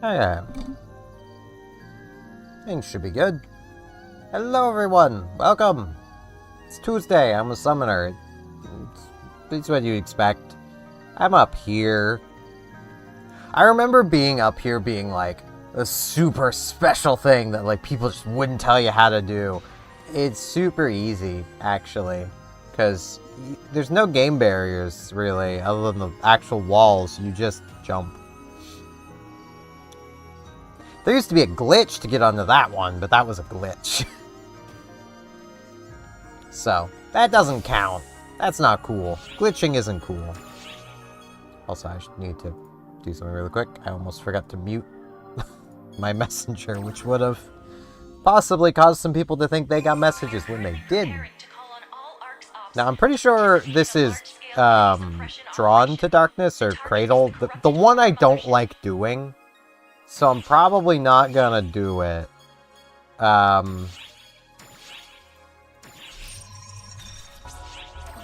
Okay. Things should be good. Hello everyone! Welcome! It's Tuesday, I'm a summoner. It's what you expect. I'm up here. I remember being up here being like a super special thing that like people just wouldn't tell you how to do. It's super easy, actually. Because there's no game barriers, really, other than the actual walls. You just jump. There used to be a glitch to get onto that one, but that was a glitch. So, that doesn't count. That's not cool. Glitching isn't cool. Also, I need to do something really quick. I almost forgot to mute my messenger, which would have possibly caused some people to think they got messages when they didn't. Now, I'm pretty sure this is Drawn to Darkness or Cradle. The one I don't like doing. So I'm probably not gonna do it.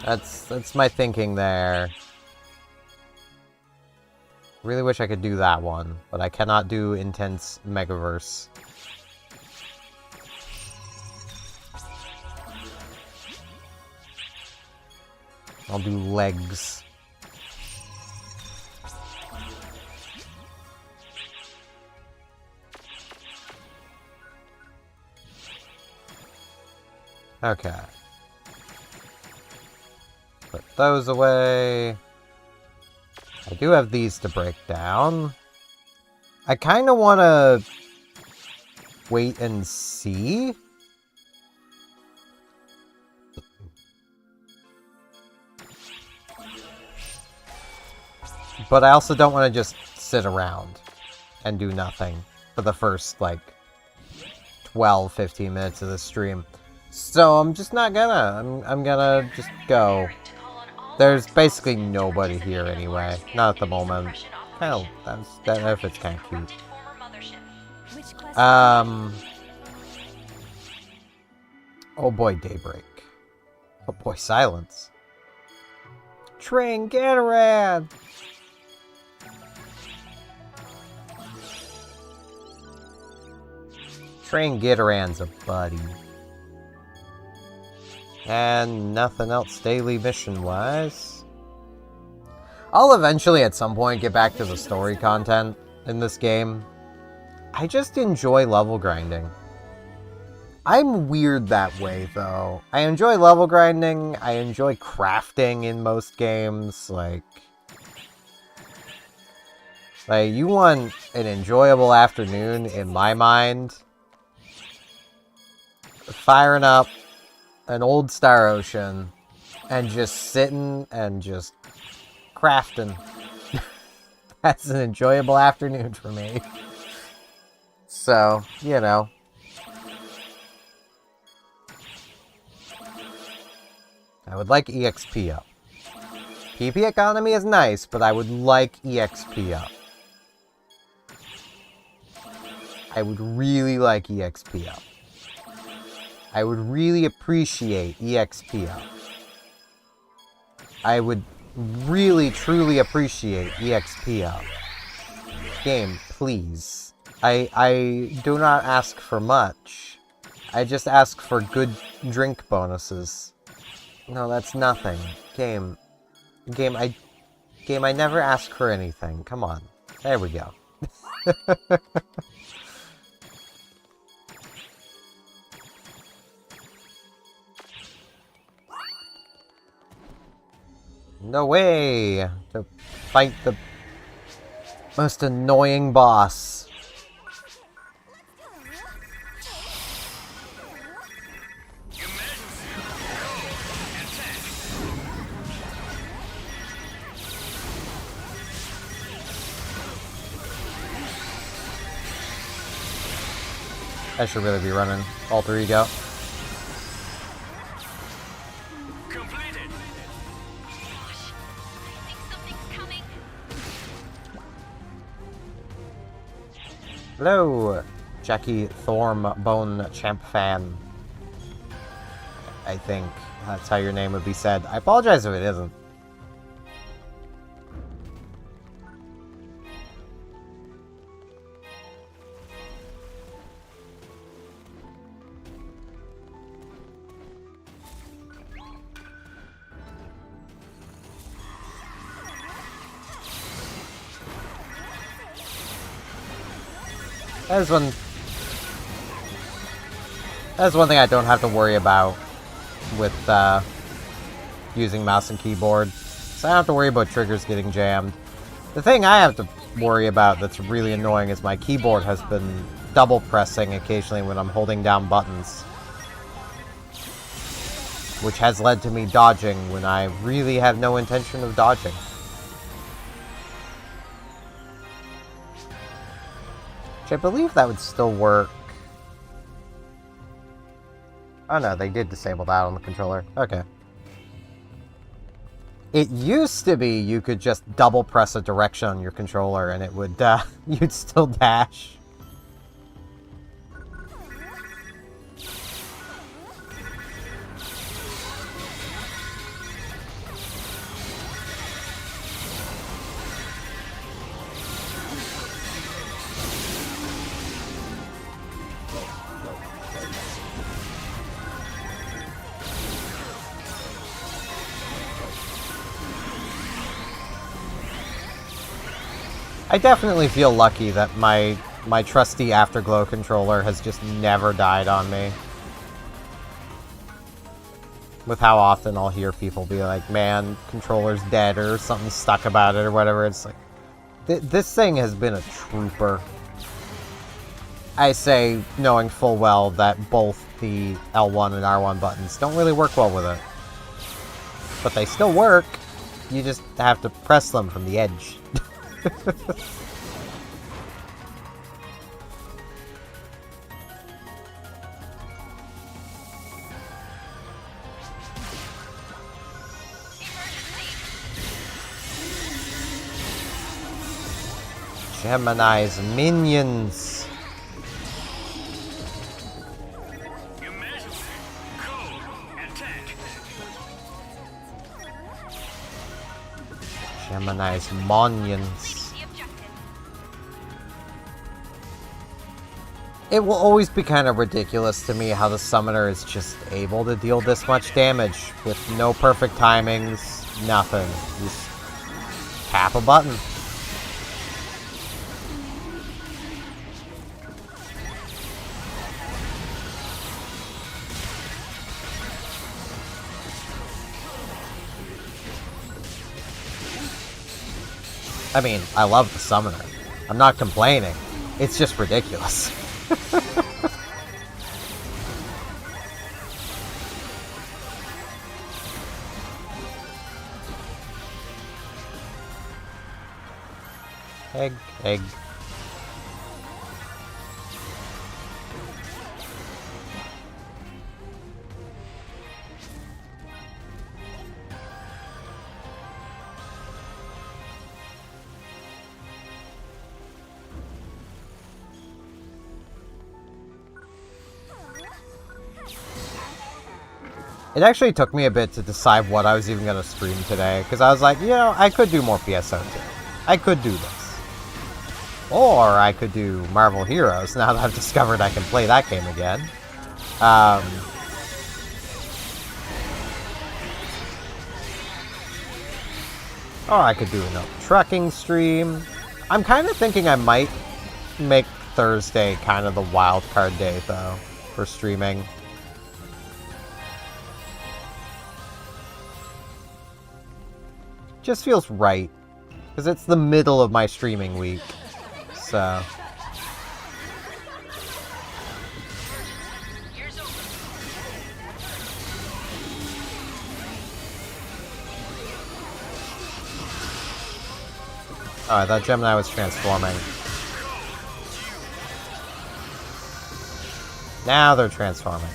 That's my thinking there. Really wish I could do that one, but I cannot do Intense Megaverse. I'll do legs. Okay. Put those away. I do have these to break down. I kind of want to wait and see. But I also don't want to just sit around and do nothing for the first, like, 12-15 minutes of the stream. So I'm just not gonna. I'm gonna just go. There's basically nobody here anyway. Not at the moment. Hell, that outfit's kind of cute. Oh boy, Daybreak. Oh boy, Silence. Train, get around! Train Gitaran's a buddy. And nothing else daily mission-wise. I'll eventually at some point get back to the story content in this game. I just enjoy level grinding. I'm weird that way, though. I enjoy level grinding, I enjoy crafting in most games, like, you want an enjoyable afternoon, in my mind, firing up an old Star Ocean and just sitting and just crafting. That's an enjoyable afternoon for me. So, you know. I would like EXP up. PP economy is nice, but I would like EXP up. I would really like EXP up. I would really appreciate EXP up. I would really, truly appreciate EXP up. Game, please. I do not ask for much. I just ask for good drink bonuses. No, that's nothing. Game, I never ask for anything. Come on. There we go. No way! To fight the most annoying boss. I should really be running Alter Ego. Hello, Jackie Thornbone Champ fan. I think that's how your name would be said. I apologize if it isn't. That is one thing I don't have to worry about with using mouse and keyboard. So I don't have to worry about triggers getting jammed. The thing I have to worry about that's really annoying is my keyboard has been double pressing occasionally when I'm holding down buttons, which has led to me dodging when I really have no intention of dodging. Which I believe that would still work. Oh no, they did disable that on the controller. Okay. It used to be you could just double press a direction on your controller and it would, you'd still dash. I definitely feel lucky that my trusty Afterglow controller has just never died on me. With how often I'll hear people be like, man, controller's dead or something stuck about it or whatever. It's like, this thing has been a trooper. I say, knowing full well that both the L1 and R1 buttons don't really work well with it. But they still work. You just have to press them from the edge. Gemini's minions. Gemini's minions. It will always be kind of ridiculous to me how the summoner is just able to deal this much damage with no perfect timings, nothing. Just tap a button. I mean, I love the summoner. I'm not complaining. It's just ridiculous. Egg, egg. It actually took me a bit to decide what I was even going to stream today, because I was like, you know, I could do more PSO2. I could do this. Or I could do Marvel Heroes, now that I've discovered I can play that game again. Or I could do another trucking stream. I'm kind of thinking I might make Thursday kind of the wild card day, though, for streaming. Just feels right, because it's the middle of my streaming week, so... Oh, I thought Gemini was transforming. Now they're transforming.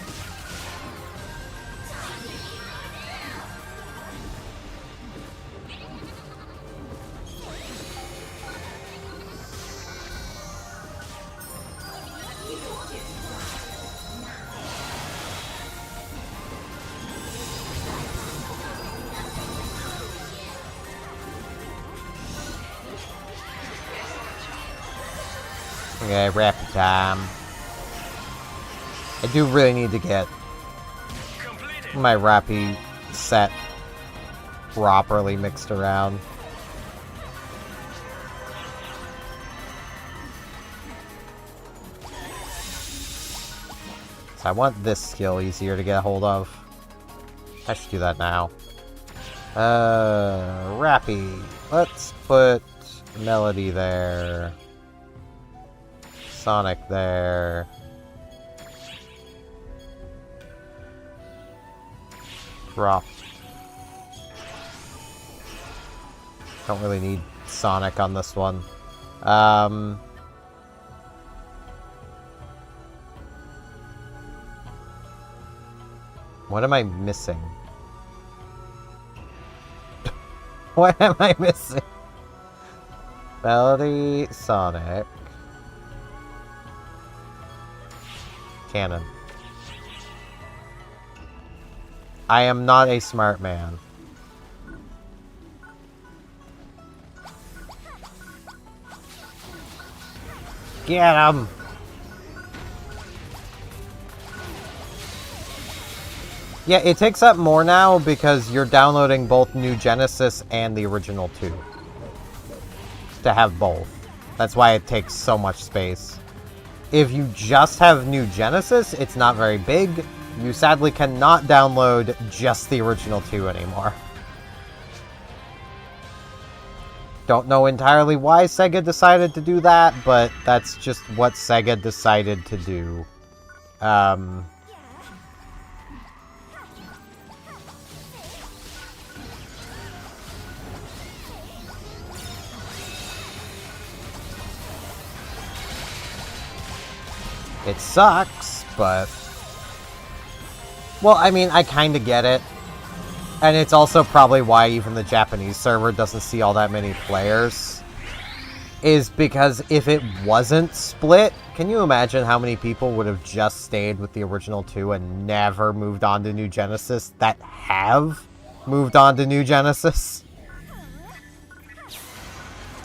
Okay, rapid time. I do really need to get my Rappy set properly mixed around. I want this skill easier to get a hold of. I should do that now. Rappy. Let's put Melody there. Sonic there. Drop. Don't really need Sonic on this one. What am I missing? What am I missing? Melody, Sonic. Cannon. I am not a smart man. Get him! Yeah, it takes up more now because you're downloading both New Genesis and the original 2. To have both. That's why it takes so much space. If you just have New Genesis, it's not very big. You sadly cannot download just the original 2 anymore. Don't know entirely why Sega decided to do that, but that's just what Sega decided to do. It sucks, but... Well, I mean, I kinda get it. And it's also probably why even the Japanese server doesn't see all that many players. Is because if it wasn't split, can you imagine how many people would have just stayed with the original 2 and never moved on to New Genesis that have moved on to New Genesis?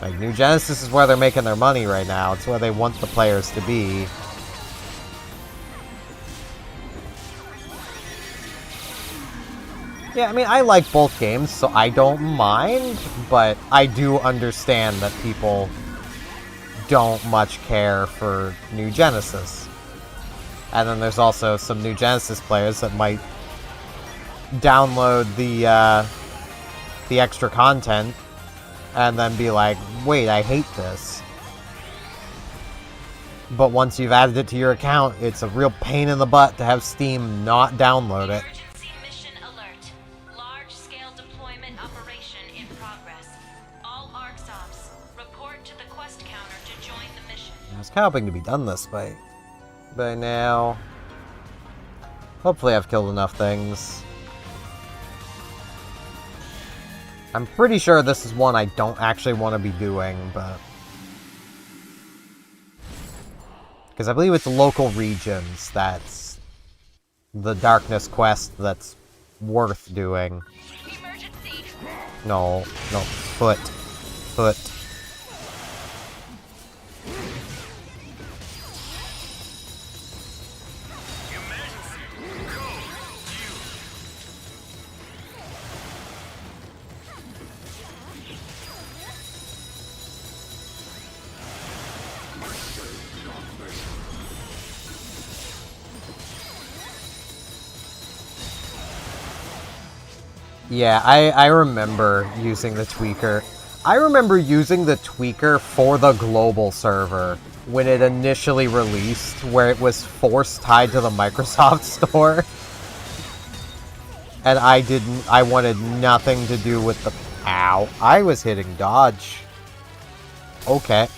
Like, New Genesis is where they're making their money right now. It's where they want the players to be. Yeah, I mean, I like both games, so I don't mind, but I do understand that people don't much care for New Genesis. And then there's also some New Genesis players that might download the extra content and then be like, wait, I hate this. But once you've added it to your account, it's a real pain in the butt to have Steam not download it. I was kind of hoping to be done this by now. Hopefully I've killed enough things. I'm pretty sure this is one I don't actually want to be doing, but... Because I believe it's local regions that's the Darkness quest that's worth doing. Emergency. No, foot. Yeah, I remember using the tweaker. I remember using the tweaker for the global server when it initially released, where it was forced tied to the Microsoft store. And I wanted nothing to do with the... Ow. I was hitting dodge. Okay.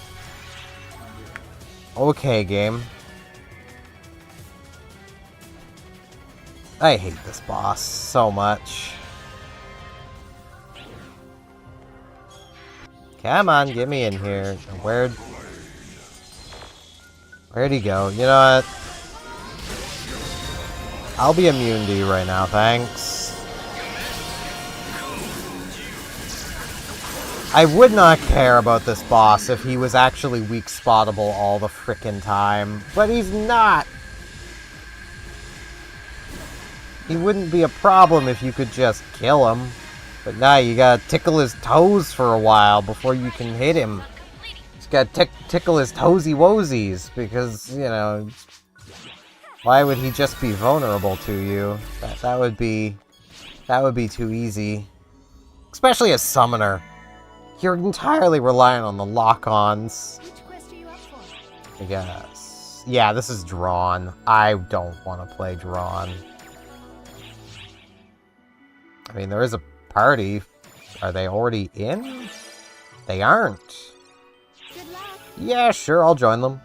Okay, game. I hate this boss so much. Come on, get me in here. Where'd he go? You know what? I'll be immune to you right now, thanks. I would not care about this boss if he was actually weak spottable all the frickin' time, but he's not. He wouldn't be a problem if you could just kill him. But now you gotta tickle his toes for a while before you can hit him. Just gotta tickle his toesy woesies because, you know, Why would he just be vulnerable to you? That would be too easy. Especially a summoner. You're entirely reliant on the lock-ons. Which quest are you up for? I guess. Yeah, this is drawn. I don't want to play drawn. I mean, there is a party. Are they already in? They aren't. Good luck. Yeah, sure, I'll join them.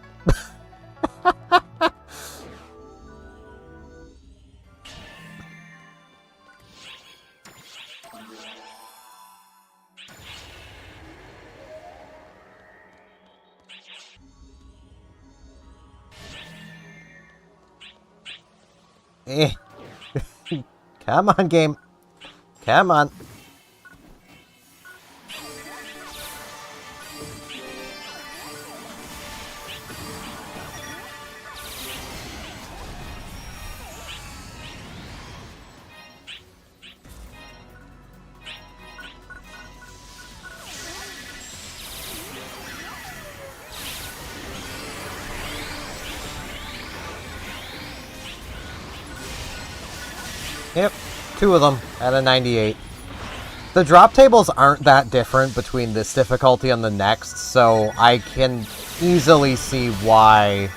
Eh. Come on, game. Come on. Yep, 2 of them at a 98. The drop tables aren't that different between this difficulty and the next, so I can easily see why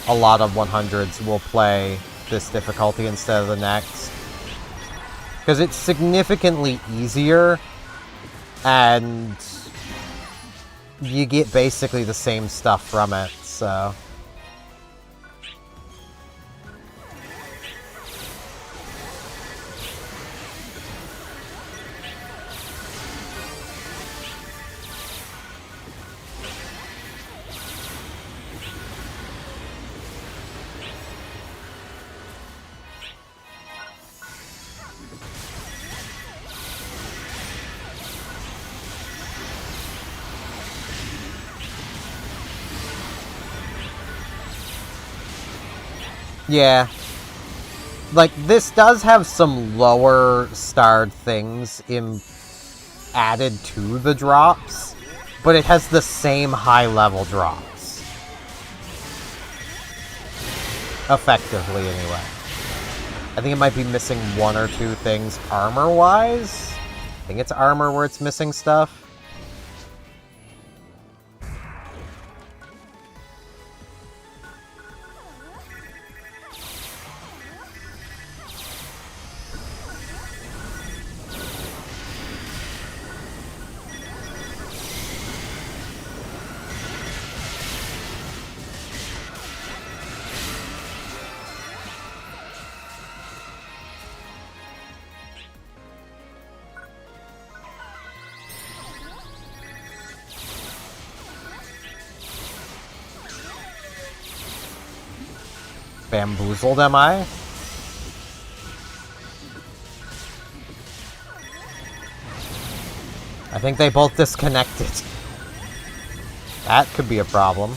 a lot of 100s will play this difficulty instead of the next. Because it's significantly easier, and you get basically the same stuff from it, so... Yeah. Like, this does have some lower starred things added to the drops, but it has the same high level drops. Effectively, anyway. I think it might be missing 1 or 2 things armor-wise. I think it's armor where it's missing stuff. Bamboozled, am I? I think they both disconnected. That could be a problem.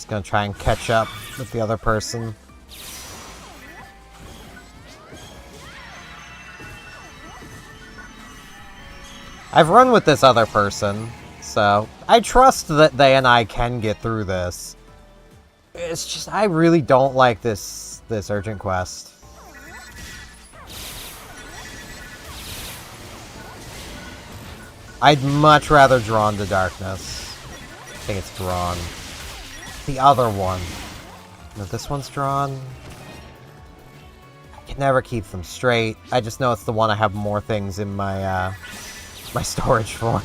Gonna try and catch up with the other person. I've run with this other person, so I trust that they and I can get through this. It's just, I really don't like this urgent quest. I'd much rather Drawn to Darkness. I think it's Drawn. The other one. No, this one's Drawn. I can never keep them straight. I just know it's the one I have more things in my my storage for.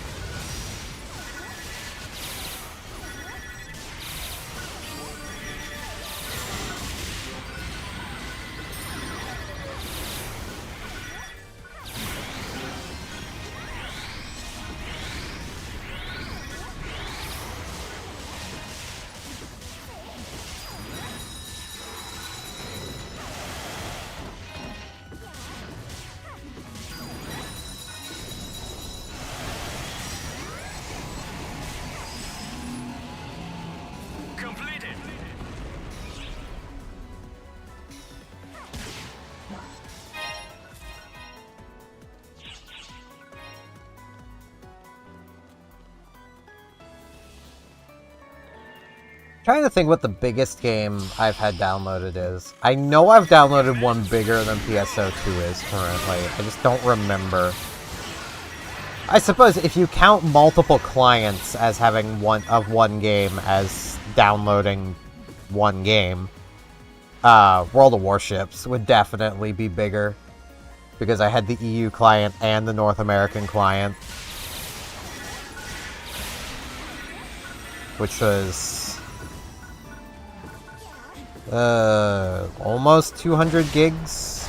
Trying to think what the biggest game I've had downloaded is. I know I've downloaded one bigger than PSO2 is currently. I just don't remember. I suppose if you count multiple clients as having one game as downloading one game, World of Warships would definitely be bigger. Because I had the EU client and the North American client. Which was... almost 200 gigs.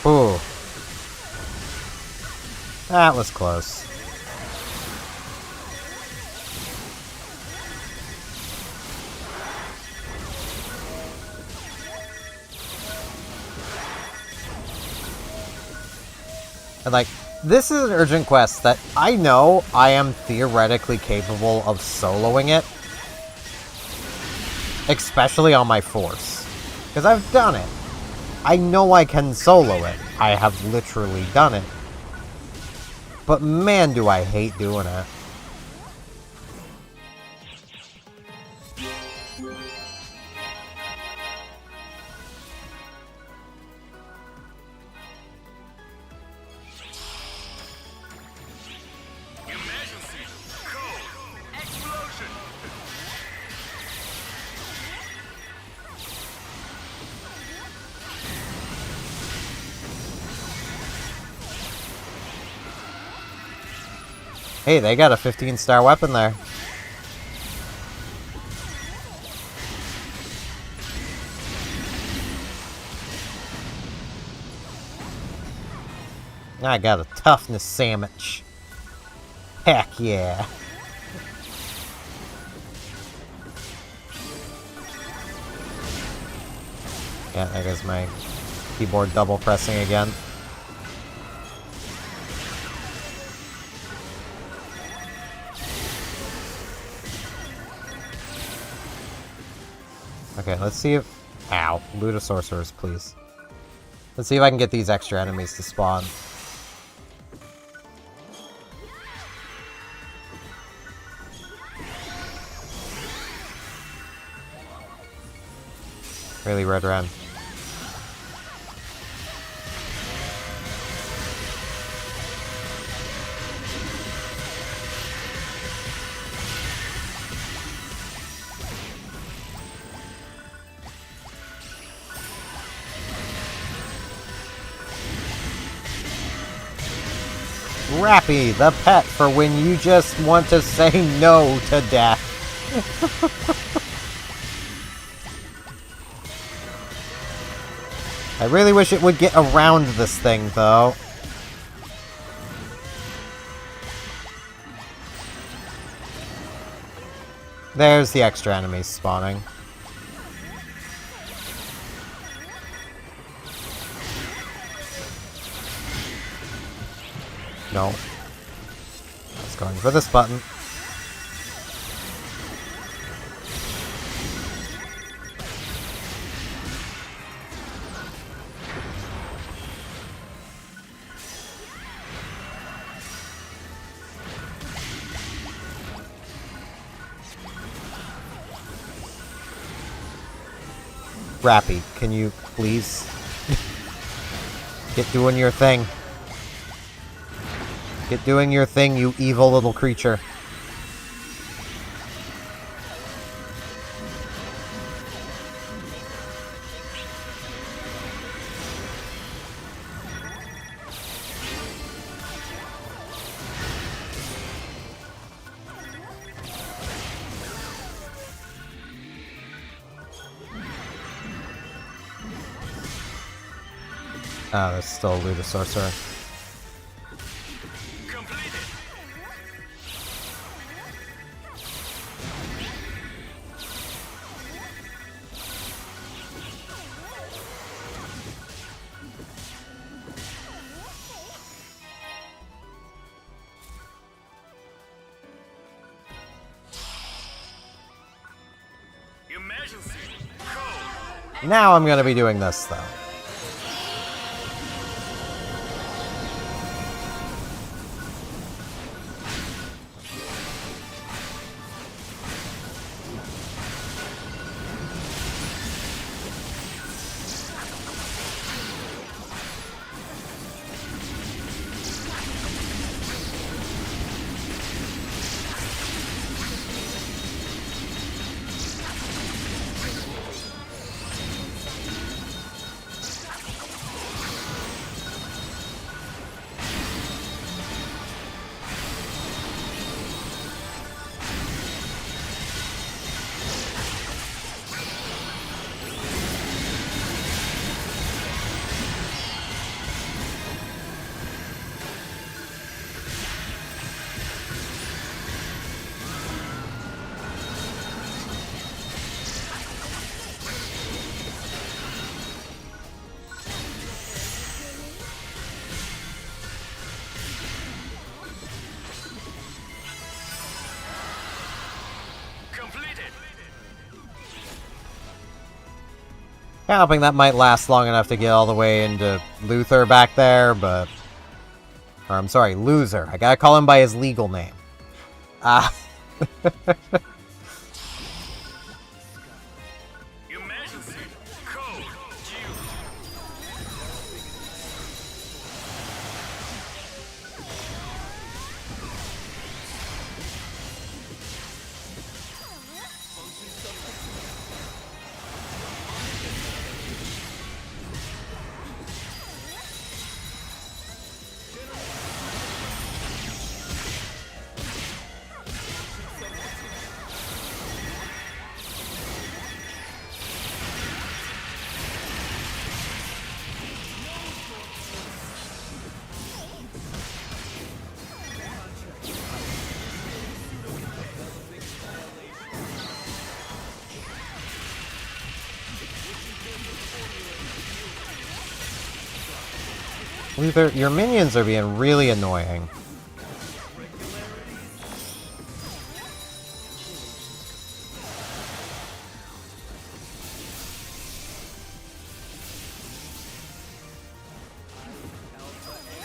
Ooh. That was close. And like, this is an urgent quest that I know I am theoretically capable of soloing it. Especially on my force. Because I've done it. I know I can solo it. I have literally done it. But man, do I hate doing it. Hey, they got a 15-star weapon there. I got a toughness sandwich. Heck yeah. Yeah, there goes my keyboard double pressing again. Okay, let's see if... Ow. Loot of sorcerers, please. Let's see if I can get these extra enemies to spawn. Really, Red Ren? Rappy, the pet for when you just want to say no to death. I really wish it would get around this thing, though. There's the extra enemies spawning. No. It's going for this button. Rappy, can you please get doing your thing? Get doing your thing, you evil little creature. Ah, there's still a loot of sorcerer. Now I'm gonna be doing this, though. Kind of hoping that might last long enough to get all the way into Luther back there, but... Or, I'm sorry, Loser. I gotta call him by his legal name. Luther, your minions are being really annoying.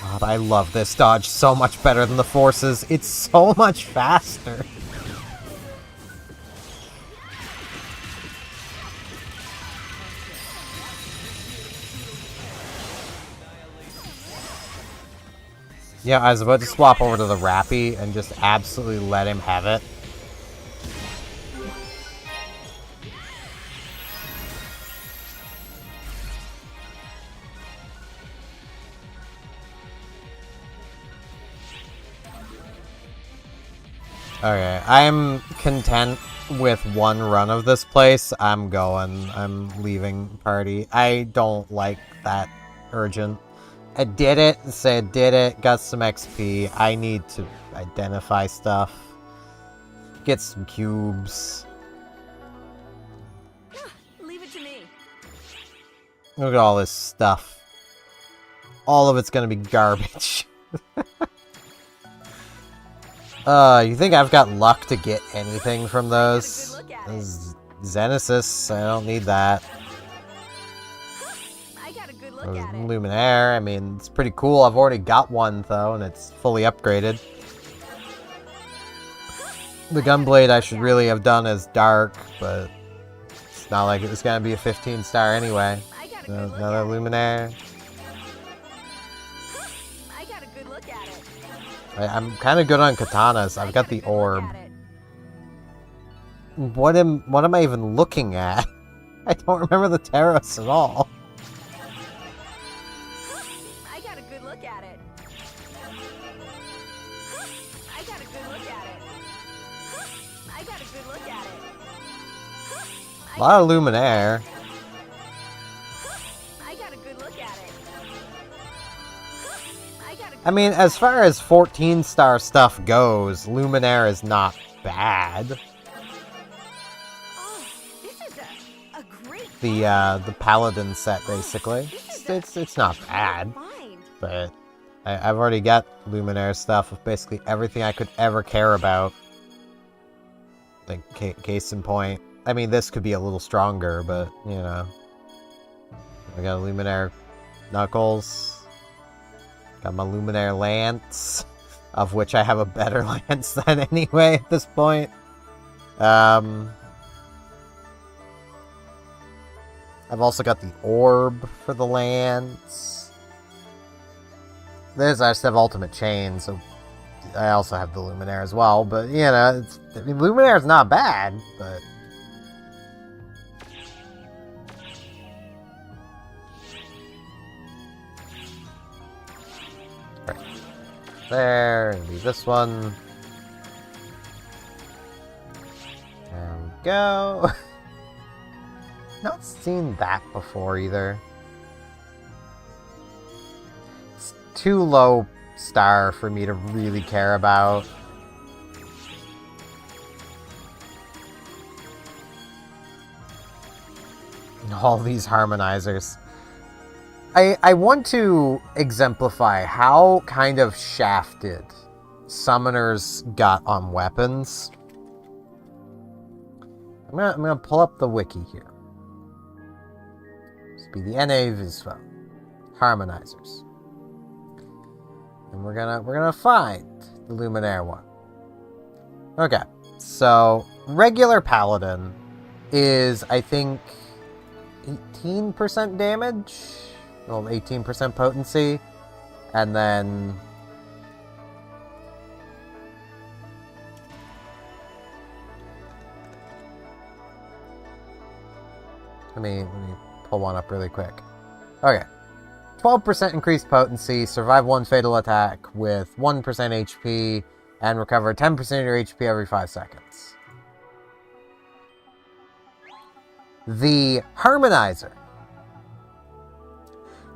God, I love this dodge so much better than the Force's. It's so much faster. Yeah, I was about to swap over to the Rappy and just absolutely let him have it. Okay, I'm content with one run of this place. I'm going. I'm leaving party. I don't like that urgent. I did it, said did it, got some XP. I need to identify stuff. Get some cubes. Leave it to me. Look at all this stuff. All of it's gonna be garbage. You think I've got luck to get anything from those? Xenesis, I don't need that. Luminaire, I mean, it's pretty cool. I've already got one, though, and it's fully upgraded. The Gunblade I should really have done as Dark, but it's not like it was going to be a 15-star anyway. Another Luminaire. I'm kind of good on katanas. I've got the orb. What am I even looking at? I don't remember the Terrace at all. A lot of Luminaire. I mean, as far as 14-star stuff goes, Luminaire is not bad. The Paladin set, basically. It's not bad. But I've already got Luminaire stuff of basically everything I could ever care about. Like, case in point. I mean, this could be a little stronger, but, you know. I got a Luminaire Knuckles. Got my Luminaire Lance, of which I have a better Lance than anyway at this point. I've also got the Orb for the Lance. I just have Ultimate Chain, so I also have the Luminaire as well. But, you know, I mean, Luminaire's not bad, but... There, leave this one. There we go. Not seen that before either. It's too low star for me to really care about. All these harmonizers. I want to exemplify how kind of shafted summoners got on weapons. I'm gonna pull up the wiki here. This will be the NA Visvo harmonizers, and we're gonna find the Luminaire one. Okay, so regular Paladin is, I think, 18% damage. Well, 18% potency, and then let me pull one up really quick. Okay, 12% increased potency, survive 1 fatal attack with 1% HP, and recover 10% of your HP every 5 seconds. The Harmonizer.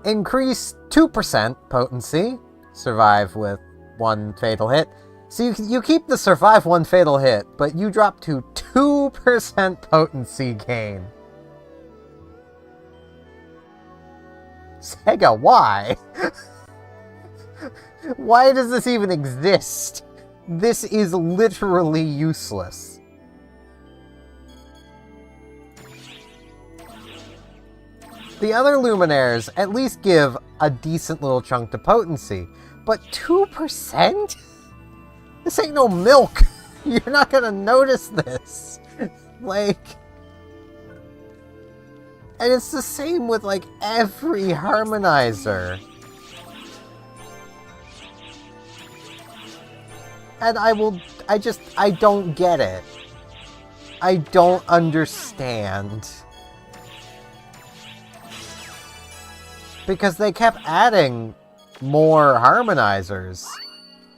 Increase 2% potency, survive with 1 fatal hit. So you keep the survive 1 fatal hit, but you drop to 2% potency gain. Sega, why? Why does this even exist? This is literally useless. The other Luminaires at least give a decent little chunk to potency, but 2%? This ain't no milk. You're not gonna notice this. Like... And it's the same with, like, every harmonizer. And I don't get it. I don't understand. Because they kept adding more harmonizers,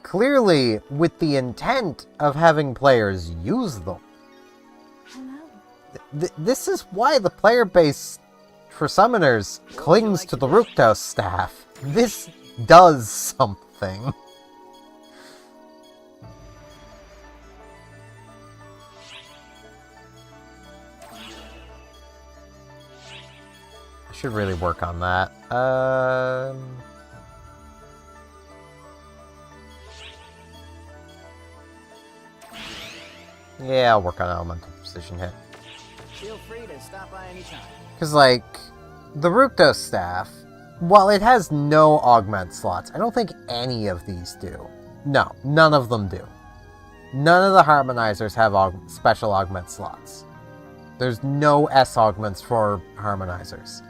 clearly with the intent of having players use them. This is why the player base for summoners clings to the Ruktos staff. This does something. Should really work on that. Yeah, I'll work on elemental precision hit. Feel free to stop by anytime. Because, like, the Ruktos staff, while it has no augment slots, I don't think any of these do. No, none of them do. None of the harmonizers have special augment slots. There's no S augments for harmonizers.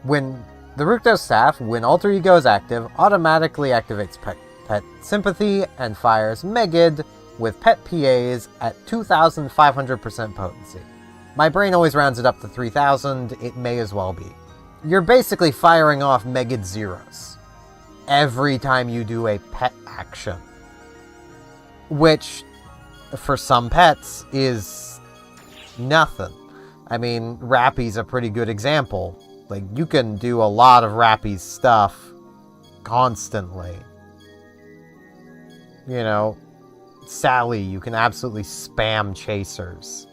When the Ruktos staff, when Alter Ego is active, automatically activates Pet Sympathy and fires Megid with Pet PAs at 2,500% potency. My brain always rounds it up to 3,000, it may as well be. You're basically firing off Megid zeros every time you do a pet action. Which, for some pets, is nothing. I mean, Rappy's a pretty good example. Like, you can do a lot of Rappy's stuff constantly. You know, Sally, you can absolutely spam chasers.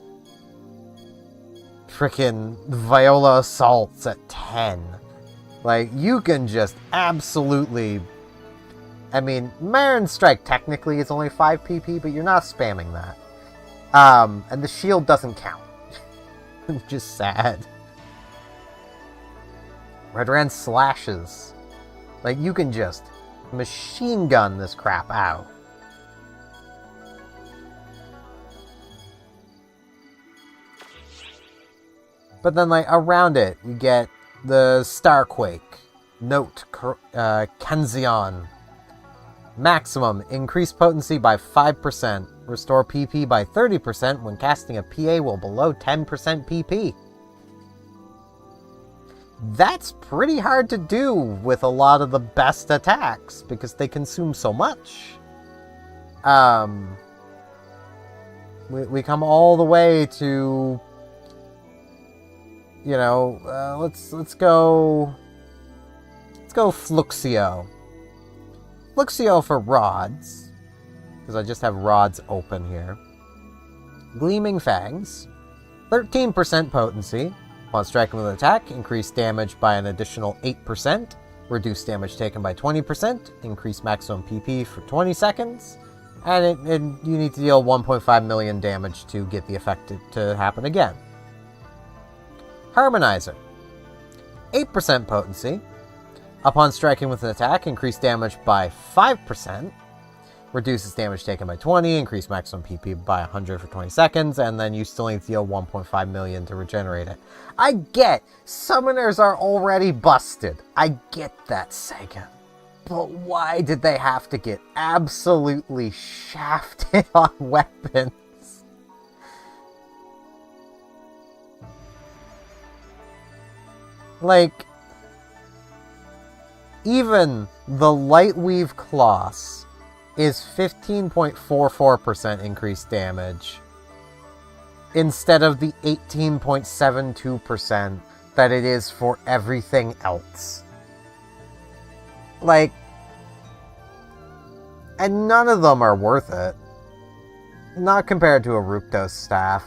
Frickin' Viola Assaults at 10. Like, you can just absolutely... I mean, Marin Strike technically is only 5 PP, but you're not spamming that. And the shield doesn't count. Which is sad. Redran slashes. Like, you can just machine gun this crap out. But then, like, around it, you get the Starquake. Note, Kenzion. Maximum, increase potency by 5%. Restore PP by 30% when casting a PA while below 10% PP. That's pretty hard to do with a lot of the best attacks, because they consume so much. We come all the way to... You know, let's go Fluxio. Fluxio for rods, because I just have rods open here. Gleaming Fangs, 13% potency. Upon striking with an attack, increase damage by an additional 8%. Reduce damage taken by 20%. Increase maximum PP for 20 seconds. And you need to deal 1.5 million damage to get the effect to happen again. Harmonizer, 8% potency. Upon striking with an attack, increase damage by 5%. Reduces damage taken by 20, increase maximum PP by 100 for 20 seconds, and then you still need to deal 1.5 million to regenerate it. I get, summoners are already busted. I get that, Sega. But why did they have to get absolutely shafted on weapons? Like, even the Lightweave Kloss is 15.44% increased damage instead of the 18.72% that it is for everything else. Like, and none of them are worth it. Not compared to a Ruptos staff.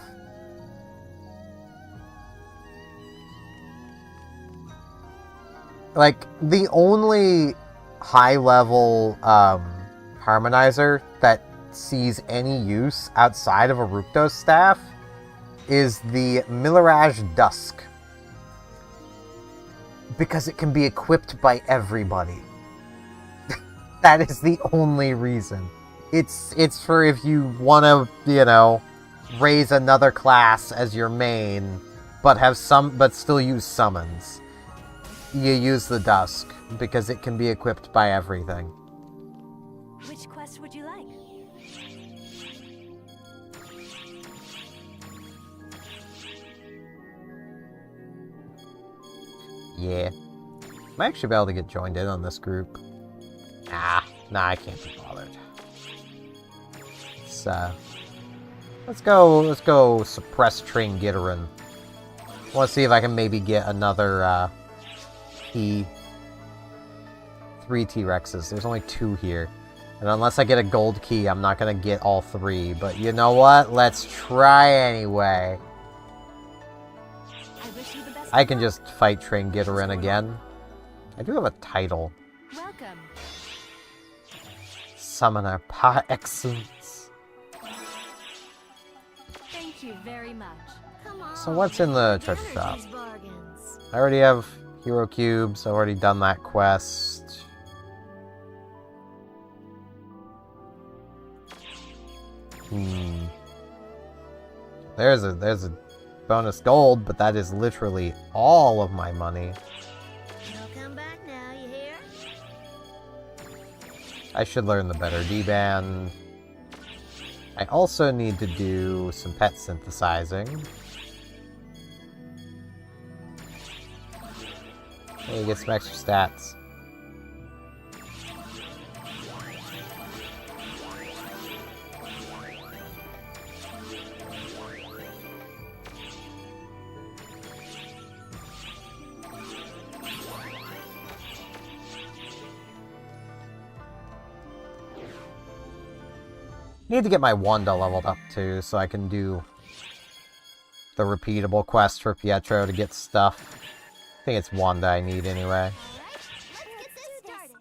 Like, the only high-level harmonizer that sees any use outside of a Ruptos staff is the Millerage Dusk. Because it can be equipped by everybody. That is the only reason. It's for if you want to, you know, raise another class as your main, but still use summons. You use the Dusk, because it can be equipped by everything. Which quest would you like? Yeah. Might actually be able to get joined in on this group. Nah, I can't be bothered. So, let's go suppress Train Gitterin. I want to see if I can maybe get another, T. 3 T-Rexes. There's only 2 here. And unless I get a gold key, I'm not going to get all 3. But you know what? Let's try anyway. I can just fight Train Gitterin again. I do have a title. Welcome. Summoner par excellence. Thank you very much. Come on. So what's in the treasure Better shop? these bargains. I already have Hero Cubes. I've already done that quest. There's a bonus gold, but that is literally all of my money. You'll come back now, you hear? I should learn the better D-band. I also need to do some pet synthesizing. Hey, you get some extra stats. Need to get my Wanda leveled up too, so I can do the repeatable quest for Pietro to get stuff. I think it's Wanda I need anyway. Let's get this started.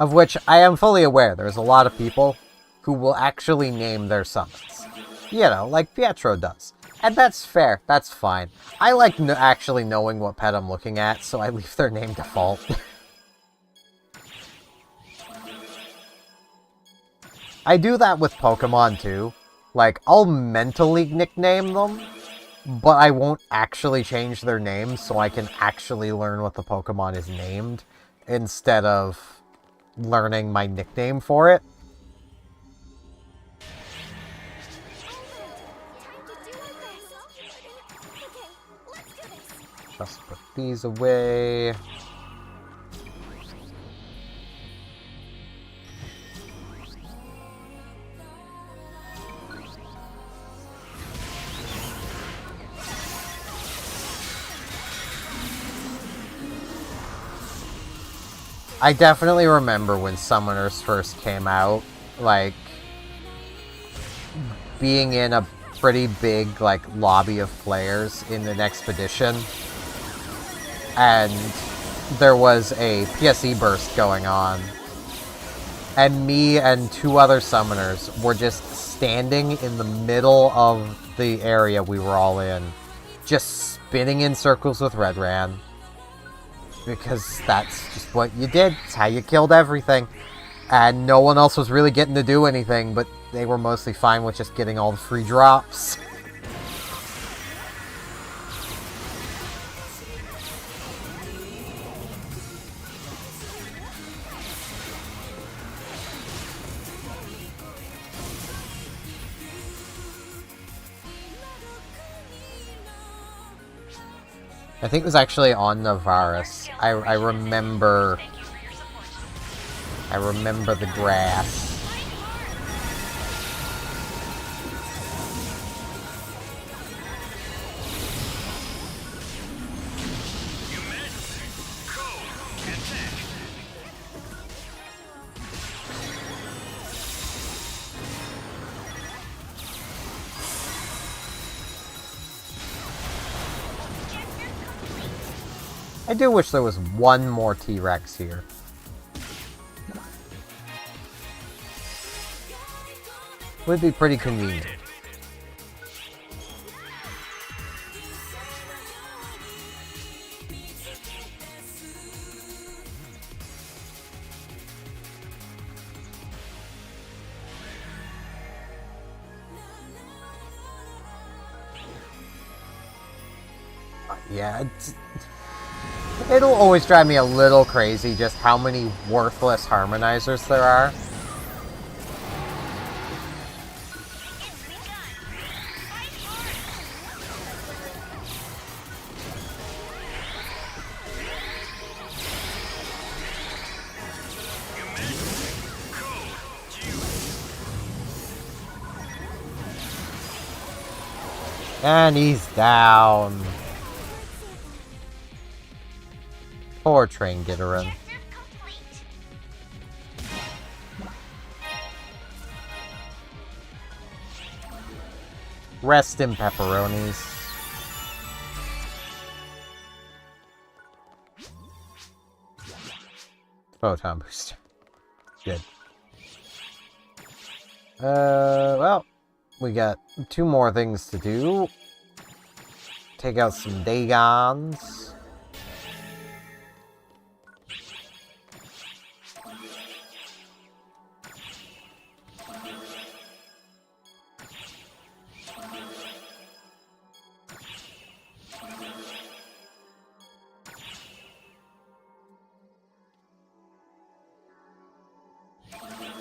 Of which I am fully aware there's a lot of people who will actually name their summons. You know, like Pietro does. And that's fair, that's fine. I like actually knowing what pet I'm looking at, so I leave their name default. I do that with Pokemon too. Like, I'll mentally nickname them, but I won't actually change their name so I can actually learn what the Pokemon is named, instead of learning my nickname for it. Just put these away. I definitely remember when Summoners first came out, like, being in a pretty big, like, lobby of players in an expedition, and there was a PSE burst going on, and me and 2 other Summoners were just standing in the middle of the area we were all in, just spinning in circles with Redran. Because that's just what you did. It's how you killed everything. And no one else was really getting to do anything, but they were mostly fine with just getting all the free drops. I think it was actually on Navaris. I remember the grass. I do wish there was one more T-Rex here. Would be pretty convenient. Yeah, it'll always drive me a little crazy just how many worthless harmonizers there are. And he's down. Poor Train Gitterin. Rest in pepperonis. Photon booster. Good. Well, we got 2 more things to do. Take out some Dagons.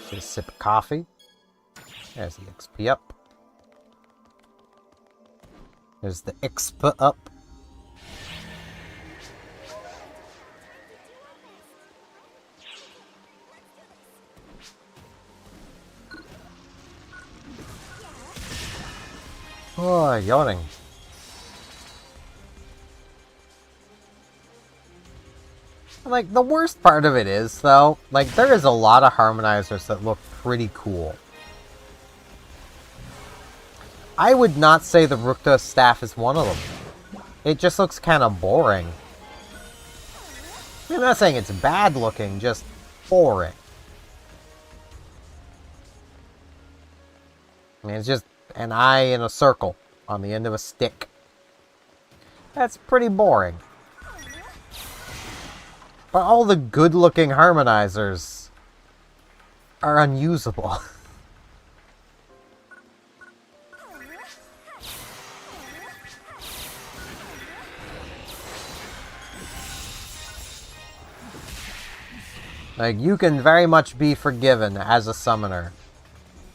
Get a sip of coffee. There's the XP up. There's the XP up. Oh, yawning. Like, the worst part of it is, though, like, there is a lot of harmonizers that look pretty cool. I would not say the Rukta staff is one of them. It just looks kind of boring. I'm not saying it's bad looking, just boring. I mean, it's just an eye in a circle on the end of a stick. That's pretty boring. But all the good-looking harmonizers are unusable. Like, you can very much be forgiven as a summoner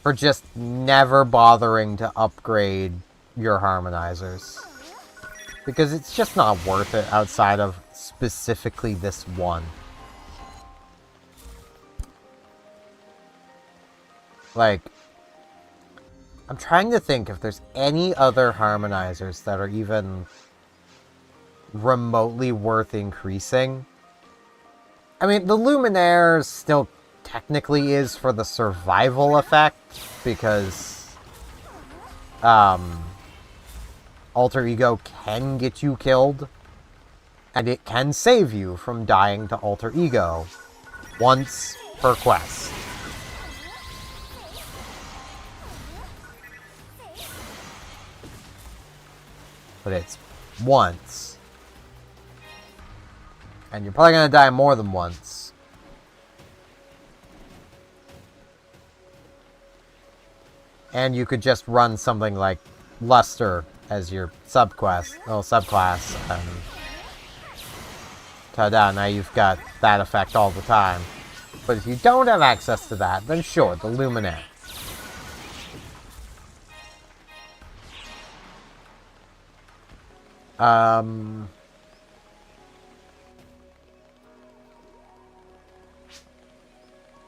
for just never bothering to upgrade your harmonizers. Because it's just not worth it outside of specifically this one. Like, I'm trying to think if there's any other harmonizers that are even remotely worth increasing. I mean, the Luminaire still technically is for the survival effect, because Alter Ego can get you killed, and it can save you from dying to Alter Ego once per quest. But it's once. And you're probably going to die more than once. And you could just run something like Luster as your subclass. And ta-da, now you've got that effect all the time. But if you don't have access to that, then sure, the Luminaire.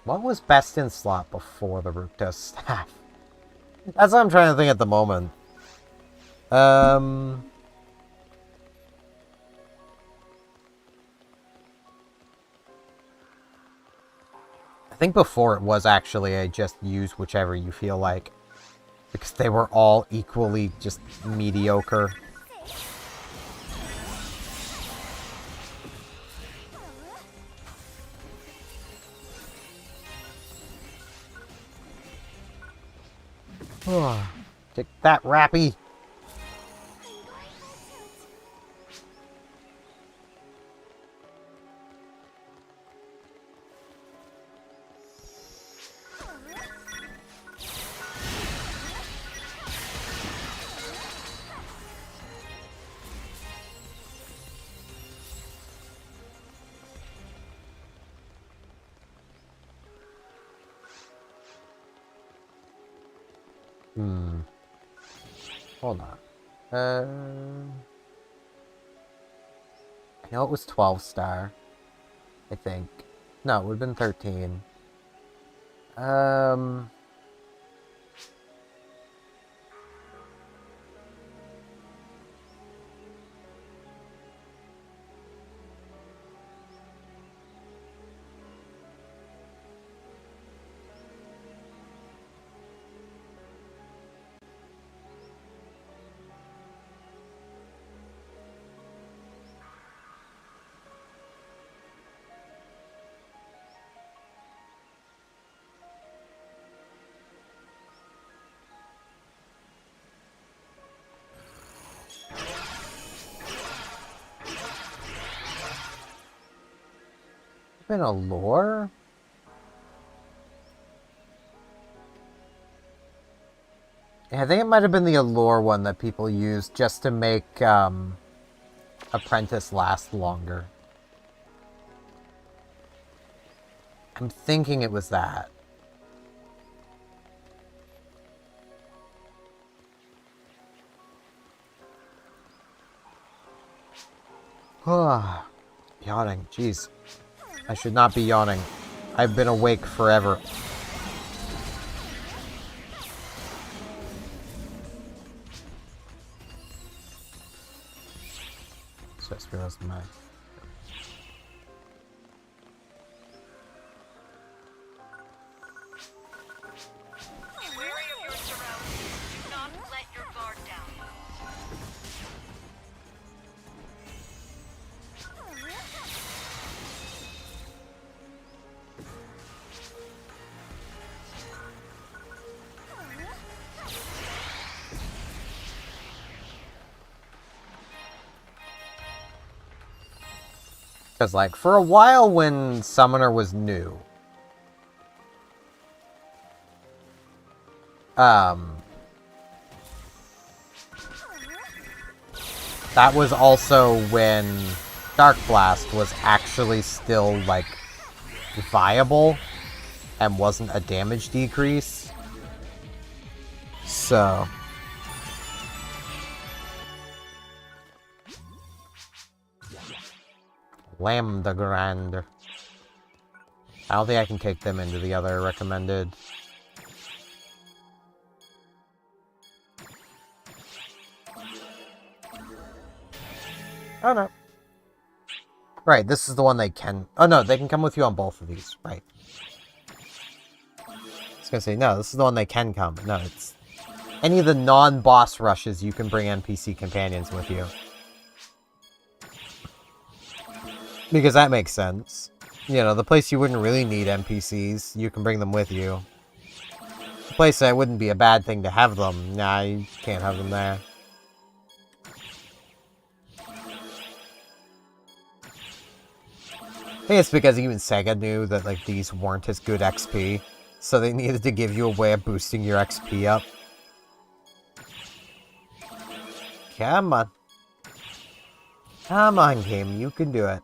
What was best in slot before the Rukta staff? That's what I'm trying to think at the moment. I think before it was actually I just use whichever you feel like. Because they were all equally just mediocre. Take that, Rappy. Hold on. I know it was 12 star. I think. No, it would have been 13. Been a lore? Yeah, I think it might have been the Allure one that people used just to make Apprentice last longer. I'm thinking it was that. Yawning, jeez. I should not be yawning. I've been awake forever. So I just realized my... Wary of your surroundings. Do not let your guard down. Because, like, for a while when Summoner was new, that was also when Dark Blast was actually still, like, viable and wasn't a damage decrease. So... Lambda Grand. I don't think I can take them into the other recommended. Oh no. Right, this is the one they can... Oh no, they can come with you on both of these. Right. I was gonna say, no, this is the one they can come. No, it's... Any of the non-boss rushes, you can bring NPC companions with you. Because that makes sense. You know, the place you wouldn't really need NPCs, you can bring them with you. The place that wouldn't be a bad thing to have them, nah, you can't have them there. I think it's because even Sega knew that, like, these weren't as good XP, so they needed to give you a way of boosting your XP up. Come on. Come on, game, you can do it.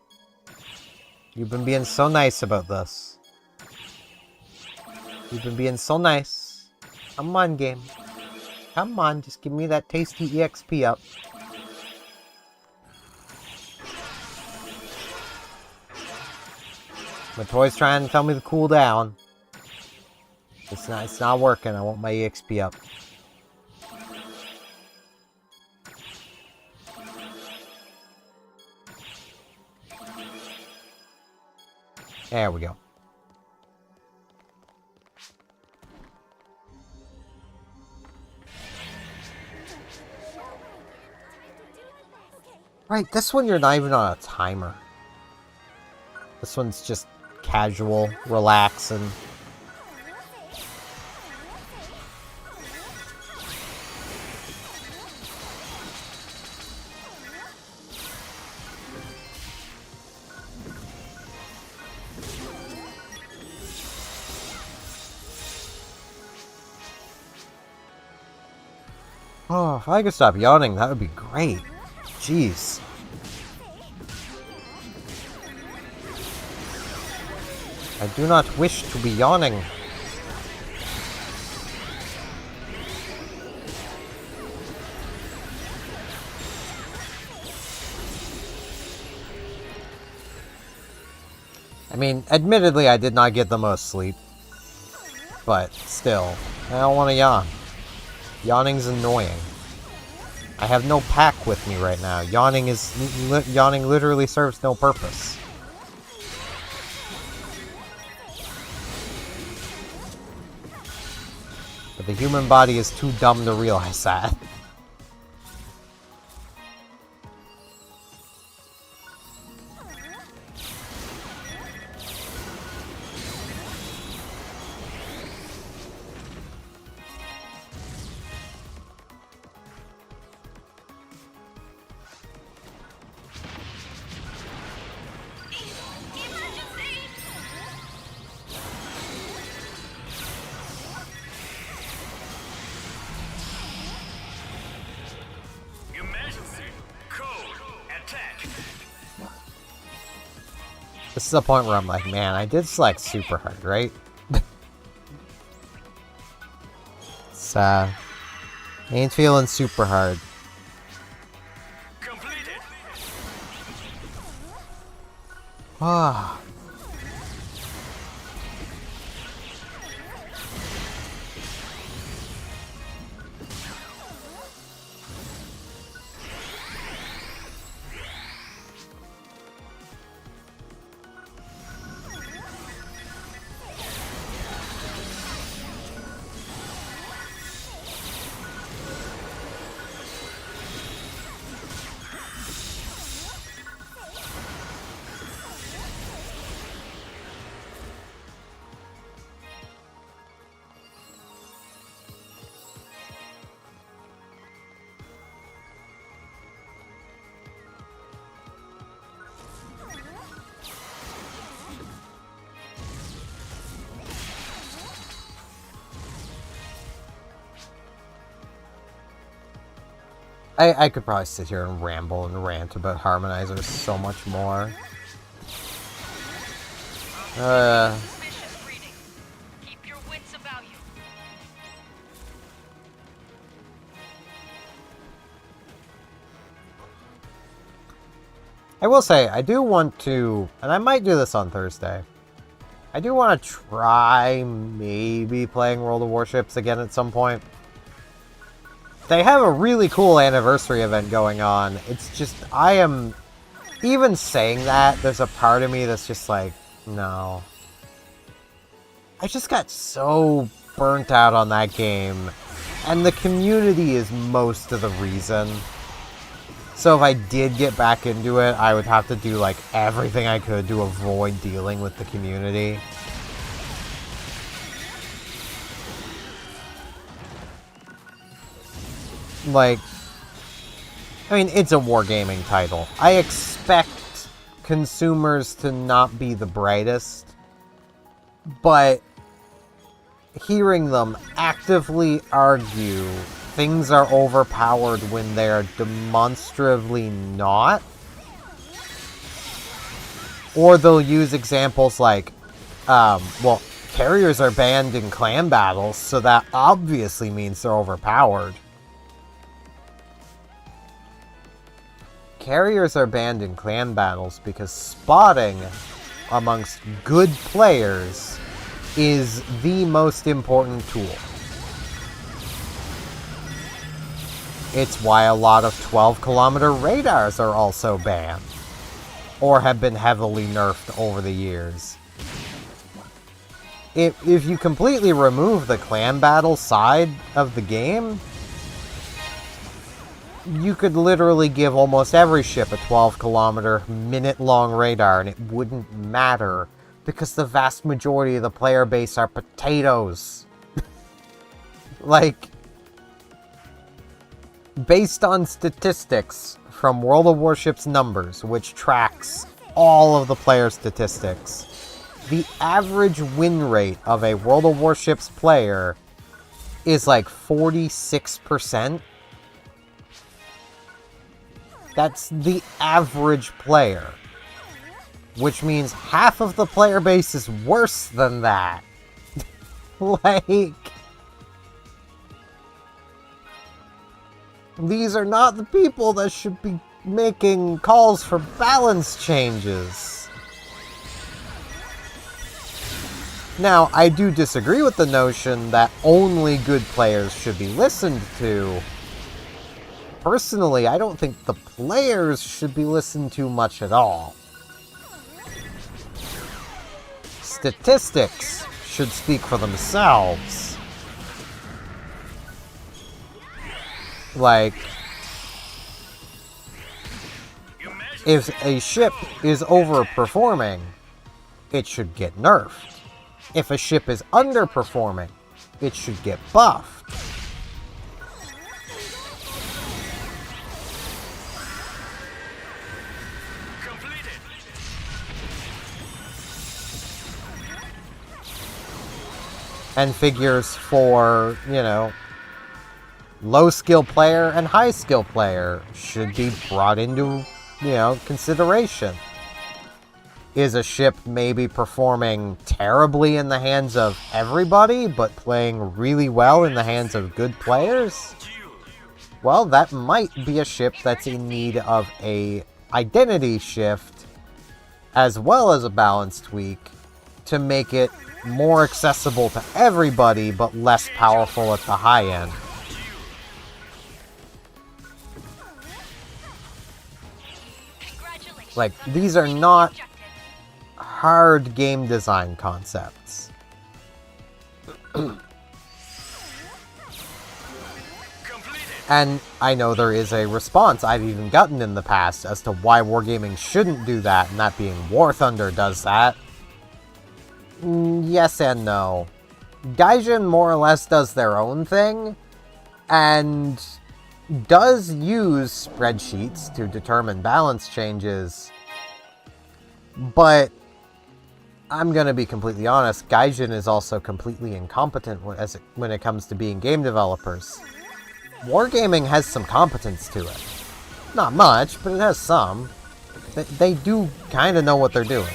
You've been being so nice about this. You've been being so nice. Come on, game. Come on, just give me that tasty EXP up. My toy's trying to tell me to cool down. It's not working. I want my EXP up. There we go. Right, this one you're not even on a timer. This one's just casual, relaxing. Oh, if I could stop yawning, that would be great. Jeez. I do not wish to be yawning. I mean, admittedly, I did not get the most sleep. But, still, I don't want to yawn. Yawning's annoying. I have no pack with me right now. Yawning literally serves no purpose. But the human body is too dumb to realize that. This is the point where I'm like, man, I did select super hard, right? It's, ain't feeling super hard. Ah. I could probably sit here and ramble and rant about harmonizers so much more. Suspicious reading. Keep your wits about you. I will say, I do want to, and I might do this on Thursday, I do want to try maybe playing World of Warships again at some point. They have a really cool anniversary event going on. It's just, I am, even saying that, there's a part of me that's just like, no. I just got so burnt out on that game, and the community is most of the reason. So if I did get back into it, I would have to do like everything I could to avoid dealing with the community. Like, I mean, it's a wargaming title. I expect consumers to not be the brightest, but hearing them actively argue things are overpowered when they're demonstrably not, or they'll use examples like, well, carriers are banned in clan battles, so that obviously means they're overpowered. Carriers are banned in clan battles because spotting amongst good players is the most important tool. It's why a lot of 12-kilometer radars are also banned, or have been heavily nerfed over the years. If you completely remove the clan battle side of the game, you could literally give almost every ship a 12-kilometer, minute-long radar, and it wouldn't matter, because the vast majority of the player base are potatoes. Like, based on statistics from World of Warships numbers, which tracks all of the player statistics, the average win rate of a World of Warships player is like 46%. That's the average player. Which means half of the player base is worse than that. Like, these are not the people that should be making calls for balance changes. Now, I do disagree with the notion that only good players should be listened to. Personally, I don't think the players should be listened to much at all. Statistics should speak for themselves. Like, if a ship is overperforming, it should get nerfed. If a ship is underperforming, it should get buffed. And figures for, you know, low skill player and high skill player should be brought into, you know, consideration. Is a ship maybe performing terribly in the hands of everybody, but playing really well in the hands of good players? Well, that might be a ship that's in need of a identity shift, as well as a balance tweak, to make it more accessible to everybody, but less powerful at the high end. Like, these are not hard game design concepts. And I know there is a response I've even gotten in the past as to why wargaming shouldn't do that, and that being War Thunder does that. Yes and no. Gaijin more or less does their own thing, and does use spreadsheets to determine balance changes, but I'm gonna be completely honest, Gaijin is also completely incompetent when it comes to being game developers. Wargaming has some competence to it. Not much, but it has some. They do kind of know what they're doing.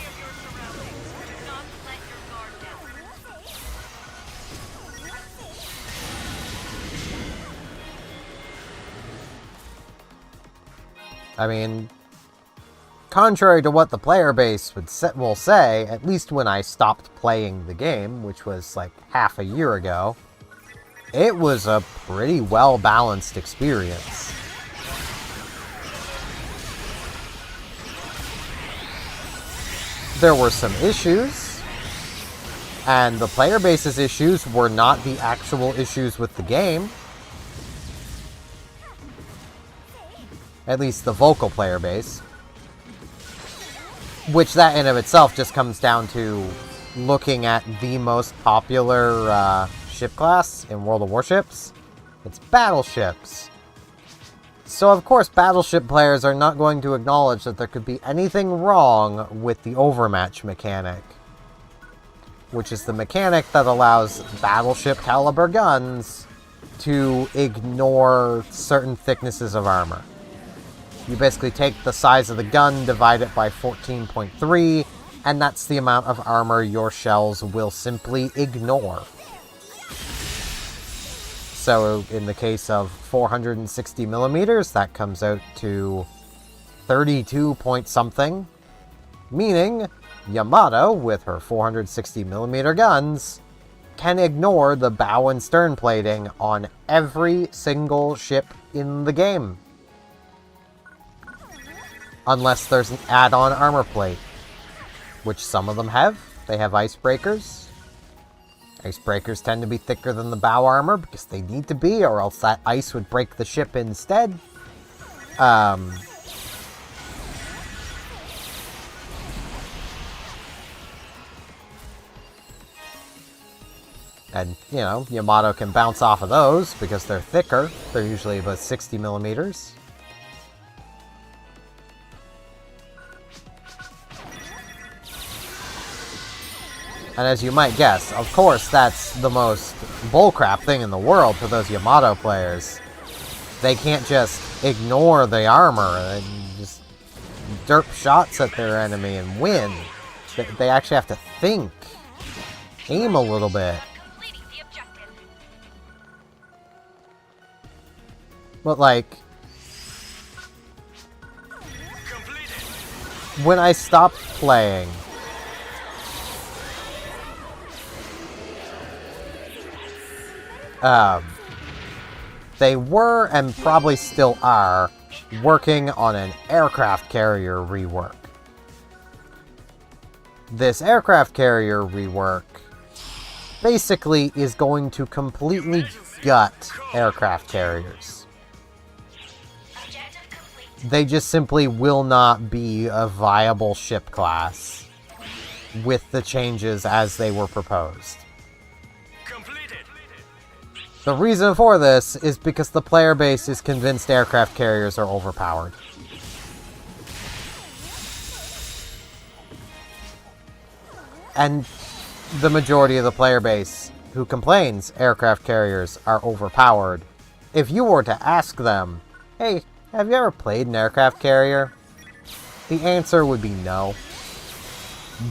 I mean, contrary to what the player base will say, at least when I stopped playing the game, which was like half a year ago, it was a pretty well-balanced experience. There were some issues, and the player base's issues were not the actual issues with the game. At least the vocal player base. Which that in of itself just comes down to looking at the most popular ship class in World of Warships. It's battleships. So of course battleship players are not going to acknowledge that there could be anything wrong with the overmatch mechanic. Which is the mechanic that allows battleship caliber guns to ignore certain thicknesses of armor. You basically take the size of the gun, divide it by 14.3, and that's the amount of armor your shells will simply ignore. So in the case of 460 millimeters, that comes out to 32 point something, meaning Yamato, with her 460 millimeter guns, can ignore the bow and stern plating on every single ship in the game. Unless there's an add-on armor plate, which some of them have. They have icebreakers. Icebreakers tend to be thicker than the bow armor because they need to be, or else that ice would break the ship instead. And, you know, Yamato can bounce off of those because they're thicker. They're usually about 60 millimeters. And as you might guess, of course, that's the most bullcrap thing in the world for those Yamato players. They can't just ignore the armor and just derp shots at their enemy and win. They actually have to think. Aim a little bit. But like, when I stopped playing, they were, and probably still are, working on an aircraft carrier rework. This aircraft carrier rework basically is going to completely gut aircraft carriers. They just simply will not be a viable ship class with the changes as they were proposed. The reason for this is because the player base is convinced aircraft carriers are overpowered. And the majority of the player base who complains aircraft carriers are overpowered, if you were to ask them, hey, have you ever played an aircraft carrier? The answer would be no.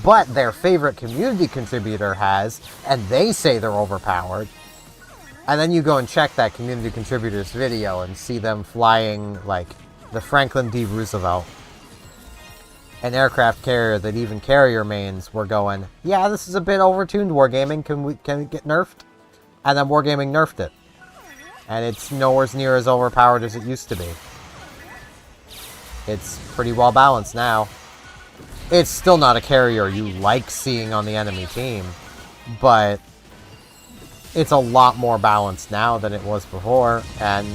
But their favorite community contributor has, and they say they're overpowered. And then you go and check that community contributor's video and see them flying, like, the Franklin D. Roosevelt. An aircraft carrier that even carrier mains were going, yeah, this is a bit overtuned, Wargaming, can it get nerfed? And then Wargaming nerfed it. And it's nowhere near as overpowered as it used to be. It's pretty well balanced now. It's still not a carrier you like seeing on the enemy team, but it's a lot more balanced now than it was before, and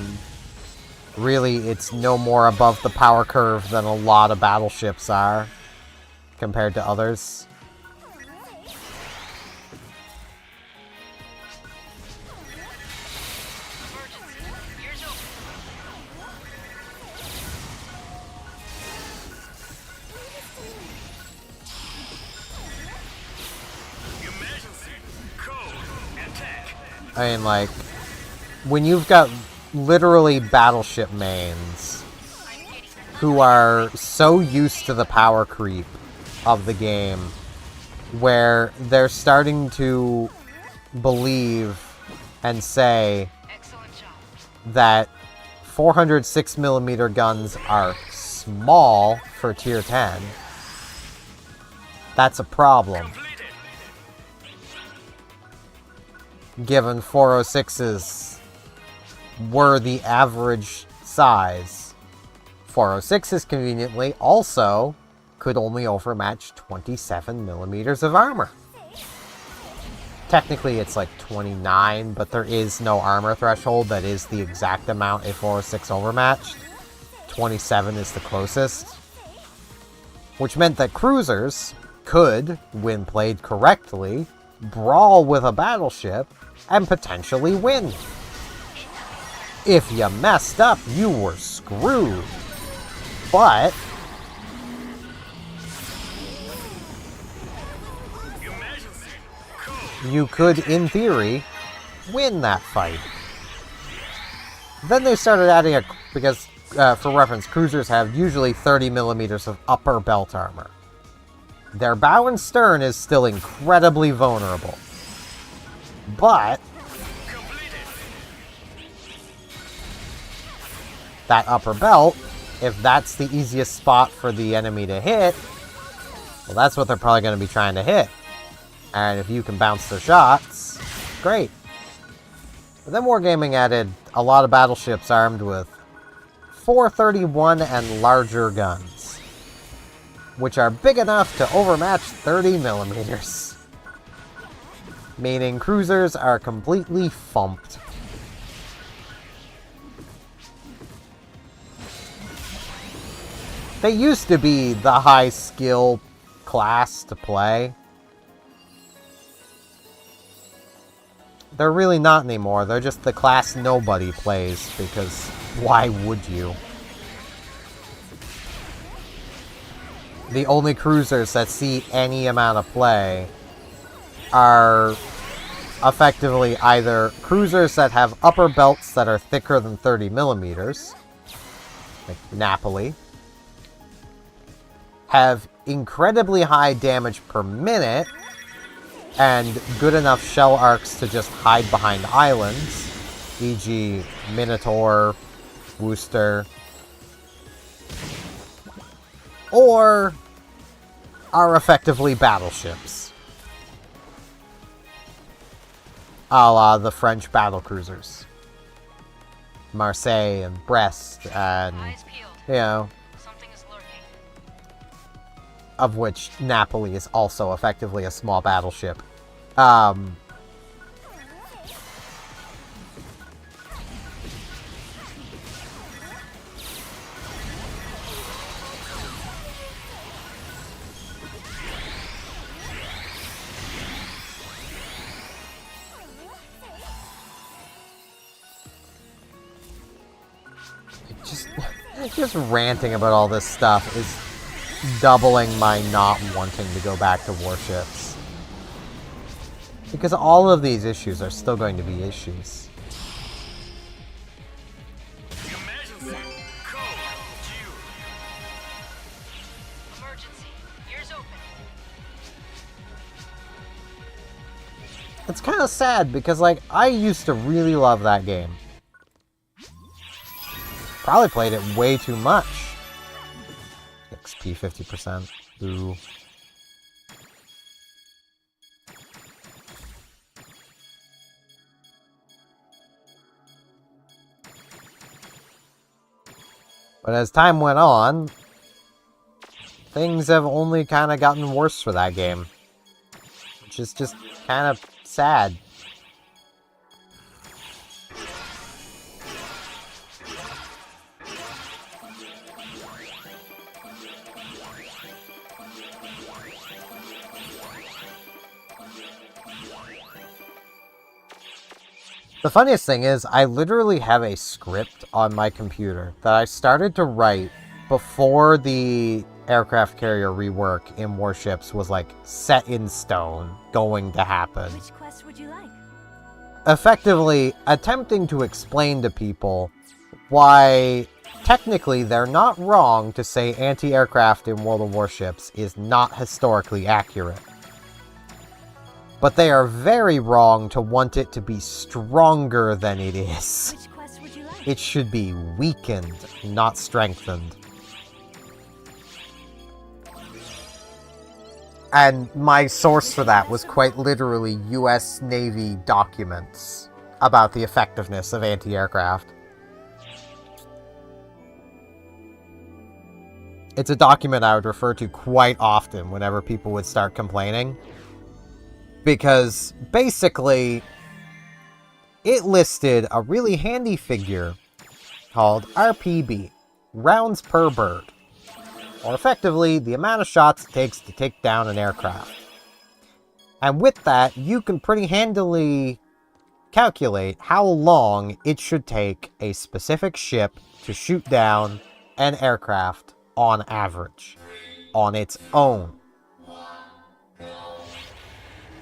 really it's no more above the power curve than a lot of battleships are compared to others. I mean, like, when you've got literally battleship mains who are so used to the power creep of the game where they're starting to believe and say that 406mm guns are small for tier 10. That's a problem. Given 406s were the average size. 406s conveniently also could only overmatch 27mm of armor. Technically it's like 29, but there is no armor threshold that is the exact amount a 406 overmatched. 27 is the closest. Which meant that cruisers could, when played correctly, brawl with a battleship and potentially win. If you messed up, you were screwed. But you could, in theory, win that fight. Then they started adding because, for reference, cruisers have usually 30mm of upper belt armor. Their bow and stern is still incredibly vulnerable. But that upper belt, if that's the easiest spot for the enemy to hit, well, that's what they're probably going to be trying to hit. And if you can bounce their shots, great. But then Wargaming added a lot of battleships armed with 431 and larger guns, which are big enough to overmatch 30mm. Meaning cruisers are completely fumped. They used to be the high skill class to play. They're really not anymore. They're just the class nobody plays, because why would you? The only cruisers that see any amount of play are effectively either cruisers that have upper belts that are thicker than 30mm, like Napoli, have incredibly high damage per minute, and good enough shell arcs to just hide behind islands, e.g. Minotaur, Worcester, or are effectively battleships, a la the French battlecruisers, Marseille and Brest, and, you know, of which Napoli is also effectively a small battleship. Just ranting about all this stuff is doubling my not wanting to go back to warships. Because all of these issues are still going to be issues. Emergency. Ears open. It's kind of sad because, like, I used to really love that game. Probably played it way too much. XP 50%. Ooh. But as time went on, things have only kind of gotten worse for that game. Which is just kind of sad. The funniest thing is, I literally have a script on my computer that I started to write before the aircraft carrier rework in Warships was, like, set in stone, going to happen. Which quest would you like? effectively attempting to explain to people why technically they're not wrong to say anti-aircraft in World of Warships is not historically accurate. But they are very wrong to want it to be stronger than it is. Which quest would you like? It should be weakened, not strengthened. And my source for that was quite literally US Navy documents about the effectiveness of anti-aircraft. It's a document I would refer to quite often whenever people would start complaining. Because, basically, it listed a really handy figure called RPB, rounds per bird. Or effectively, the amount of shots it takes to take down an aircraft. And with that, you can pretty handily calculate how long it should take a specific ship to shoot down an aircraft on average, on its own.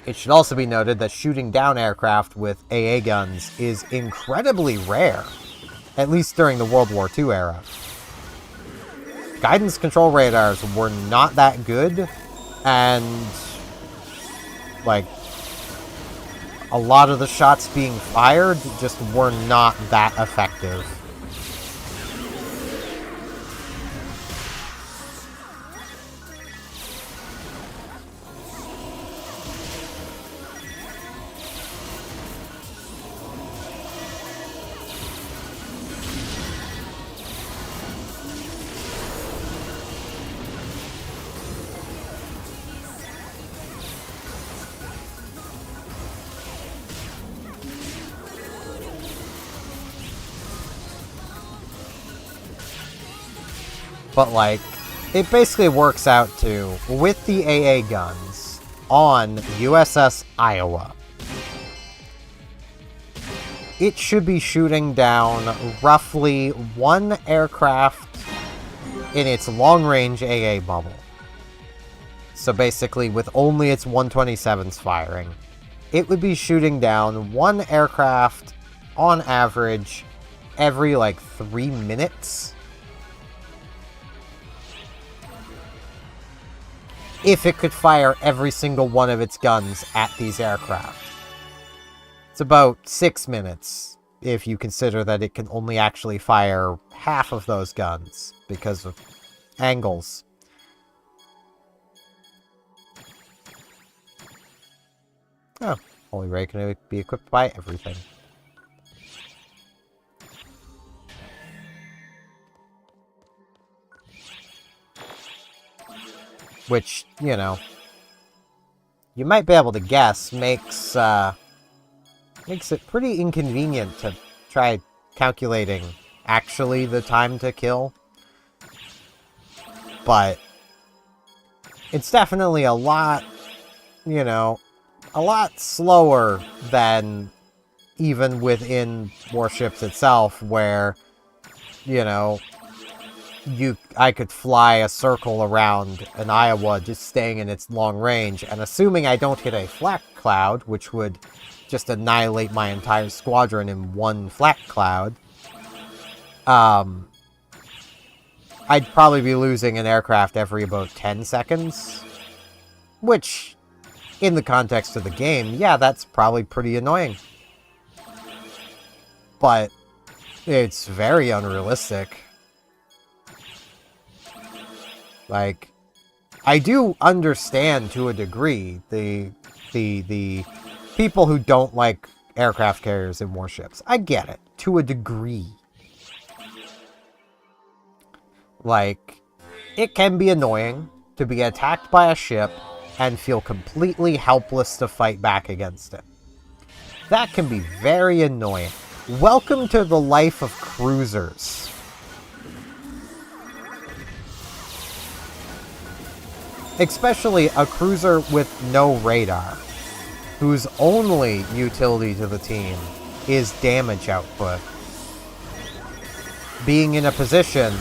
It should also be noted that shooting down aircraft with AA guns is incredibly rare, at least during the World War II era. Guidance control radars were not that good, and, like, a lot of the shots being fired just were not that effective. But, like, it basically works out to, with the AA guns on USS Iowa, it should be shooting down roughly one aircraft in its long-range AA bubble. So basically, with only its 127s firing, it would be shooting down one aircraft on average every, like, 3 minutes. If it could fire every single one of its guns at these aircraft. It's about 6 minutes, if you consider that it can only actually fire half of those guns, because of angles. Oh, Holy Ray can be equipped by everything. Which, you know, you might be able to guess makes it pretty inconvenient to try calculating actually the time to kill. But it's definitely a lot, you know, a lot slower than even within warships itself, where, you know, I could fly a circle around an Iowa just staying in its long range, and assuming I don't hit a flak cloud, which would just annihilate my entire squadron in one flak cloud, I'd probably be losing an aircraft every about 10 seconds. Which, in the context of the game, yeah, that's probably pretty annoying. But it's very unrealistic. Like, I do understand to a degree the people who don't like aircraft carriers in warships. I get it, to a degree. Like, it can be annoying to be attacked by a ship and feel completely helpless to fight back against it. That can be very annoying. Welcome to the life of cruisers. Especially a cruiser with no radar, whose only utility to the team is damage output. Being in a position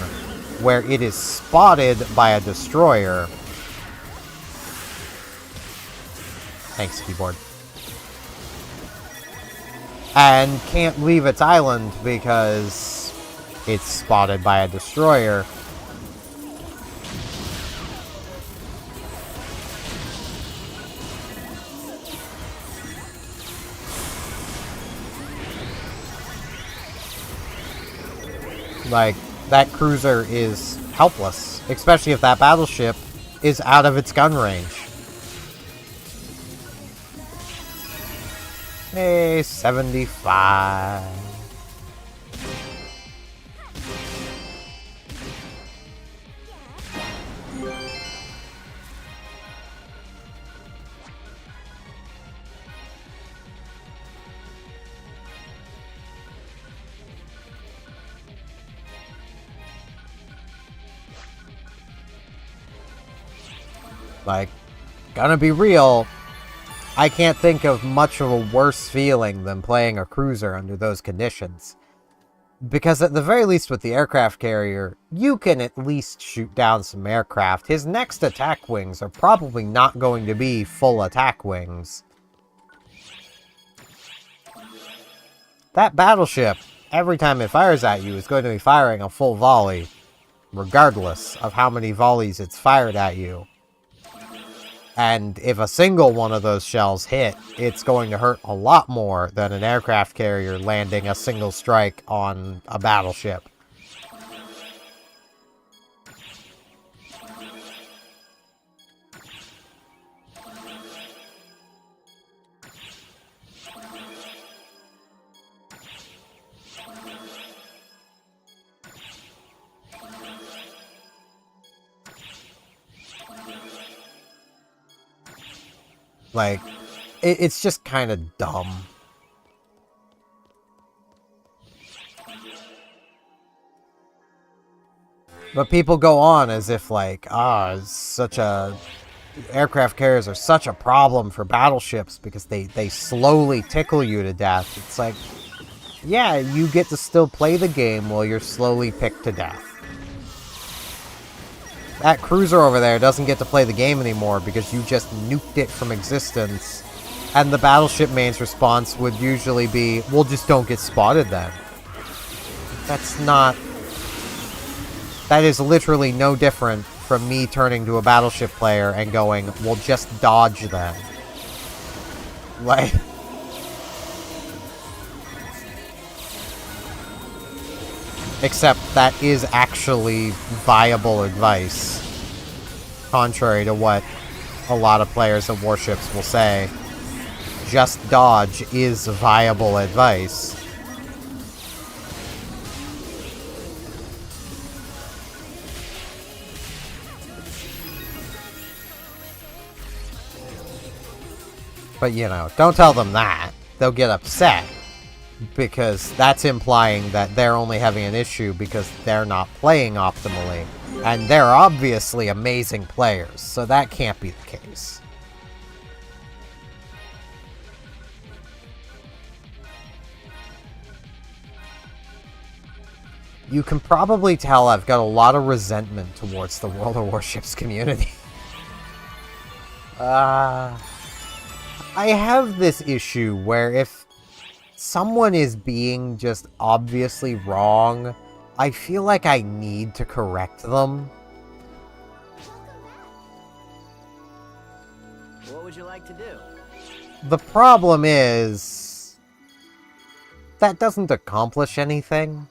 where it is spotted by a destroyer. Thanks, keyboard. and can't leave its island because it's spotted by a destroyer. Like, that cruiser is helpless, especially if that battleship is out of its gun range. Hey, 75. Like, gonna be real, I can't think of much of a worse feeling than playing a cruiser under those conditions. Because at the very least with the aircraft carrier, you can at least shoot down some aircraft. His next attack wings are probably not going to be full attack wings. That battleship, every time it fires at you, is going to be firing a full volley, regardless of how many volleys it's fired at you. And if a single one of those shells hit, it's going to hurt a lot more than an aircraft carrier landing a single strike on a battleship. Like, it's just kind of dumb. But people go on as if, like, it's such a... aircraft carriers are such a problem for battleships because they slowly tickle you to death. It's like, yeah, you get to still play the game while you're slowly picked to death. That cruiser over there doesn't get to play the game anymore because you just nuked it from existence. And the battleship main's response would usually be, well, just don't get spotted then. That's not... That is literally no different from me turning to a battleship player and going, well, just dodge then. Like... Except that is actually viable advice. Contrary to what a lot of players of warships will say. Just dodge is viable advice. But, you know, don't tell them that. They'll get upset. Because that's implying that they're only having an issue because they're not playing optimally. And they're obviously amazing players, so that can't be the case. You can probably tell I've got a lot of resentment towards the World of Warships community. I have this issue where if someone is being just obviously wrong, I feel like I need to correct them. What would you like to do? The problem is... that doesn't accomplish anything.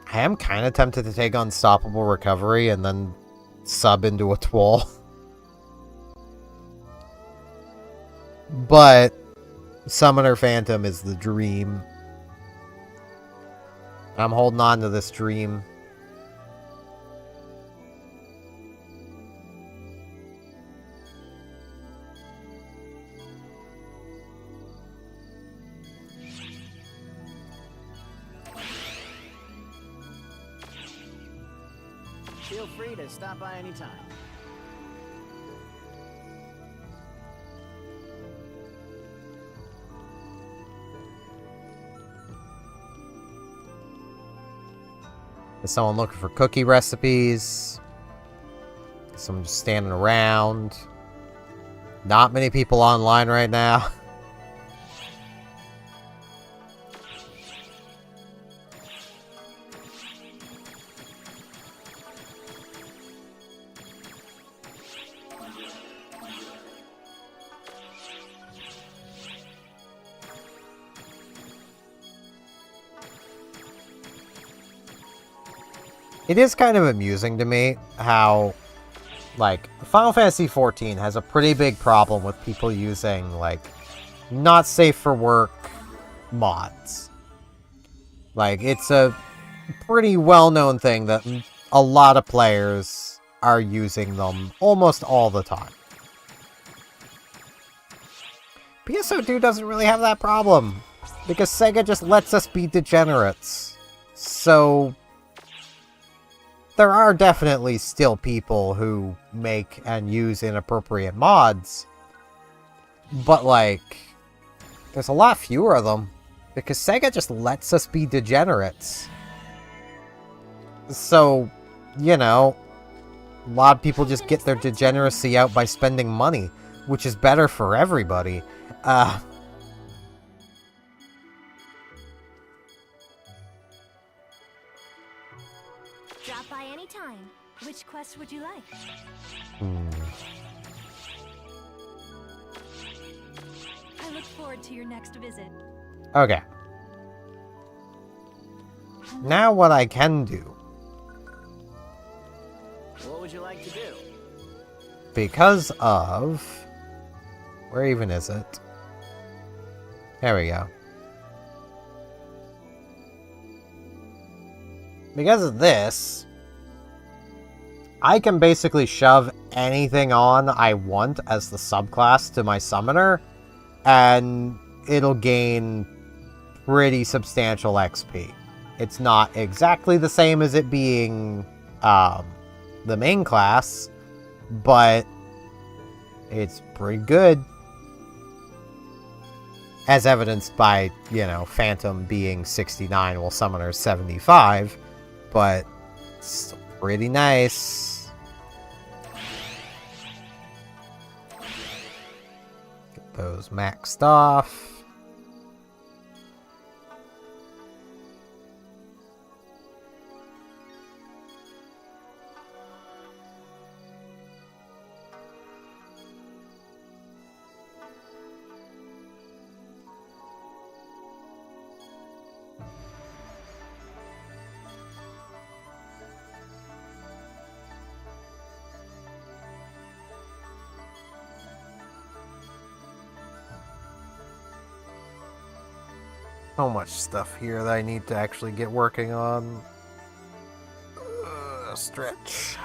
I am kind of tempted to take Unstoppable Recovery and then sub into a Twirl. But Summoner Phantom is the dream. I'm holding on to this dream. Feel free to stop by anytime. Is someone looking for cookie recipes? Is someone just standing around? Not many people online right now. It is kind of amusing to me how, like, Final Fantasy XIV has a pretty big problem with people using, like, not safe for work mods. Like, it's a pretty well-known thing that a lot of players are using them almost all the time. PSO2 doesn't really have that problem, because Sega just lets us be degenerates. So there are definitely still people who make and use inappropriate mods, but, like, there's a lot fewer of them, because Sega just lets us be degenerates. So, you know, a lot of people just get their degeneracy out by spending money, which is better for everybody. Drop by any time. Which quest would you like? I look forward to your next visit. Okay. Now what I can do, What would you like to do? because of... Where even is it? There we go. Because of this, I can basically shove anything on I want as the subclass to my summoner, and it'll gain pretty substantial XP. It's not exactly the same as it being the main class, but it's pretty good. As evidenced by, you know, Phantom being 69 while Summoner's 75, but it's pretty nice. Get those maxed off. So much stuff here that I need to actually get working on. Stretch.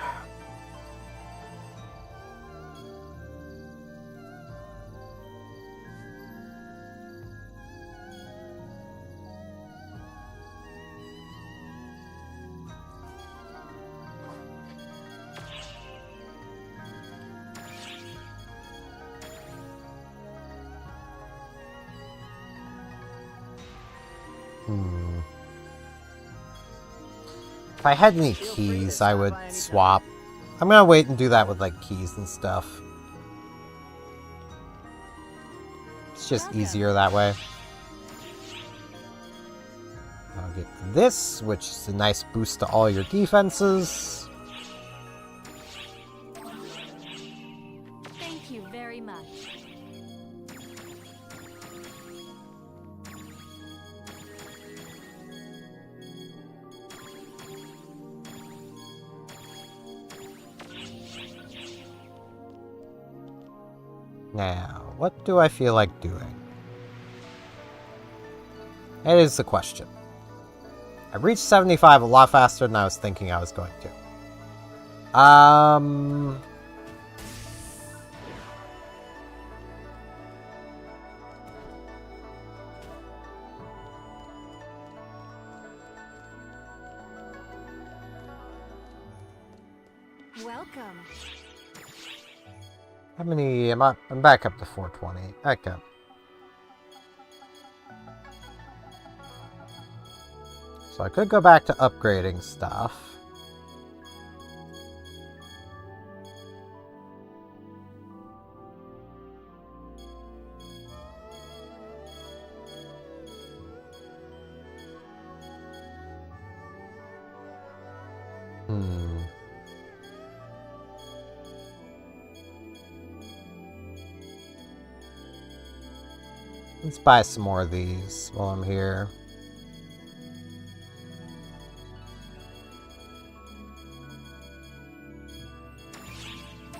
If I had any keys, I would swap. I'm gonna wait and do that with, like, keys and stuff. It's just easier that way. I'll get this, which is a nice boost to all your defenses. Thank you very much. Now, what do I feel like doing? That is the question. I reached 75 a lot faster than I was thinking I was going to. Welcome. How many am I? I'm back up to 420. Okay. So I could go back to upgrading stuff. Let's buy some more of these while I'm here.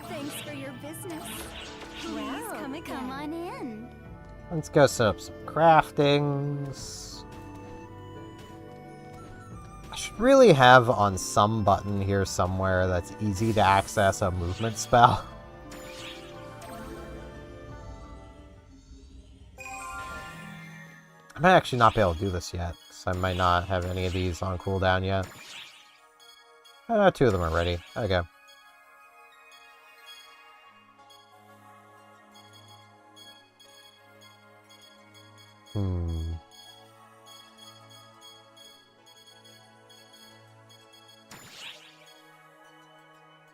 Thanks for your business. Please come again. Come on in. Let's go set up some craftings. I should really have on some button here somewhere that's easy to access a movement spell. I might actually not be able to do this yet, because I might not have any of these on cooldown yet. Oh, no, 2 of them are ready. Okay.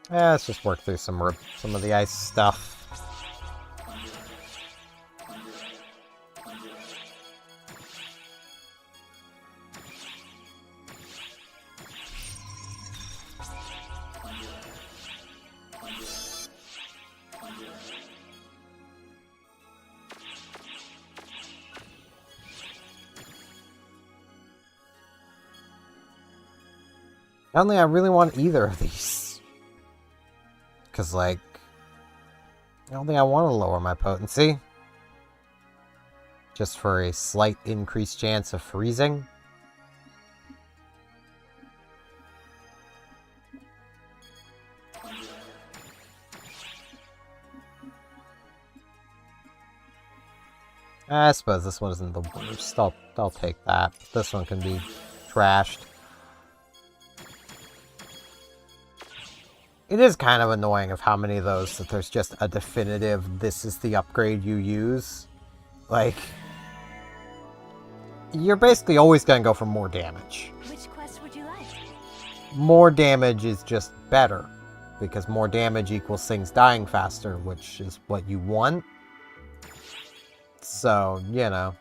Yeah, let's just work through some of the ice stuff. I don't think I really want either of these. Because, like, I don't think I want to lower my potency. Just for a slight increased chance of freezing. I suppose this one isn't the worst. I'll take that. This one can be trashed. It is kind of annoying of how many of those that there's just a definitive, this is the upgrade you use. Like, you're basically always going to go for more damage. Which quest would you like? More damage is just better, because more damage equals things dying faster, which is what you want. So, you know.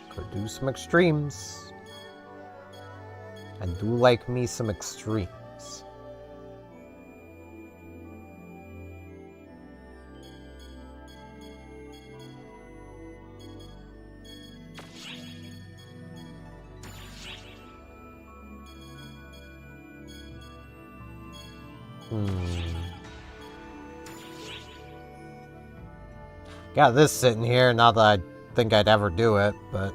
Could do some extremes. I do like me some extremes. Got this sitting here, not that I think I'd ever do it, but...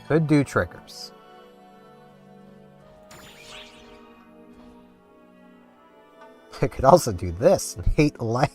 could do triggers. I could also do this and hate life.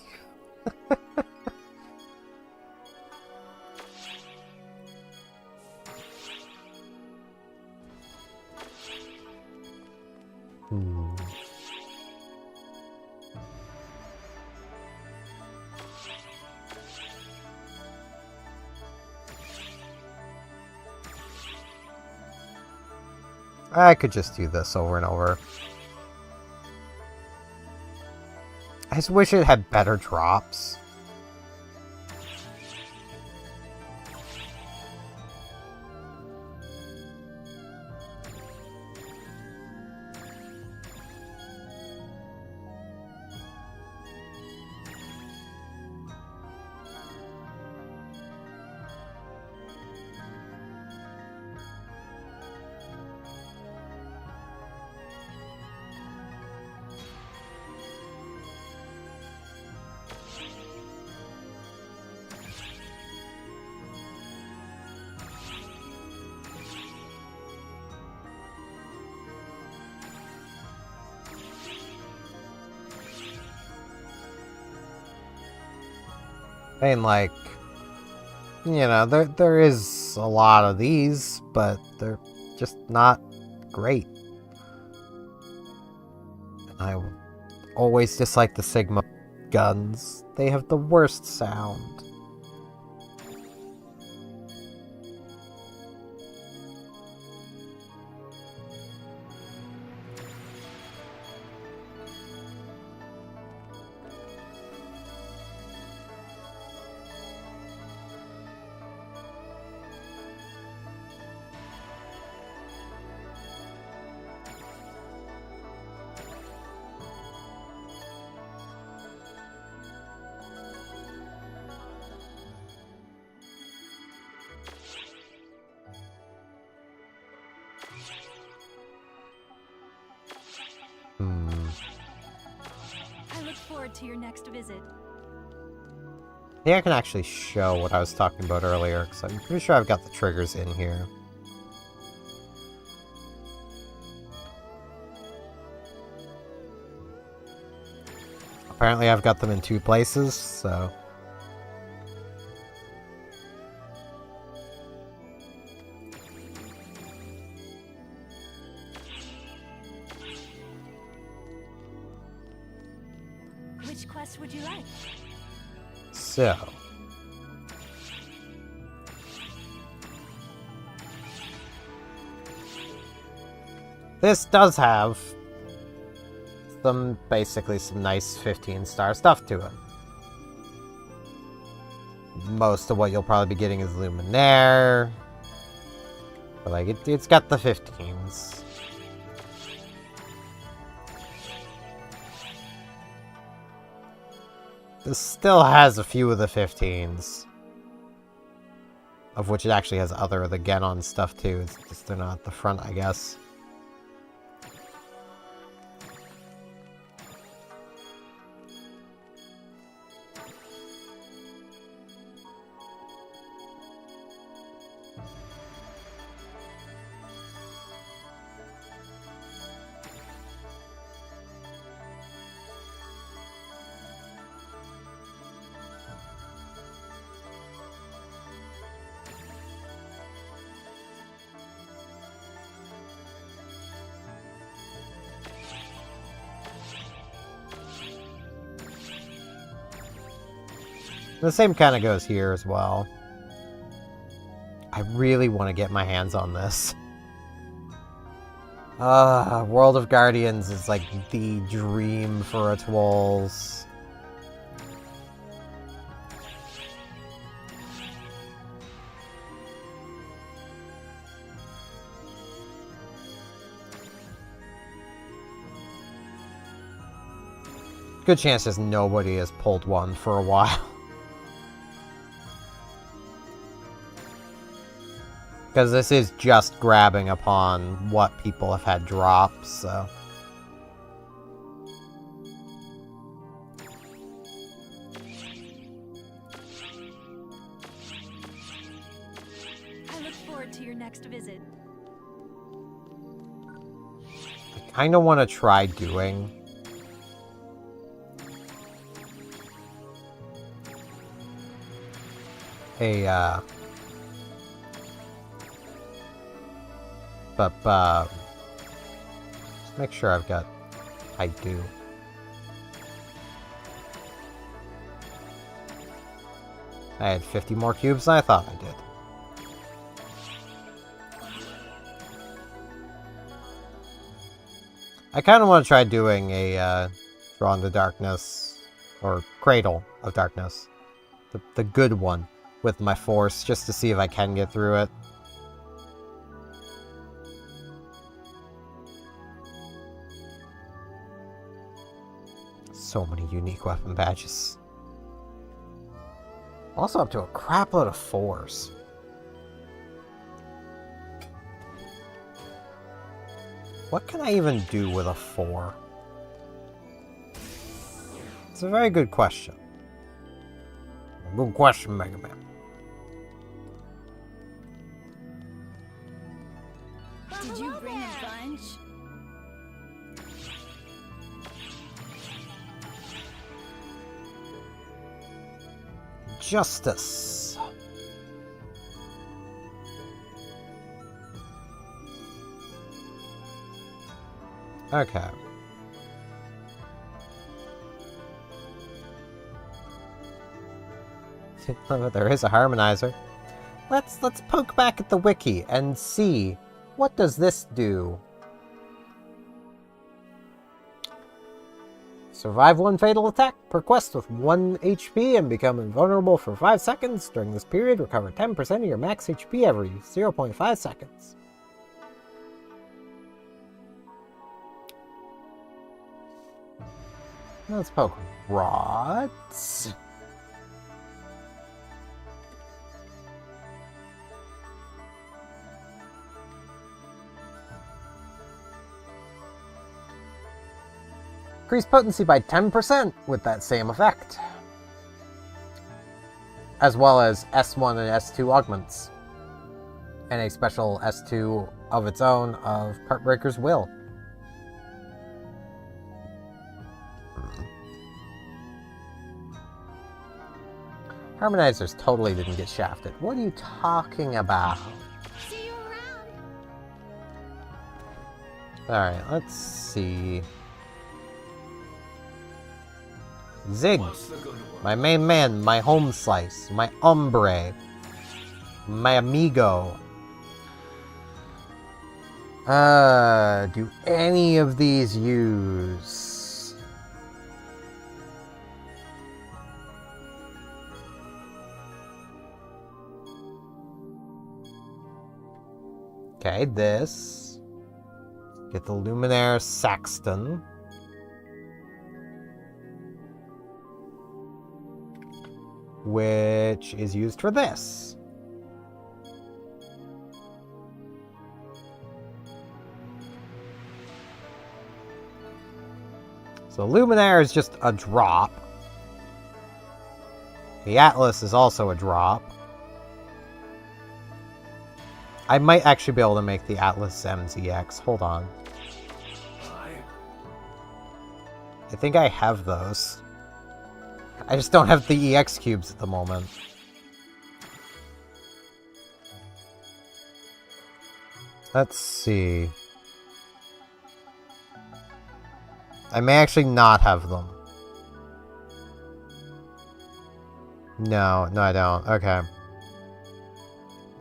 I could just do this over and over. I just wish it had better drops. I mean, like, you know, there is a lot of these, but they're just not great. I always dislike the Sigma guns. They have the worst sound. I look forward to your next visit. Yeah, I can actually show what I was talking about earlier, because I'm pretty sure I've got the triggers in here. Apparently I've got them in 2 places, so... Which quest would you like? So... this does have basically some nice 15-star stuff to it. Most of what you'll probably be getting is Luminaire. But like, it's got the 15s. This still has a few of the 15s. Of which it actually has other of the Genon stuff too. It's just they're not at the front, I guess. The same kind of goes here as well. I really want to get my hands on this. World of Guardians is like the dream for its walls. Good chances nobody has pulled one for a while. Because this is just grabbing upon what people have had drops, so... I look forward to your next visit. I kind of want to try doing... a, just make sure I've got... I do. I had 50 more cubes than I thought I did. I kind of want to try doing a, Drawn to Darkness, or Cradle of Darkness. The good one, with my Force, just to see if I can get through it. So many unique weapon badges. Also up to a crap load of 4s. What can I even do with a 4? It's a very good question. Good question, Mega Man. Did you bring a bunch? Justice. Okay. There is a harmonizer. Let's poke back at the wiki and see what does this do. Survive one fatal attack per quest with 1 HP and become invulnerable for 5 seconds. During this period, recover 10% of your max HP every 0.5 seconds. Let's poke rods. Increase potency by 10% with that same effect. As well as S1 and S2 augments. And a special S2 of its own of Partbreaker's Will. Harmonizers totally didn't get shafted. What are you talking about? See you around. Alright, let's see. Zig, my main man, my home slice, my hombre, my amigo. Do any of these use? Okay, this. Get the Luminaire Saxton. Which is used for this. So Luminaire is just a drop. The Atlas is also a drop. I might actually be able to make the Atlas MZX. Hold on. I think I have those. I just don't have the EX cubes at the moment. Let's see. I may actually not have them. No, I don't. Okay.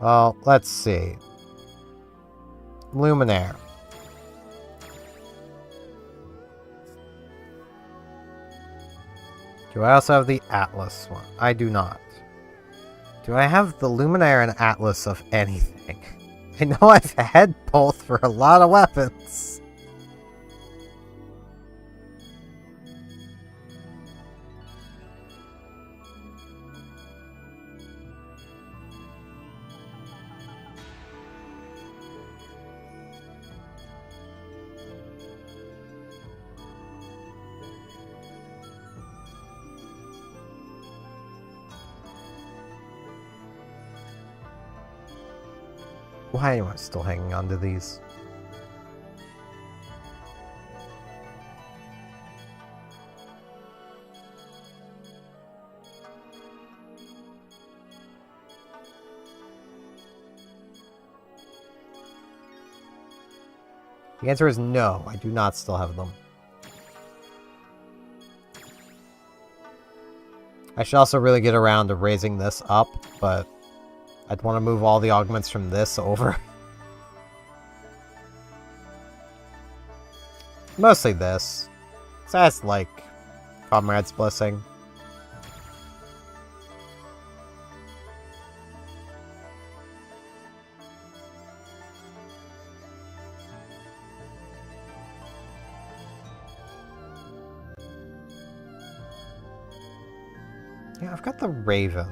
Well, let's see. Luminaire. Do I also have the Atlas one? I do not. Do I have the Luminaire and Atlas of anything? I know I've had both for a lot of weapons. Why am I still hanging on to these? The answer is no, I do not still have them. I should also really get around to raising this up, but I'd want to move all the augments from this over. Mostly this. So that's like Comrade's Blessing. Yeah, I've got the Raven.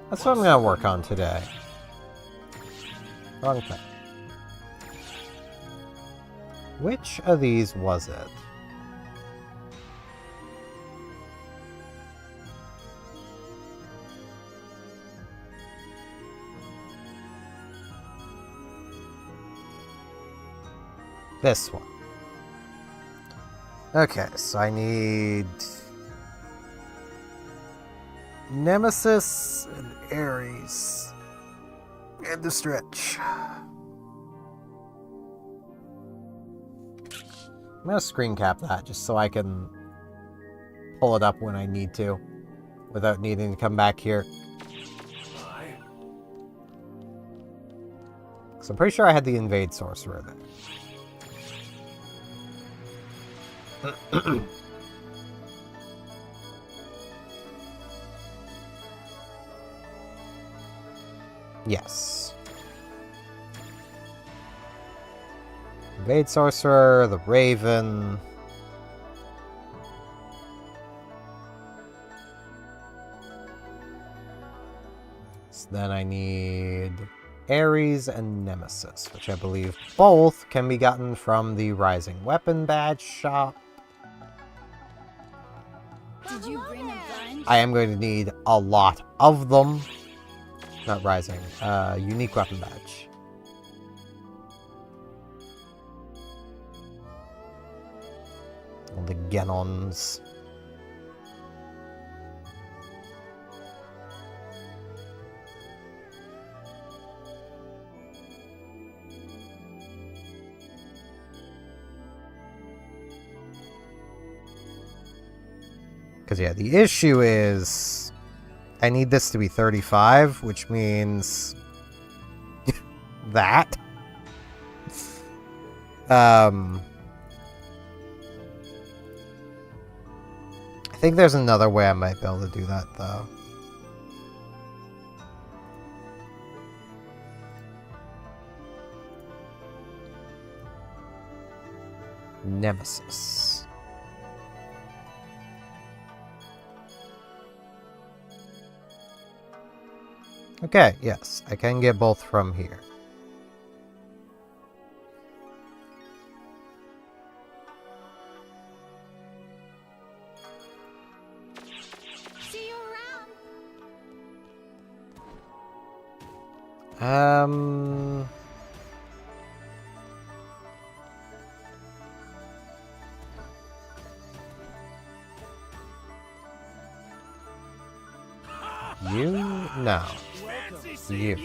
That's what I'm gonna work on today. Wrong thing. Which of these was it? This one. Okay, so I need Nemesis and Ares and the stretch. I'm gonna screen cap that just so I can pull it up when I need to without needing to come back here. So I'm pretty sure I had the Invade Sorcerer there. Yes. Invade Sorcerer, the Raven. So then I need Ares and Nemesis, which I believe both can be gotten from the Rising Weapon Badge shop. Did you bring a bunch? I am going to need a lot of them. Not Rising, Unique Weapon Badge. All the Genons. Because, yeah, the issue is I need this to be 35, which means that. I think there's another way I might be able to do that, though. Nemesis. Okay, yes, I can get both from here. See you around. You? No. You.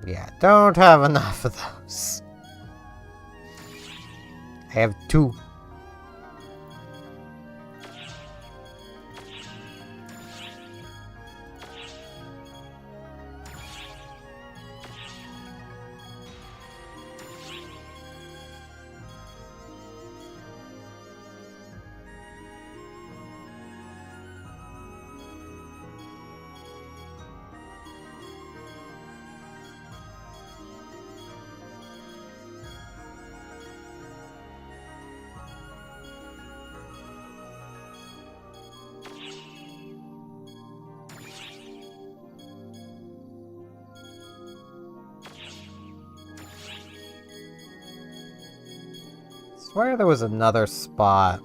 Yeah, don't have enough of those. I have 2. I swear there was another spot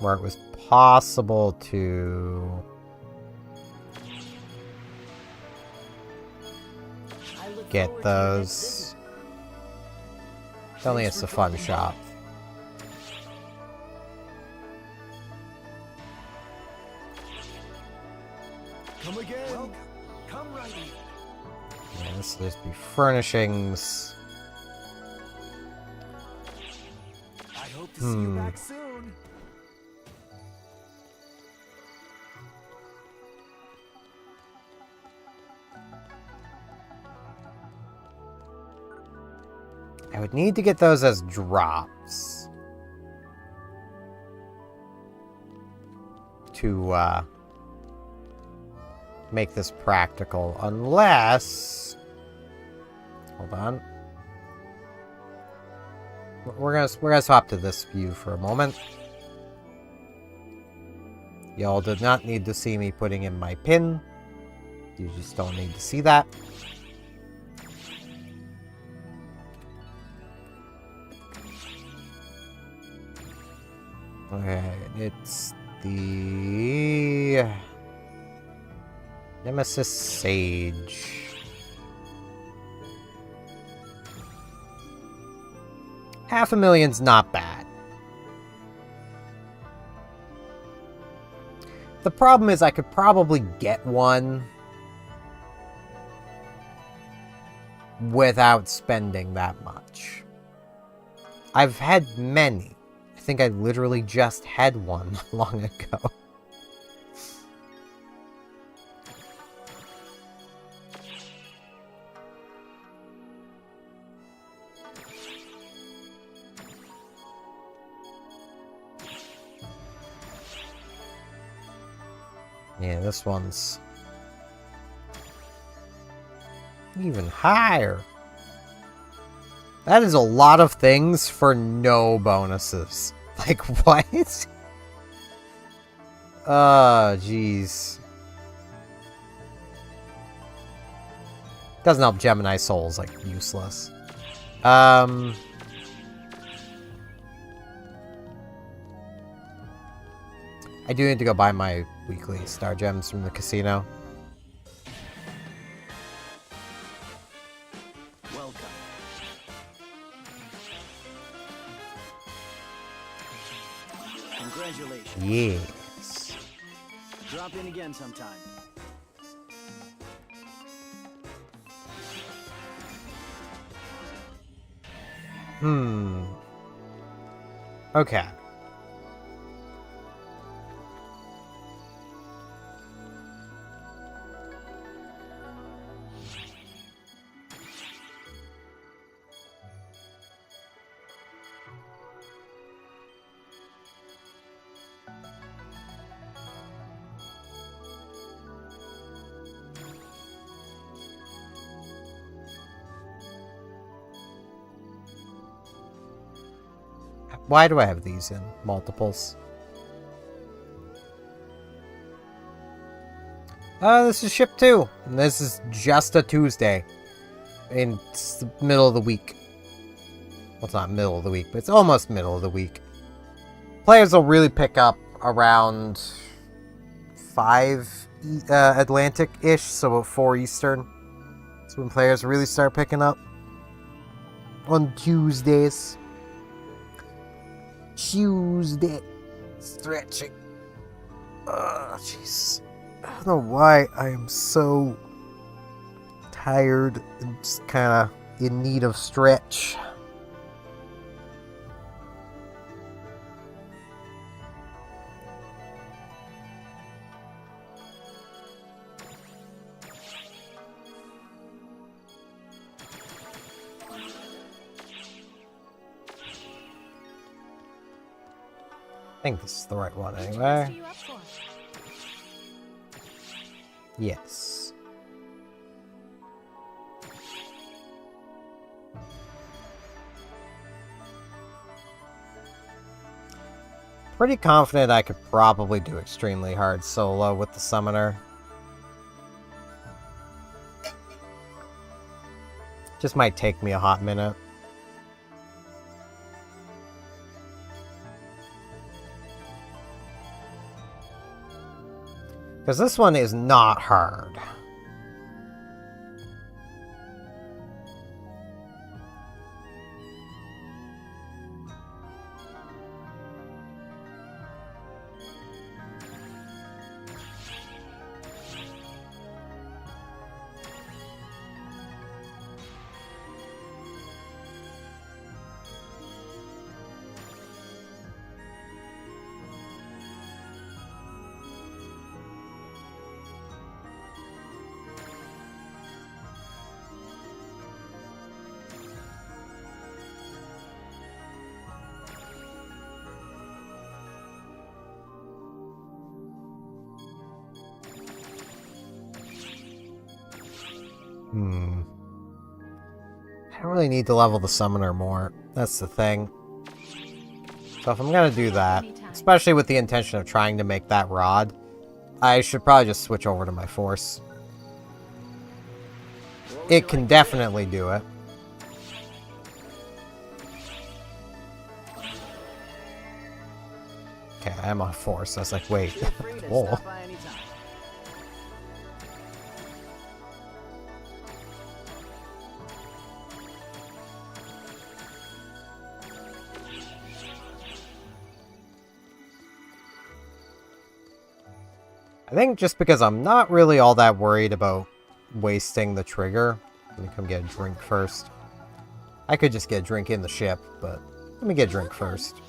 where it was possible to get those. Only it's a fun shop. Come again. Welcome. Come right in. Yeah, this will just be furnishings. I hope to see you back soon. I would need to get those as drops to make this practical, unless... Hold on. We're gonna swap to this view for a moment. Y'all did not need to see me putting in my pin. You just don't need to see that. Okay, it's the Nemesis Sage. $500,000's not bad. The problem is I could probably get one without spending that much. I've had many. I think I literally just had one not long ago. Yeah, this one's even higher. That is a lot of things for no bonuses. Like, what? Jeez. Doesn't help Gemini Soul's, like, useless. I do need to go buy my weekly star gems from the casino. Welcome. Congratulations. Yes. Drop in again sometime. Okay. Why do I have these in multiples? This is ship 2. And this is just a Tuesday. And it's the middle of the week. Well, it's not middle of the week, but it's almost middle of the week. Players will really pick up around 5 Atlantic-ish, so about 4 Eastern. That's when players really start picking up. On Tuesdays. Tuesday. Stretching. Jeez. I don't know why I am so tired and just kind of in need of stretch. I think this is the right one Which quest anyway. are you up for? Yes. Pretty confident I could probably do extremely hard solo with the summoner. Just might take me a hot minute. Because this one is not hard. I don't really need to level the summoner more. That's the thing. So if I'm gonna do that, especially with the intention of trying to make that rod, I should probably just switch over to my force. It can definitely do it. I am on 4, so I was like, wait. Feel free to Whoa. stop by anytime. I think just because I'm not really all that worried about wasting the trigger. Let me come get a drink first. I could just get a drink in the ship, but let me get a drink first. Take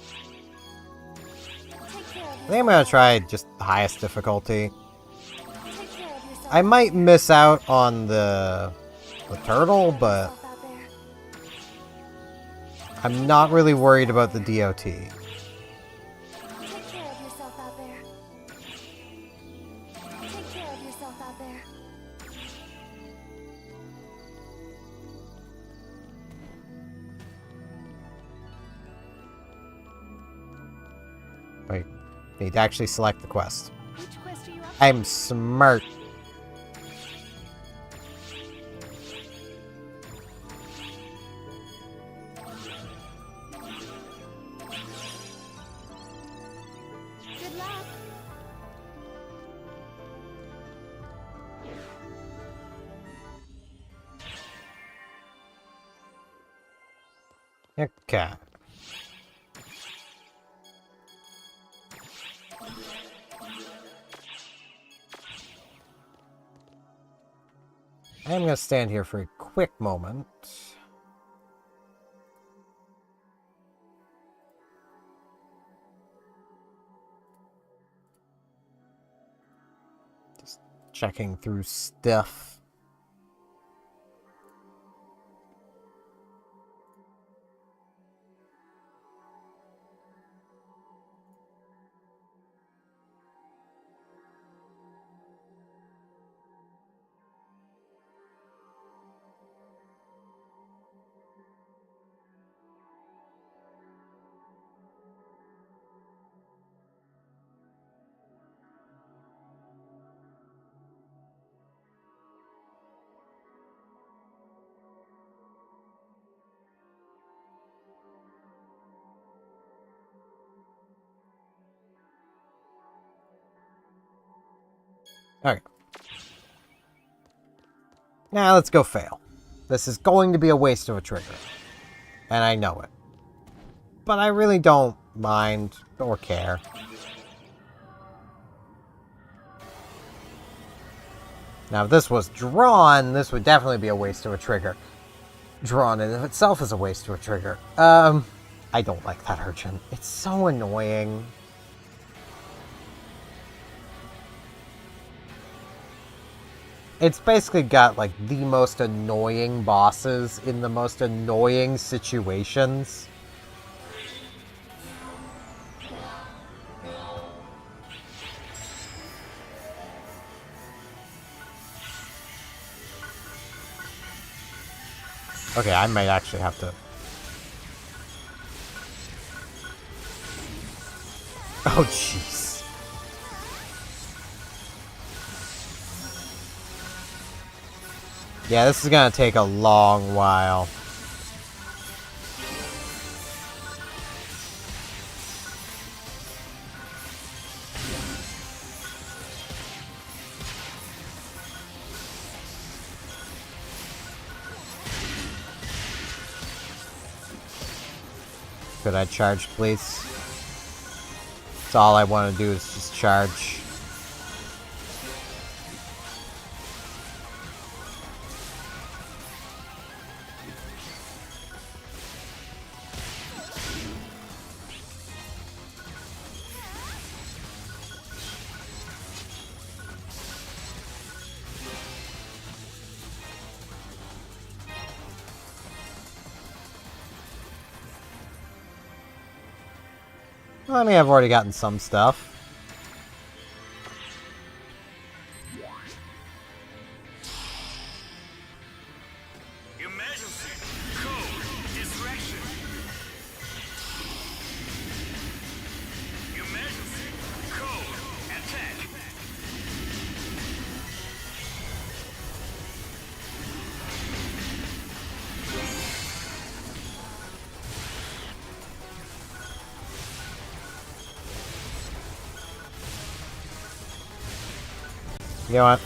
care of I think I'm gonna try just the highest difficulty. Take care of yourself. I might miss out on the turtle, but Yourself out there. I'm not really worried about the DOT. Take care of yourself out there. Take care of yourself out there. Wait, need to actually select the quest. Which quest are you up? I'm smart. Good luck. Okay. I'm gonna stand here for a quick moment. Just checking through stuff. Okay. Now let's go fail. This is going to be a waste of a trigger. And I know it. But I really don't mind or care. Now if this was drawn, this would definitely be a waste of a trigger. Drawn in of itself is a waste of a trigger. I don't like that urchin. It's so annoying. It's basically got, like, the most annoying bosses in the most annoying situations. Okay, I might actually have to... Oh, jeez. Yeah, this is gonna take a long while. Could I charge, please? That's all I want to do is just charge. Well, I mean, I've already gotten some stuff. Emergency. Code. Distraction. Emergency. Code. Attack. You know what?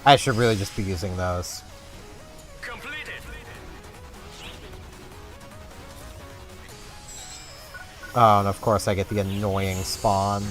I should really just be using those. Completed. Oh, and of course I get the annoying spawn.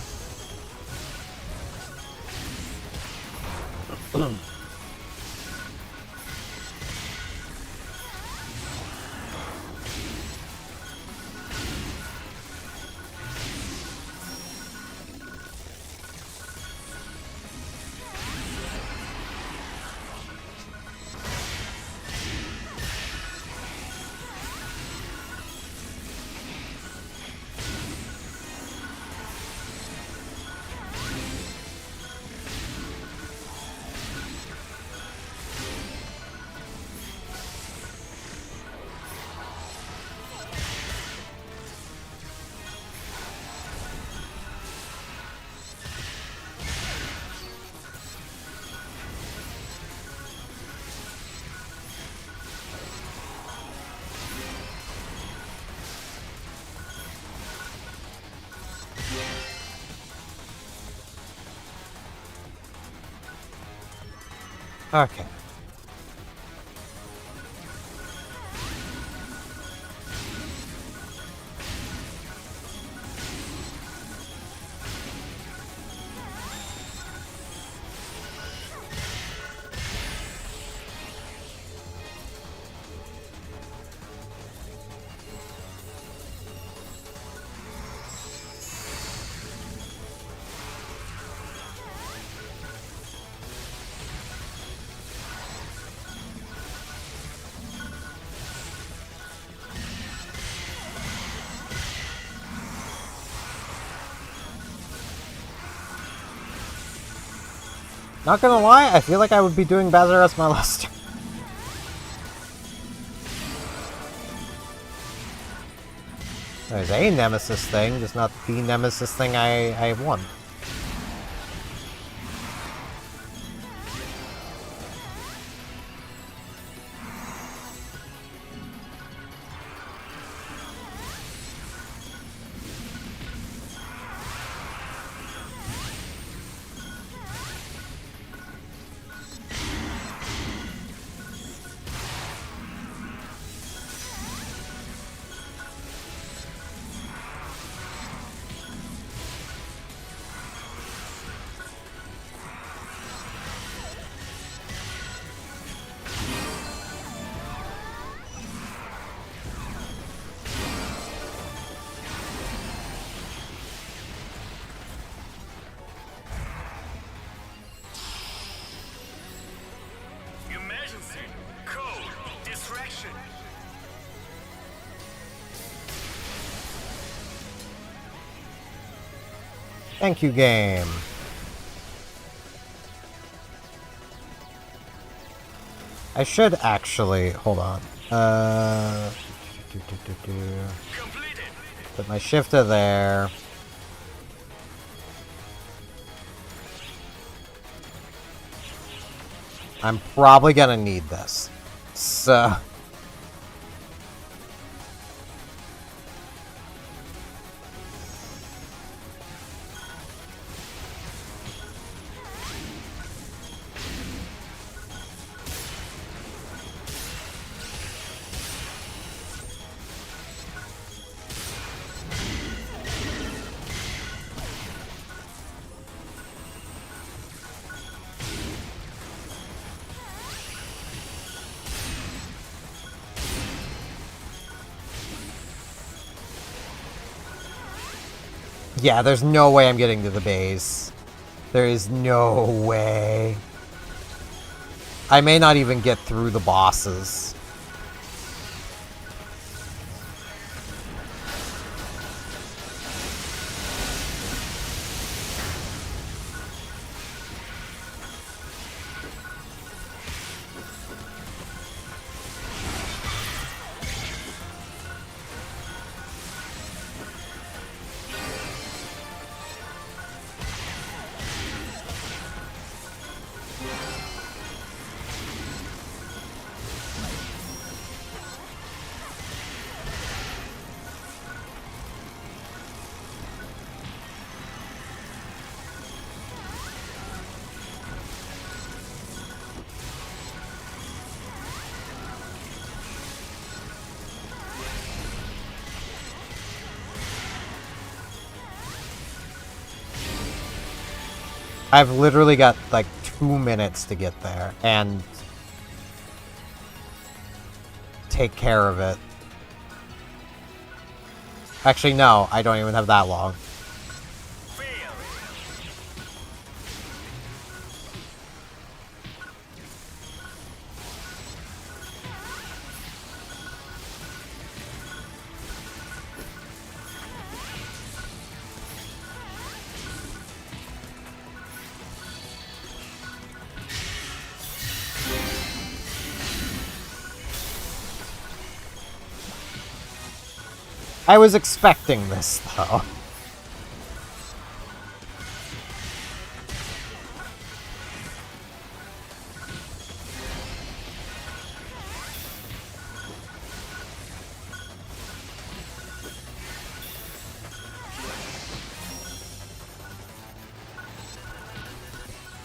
Okay. Not gonna lie, I feel like I would be doing better as my last turn. There's a Nemesis thing, just not the Nemesis thing I want. Emergency. Code. Distraction. Thank you, game. I should actually hold on. Completed. Put my shifter there. I'm probably gonna need this. So yeah, there's no way I'm getting to the base. There is no way. I may not even get through the bosses. I've literally got like 2 minutes to get there and take care of it. Actually, no, I don't even have that long. I was expecting this, though.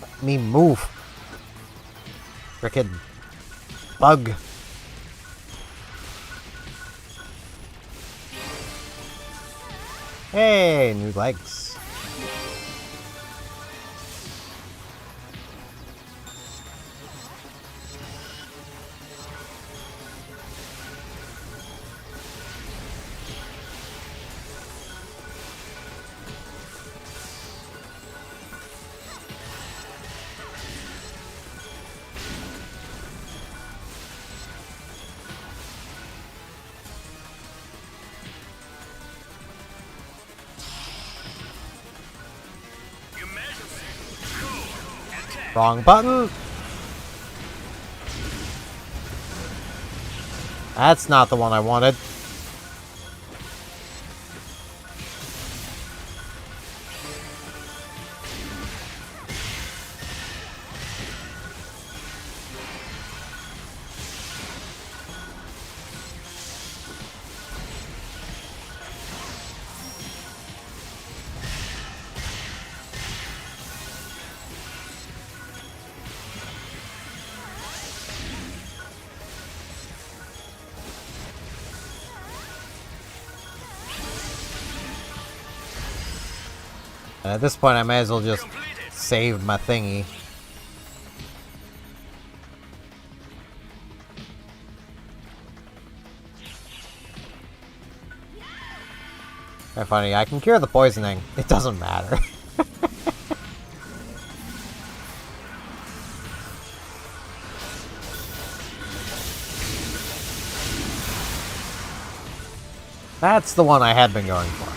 Let me move. Frickin' bug. Hey, new legs. Wrong button! That's not the one I wanted. At this point, I may as well just save my thingy. Very funny, I can cure the poisoning. It doesn't matter. That's the one I had been going for.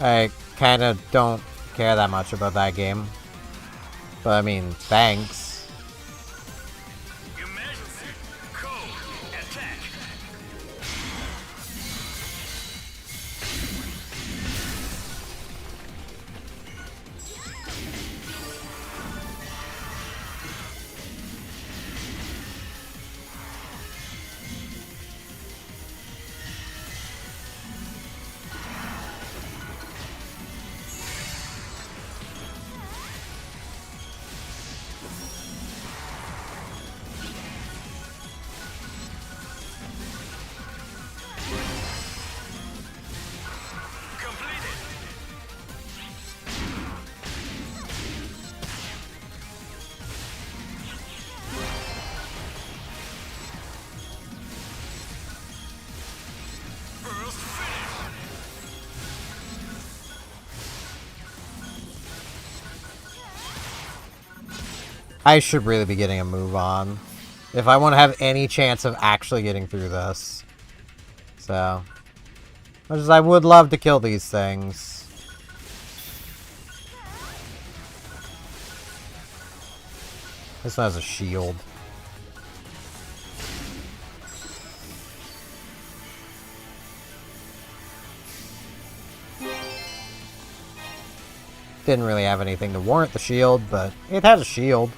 I kinda don't care that much about that game. But I mean, thanks. Emergency. Code. Attack. I should really be getting a move on if I want to have any chance of actually getting through this. So, much as I would love to kill these things. This one has a shield. Didn't really have anything to warrant the shield, but it has a shield.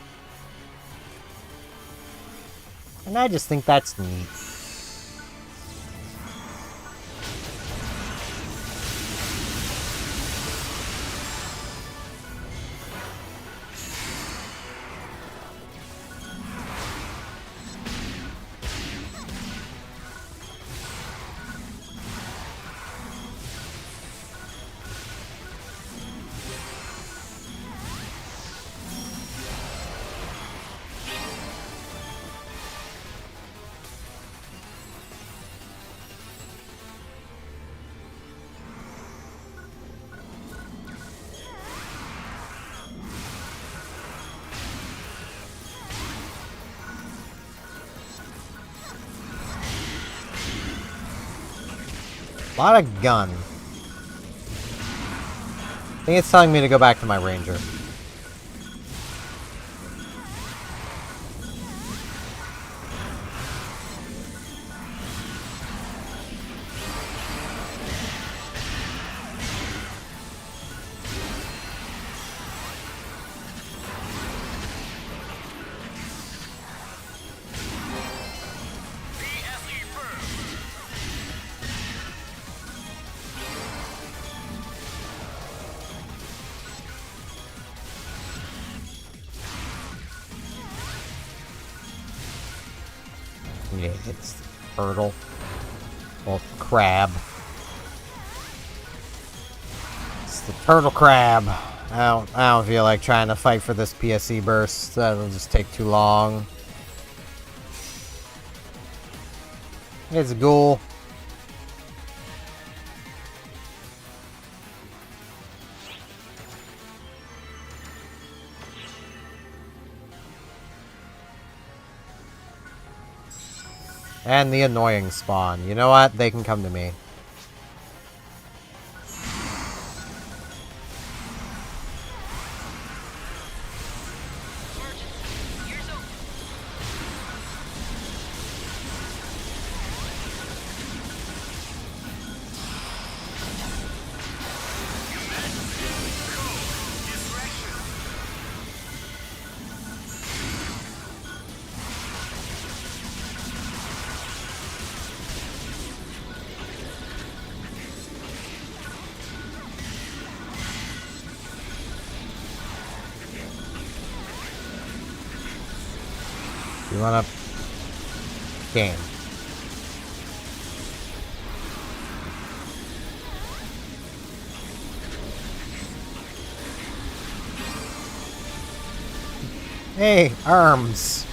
And I just think that's neat. A lot of gun. I think it's telling me to go back to my ranger. Yeah, it's the turtle. Well, crab. It's the turtle crab. I don't feel like trying to fight for this PSE burst. That'll just take too long. It's a ghoul. And the annoying spawn. You know what? They can come to me. You wanna game? Hey, arms.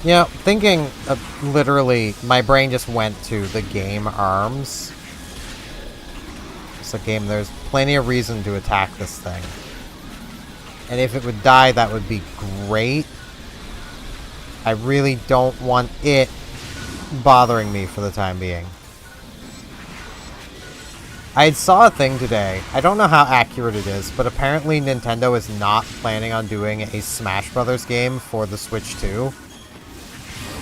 Yeah, thinking literally, my brain just went to the game arms. It's a game, there's plenty of reason to attack this thing. And if it would die, that would be great. I really don't want it bothering me for the time being. I saw a thing today. I don't know how accurate it is, but apparently Nintendo is not planning on doing a Smash Brothers game for the Switch 2.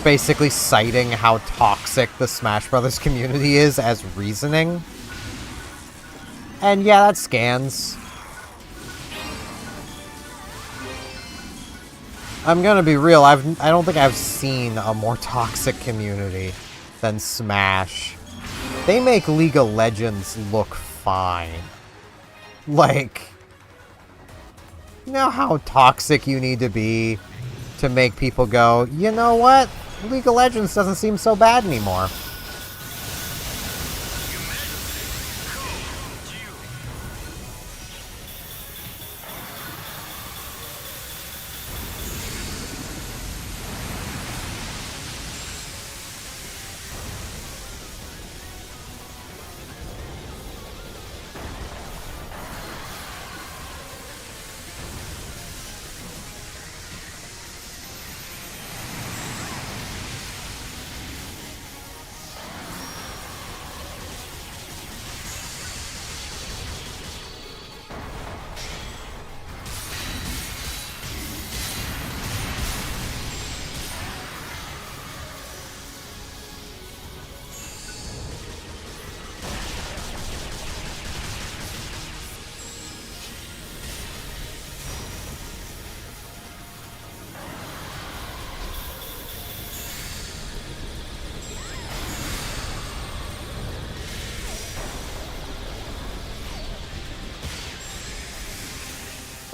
Basically citing how toxic the Smash Brothers community is as reasoning. And yeah, that scans. I'm gonna be real, I don't think I've seen a more toxic community than Smash. They make League of Legends look fine. Like, you know how toxic you need to be to make people go, you know what? League of Legends doesn't seem so bad anymore.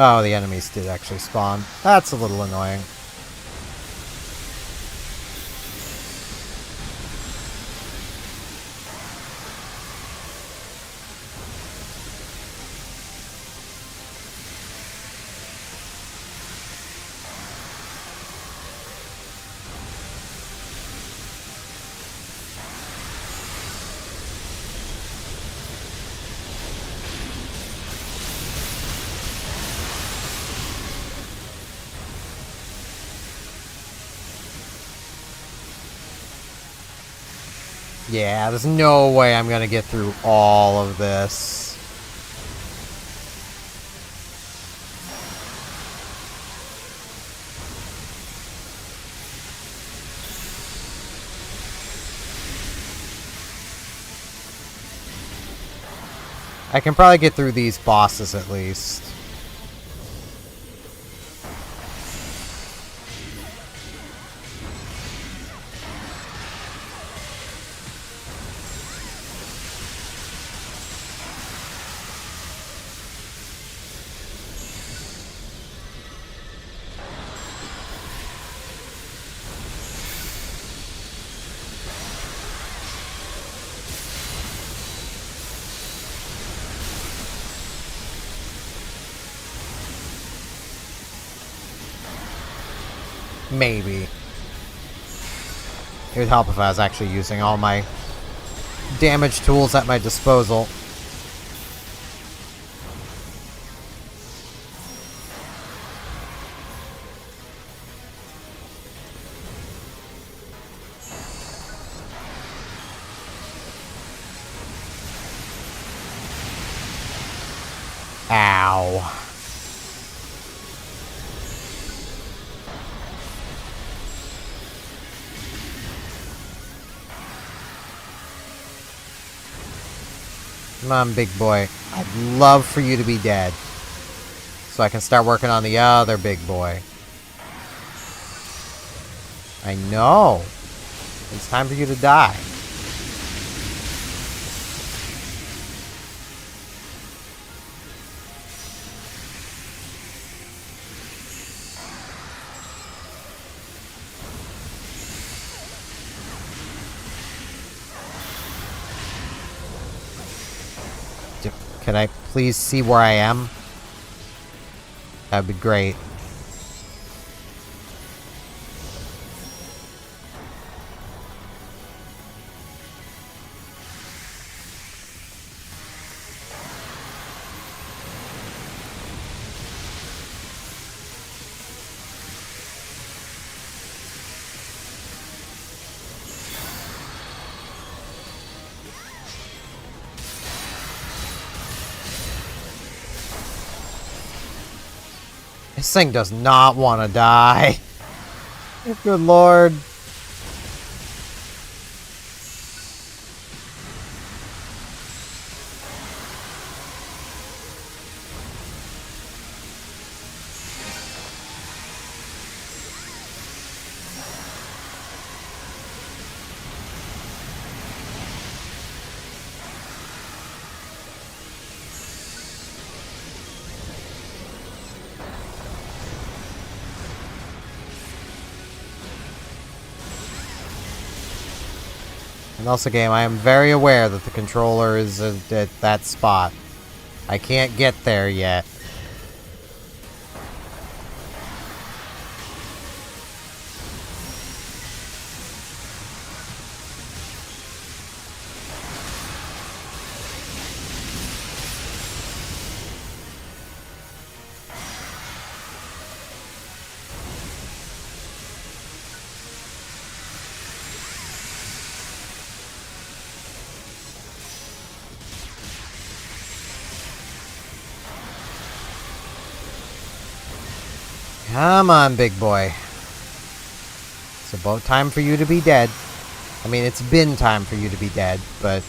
Oh, the enemies did actually spawn. That's a little annoying. Yeah, there's no way I'm gonna get through all of this. I can probably get through these bosses at least. Maybe. It would help if I was actually using all my damage tools at my disposal. Ow. Come on, big boy. I'd love for you to be dead, so I can start working on the other big boy. I know. It's time for you to die. Can I please see where I am? That'd be great. This thing does not want to die. Good lord. And also, game, I am very aware that the controller is at that spot. I can't get there yet. Come on, big boy. It's about time for you to be dead. I mean, it's been time for you to be dead, but...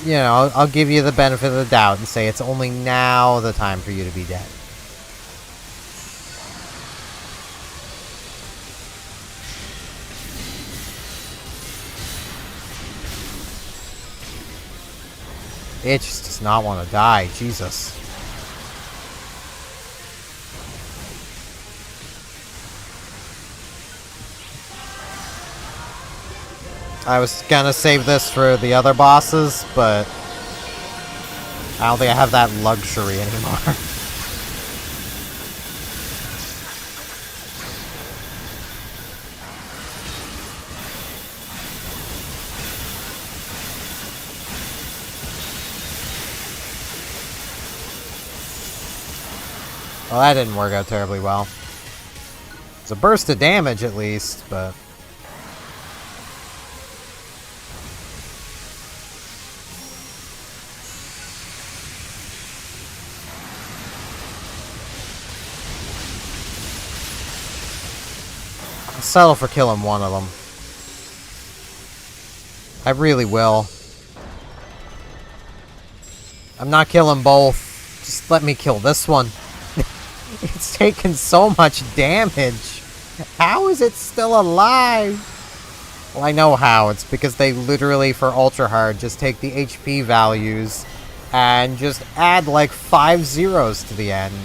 You know, I'll give you the benefit of the doubt and say it's only now the time for you to be dead. It just does not want to die. Jesus. I was gonna save this for the other bosses, but I don't think I have that luxury anymore. Well, that didn't work out terribly well. It's a burst of damage at least, but... I'll settle for killing one of them. I really will. I'm not killing both. Just let me kill this one. It's taken so much damage. How is it still alive? Well, I know how. It's because they literally, for Ultra Hard, just take the HP values and just add like 5 zeros to the end.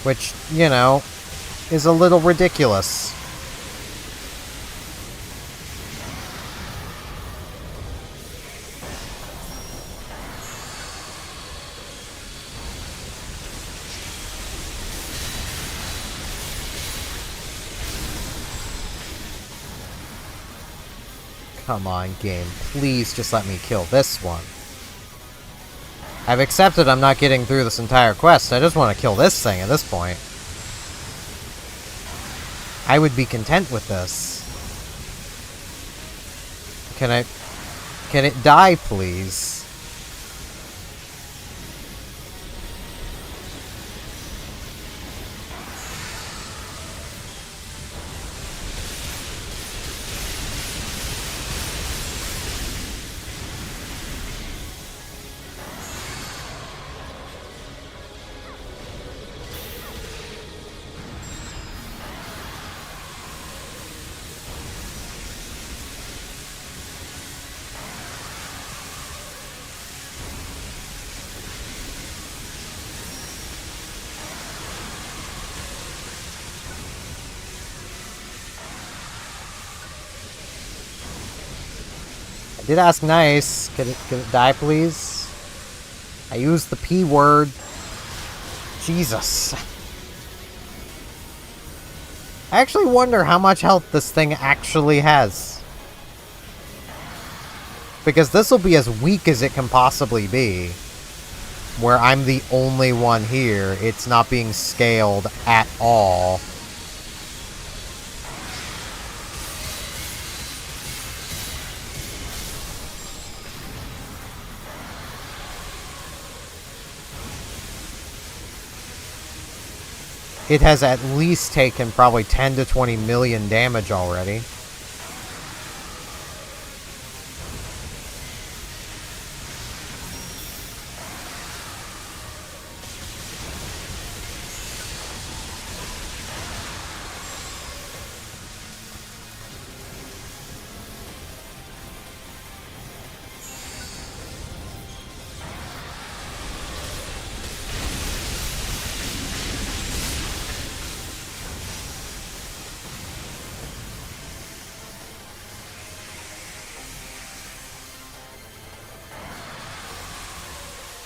Which, you know, is a little ridiculous. Come on, game. Please just let me kill this one. I've accepted I'm not getting through this entire quest. I just want to kill this thing at this point. I would be content with this. Can it die, please? Did ask nice. Could it die, please? I used the P word. Jesus. I actually wonder how much health this thing actually has. Because this will be as weak as it can possibly be. Where I'm the only one here. It's not being scaled at all. It has at least taken probably 10 to 20 million damage already.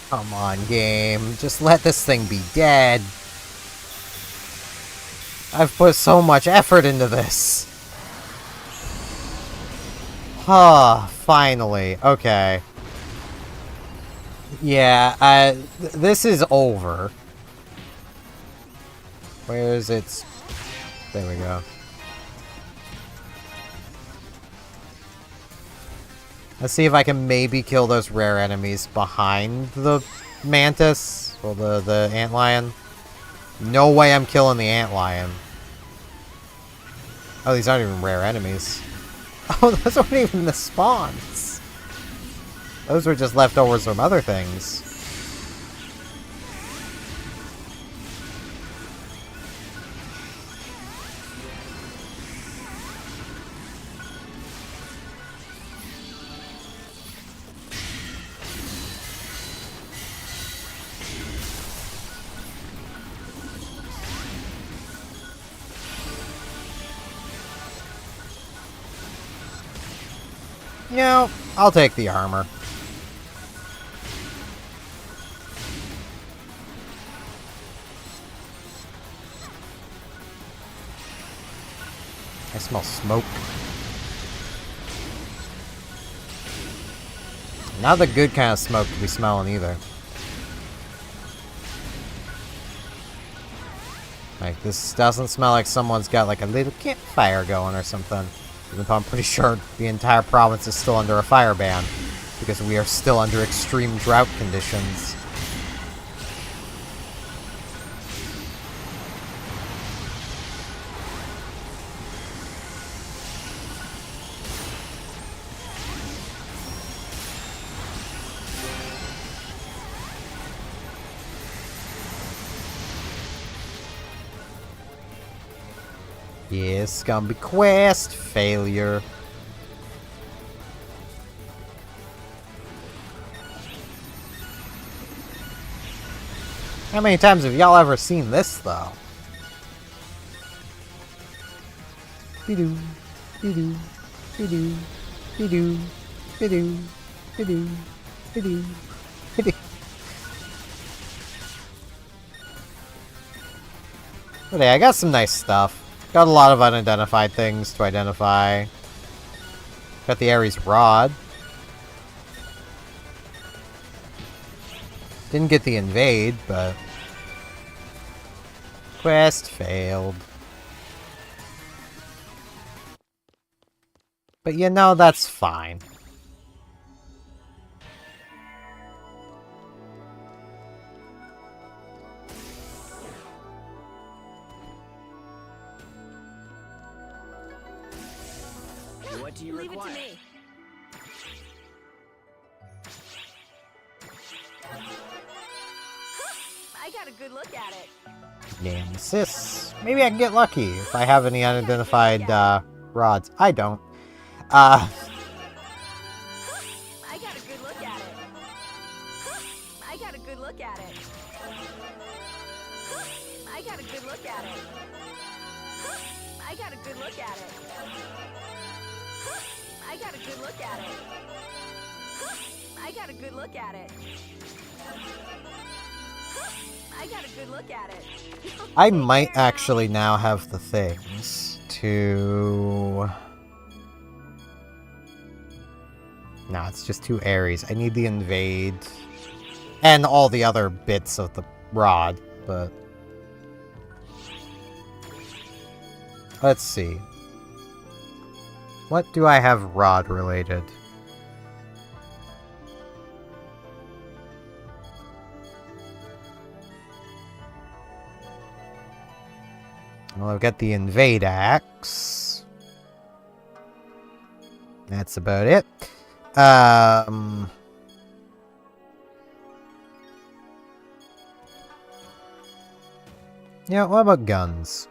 Come on, game. Just let this thing be dead. I've put so much effort into this. Ah, finally. Okay. Yeah, this is over. Where is it? There we go. Let's see if I can maybe kill those rare enemies behind the mantis. Or the antlion. No way I'm killing the antlion. Oh, these aren't even rare enemies. Oh, those aren't even the spawns. Those were just leftovers from other things. No, I'll take the armor. I smell smoke. Not the good kind of smoke to be smelling either. Like, this doesn't smell like someone's got like a little campfire going or something. Even though I'm pretty sure the entire province is still under a fire ban. Because we are still under extreme drought conditions. Yes, gonna be quest failure. How many times have y'all ever seen this, though? Be-doo, be-doo, be-doo, be-doo, be-doo, be-doo, be-doo, be-doo. But hey, I got some nice stuff. Got a lot of unidentified things to identify. Got the Ares Rod. Didn't get the invade, but... Quest failed. But you know, that's fine. What do you Leave it require? to me. I got a good look at it. Nemesis. Maybe I can get lucky if I have any unidentified rods. I don't. Uh, I got a good look at it. I got a good look at it. I got a good look at it. I got a good look at it. I got a good look at it. I got a good look at it. I got a good look at it. I might actually now have the things to... No, it's just 2 Ares. I need the invade. And all the other bits of the rod, but... Let's see. What do I have rod related? Well, I've got the invade axe. That's about it. Yeah, what about guns?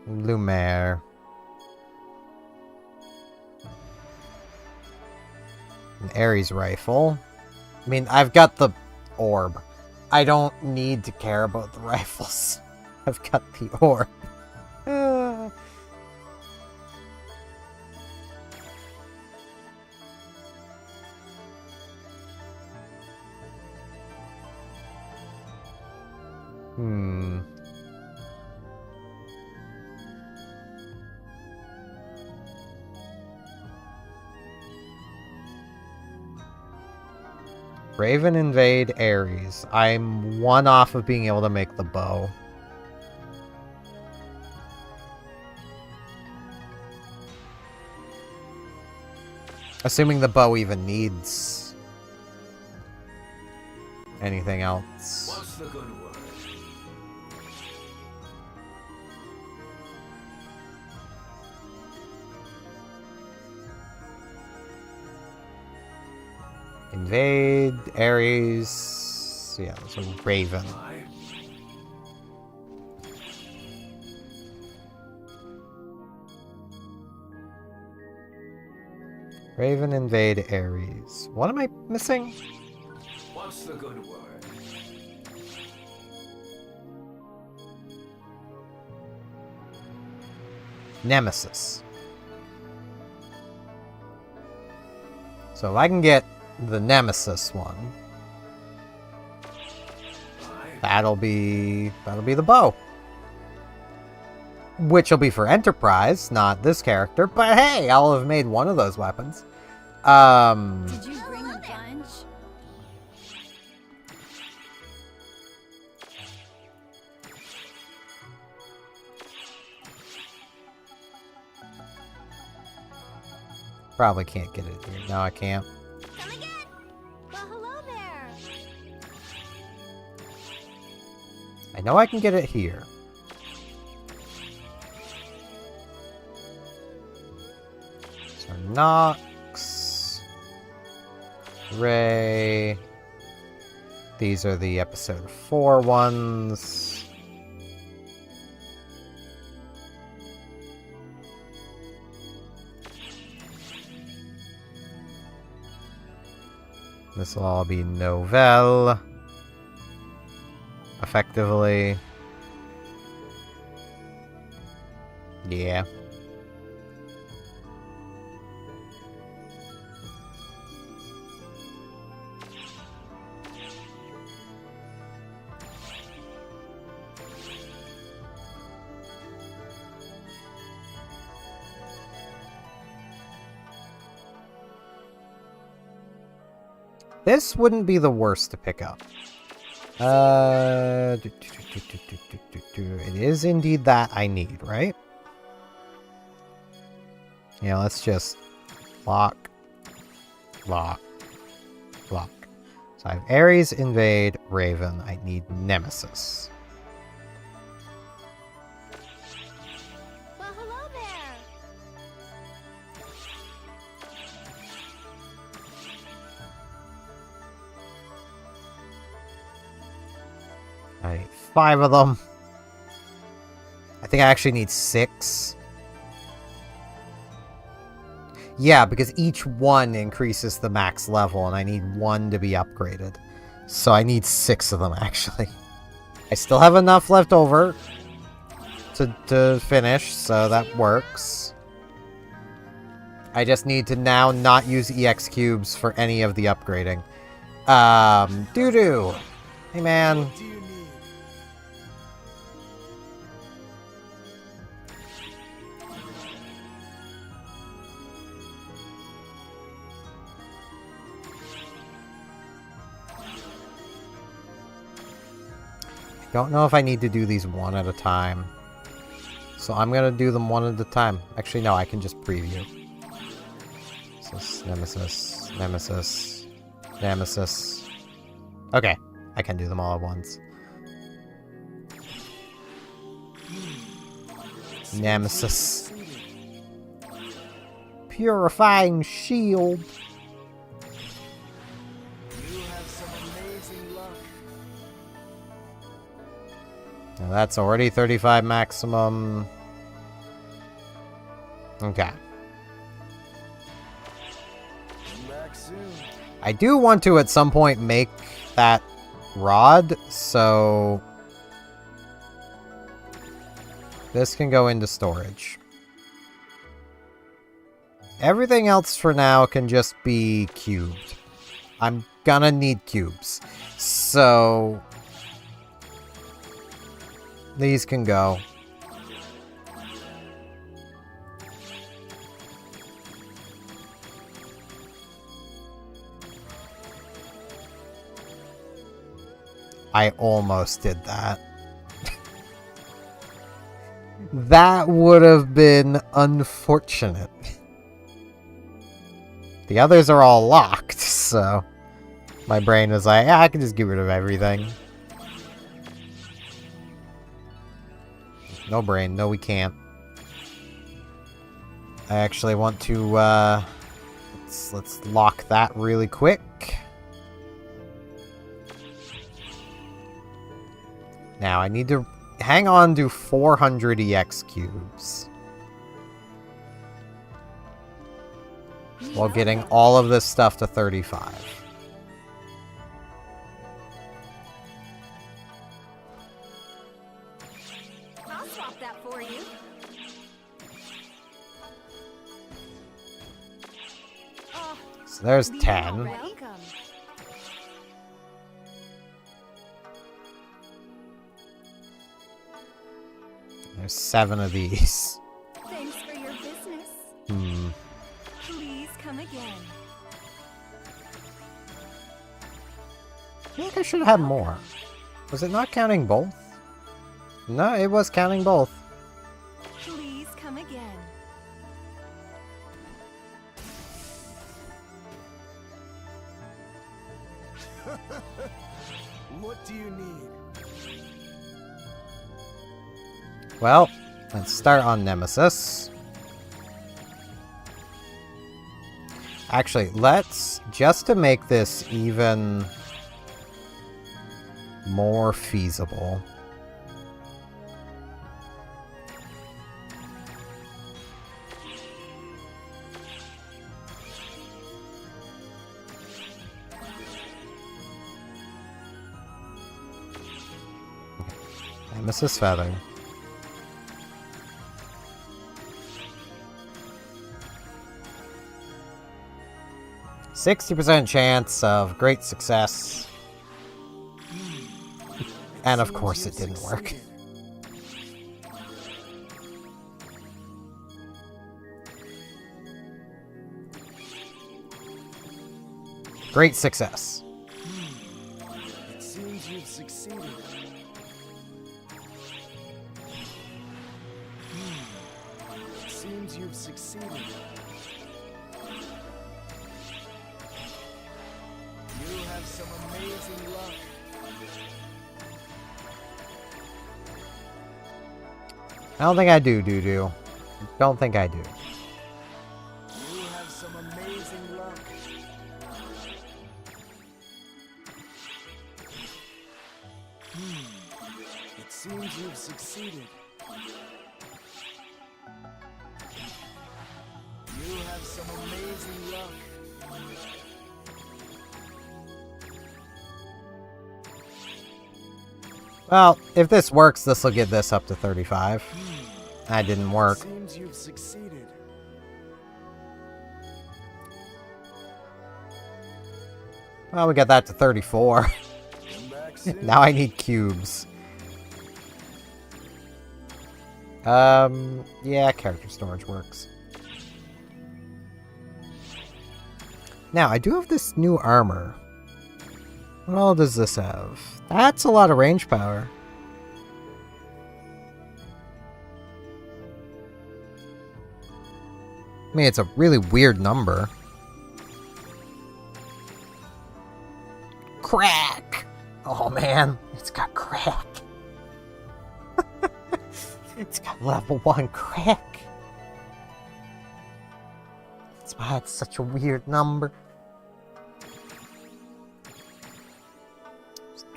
Lumiere. An Ares rifle. I mean, I've got the orb. I don't need to care about the rifles. I've got the orb. Raven invade Ares. I'm 1 off of being able to make the bow. Assuming the bow even needs anything else. What's the good word? Invade, Ares, yeah, so Raven. Raven, invade, Ares. What am I missing? What's the good word? Nemesis. So if I can get the Nemesis one, that'll be the bow. Which will be for Enterprise, not this character. But hey, I'll have made one of those weapons. Did you bring a bunch? Probably can't get it here. No, I can't. Come again. Well, hello there. I know I can get it here. So Nox, Ray. These are the episode 4 ones. This will all be Novell. Effectively. Yeah. This wouldn't be the worst to pick up. It is indeed that I need, right? Yeah, let's just lock, lock, lock. So I have Ares, Invade, Raven. I need Nemesis. Well, hello there. I need 5 of them. I think I actually need 6. Yeah, because each one increases the max level, and I need 1 to be upgraded. So I need 6 of them, actually. I still have enough left over to finish, so that works. I just need to now not use EX cubes for any of the upgrading. Doo-doo! Hey, man. What do you need? Don't know if I need to do these one at a time. So I'm gonna do them one at a time. Actually, no, I can just preview. Nemesis, Nemesis, Nemesis. Okay, I can do them all at once. Nemesis. Purifying shield. You have some amazing luck. Now that's already 35 maximum. Okay. Come back soon. I do want to at some point make that rod, so this can go into storage. Everything else for now can just be cubed. I'm gonna need cubes. So these can go. I almost did that. That would have been unfortunate. The others are all locked, so my brain is like, yeah, I can just get rid of everything. No brain. No, we can't. I actually want to, let's lock that really quick. Now, I need to hang on to 400 EX cubes. While getting all of this stuff to 35. I'll swap that for you. So there's Be 10. welcome. There's 7 of these. Thanks for your business. Hmm. Please come again. I think I should have had more. Was it not counting both? No, it was counting both. Please come again. What do you need? Well, let's start on Nemesis. Actually, let's, just to make this even more feasible. Nemesis Feather. %60 chance of great success. And of course it didn't work. Great success. It seems you've succeeded. It seems you've succeeded. You have some amazing luck. I don't think I do, Doo-Doo. Don't think I do. You have some amazing luck. It seems you've succeeded. You have some amazing luck. Well, if this works, this will get this up to 35. That didn't work. Seems you've succeeded. Well, we got that to 34. Come back soon. Now I need cubes. Yeah, character storage works. Now, I do have this new armor. What all does this have? That's a lot of range power. I mean, it's a really weird number. Crack! Oh man, it's got crack. It's got level 1 crack. That's why it's such a weird number.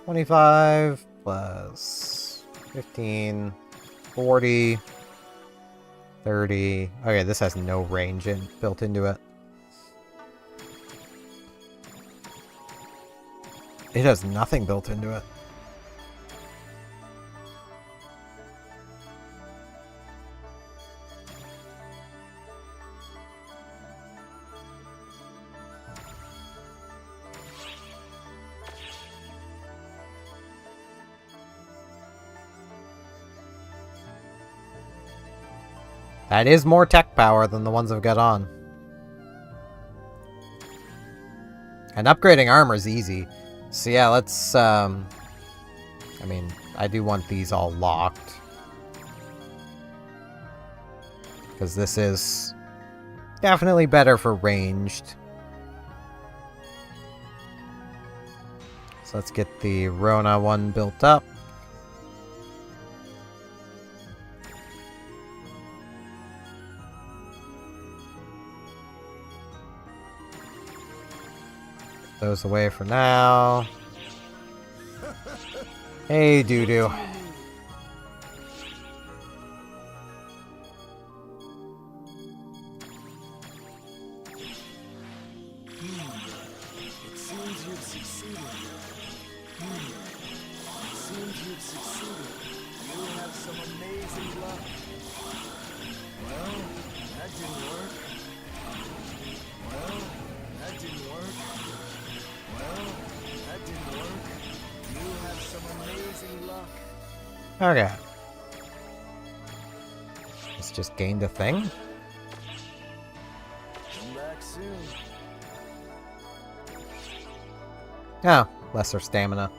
25 plus 15, 40, 30. Okay, this has no range built into it. It has nothing built into it. That is more tech power than the ones I've got on. And upgrading armor is easy. So yeah, let's, I mean, I do want these all locked. Because this is definitely better for ranged. So let's get the Rona one built up. Those away for now. Hey, Doo-Doo. It seems you've succeeded. It seems you've succeeded. You have some amazing luck. Well, that didn't work. Well, that didn't Okay. It's just gained a thing? Come back soon. Oh, lesser stamina.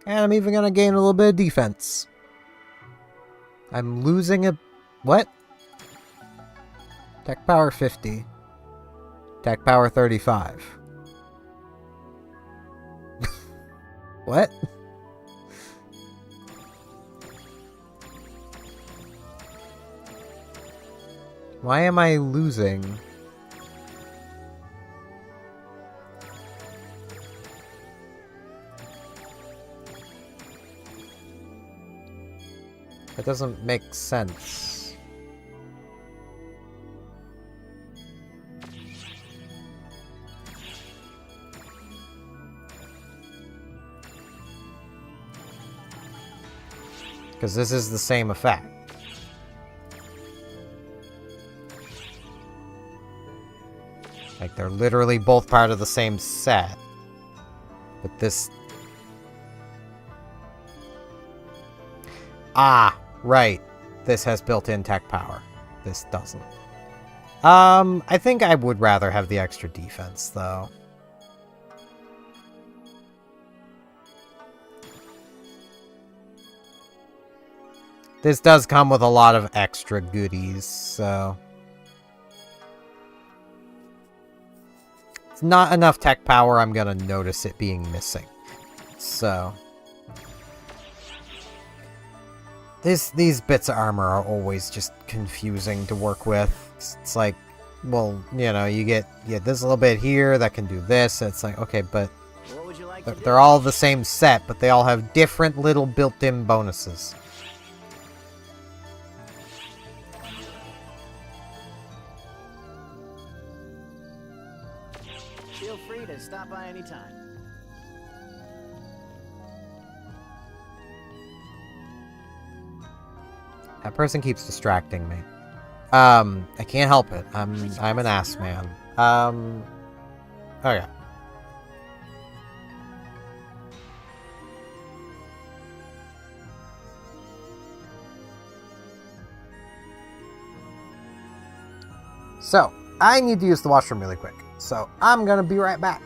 And I'm even gonna gain a little bit of defense. I'm losing a... What? Tech power 50. Tech power 35. What? Why am I losing? That doesn't make sense. Because this is the same effect. Like, they're literally both part of the same set. But this... Ah, right. This has built-in tech power. This doesn't. I think I would rather have the extra defense, though. This does come with a lot of extra goodies, so... It's not enough tech power, I'm gonna notice it being missing. So... These bits of armor are always just confusing to work with. It's like, well, you know, you get this little bit here that can do this, and it's like, okay, but... What would you like to do? They're all the same set, but they all have different little built-in bonuses. Feel free to stop by anytime. That person keeps distracting me. I can't help it. I'm an ass man. Okay. So, I need to use the washroom really quick. So, I'm gonna be right back.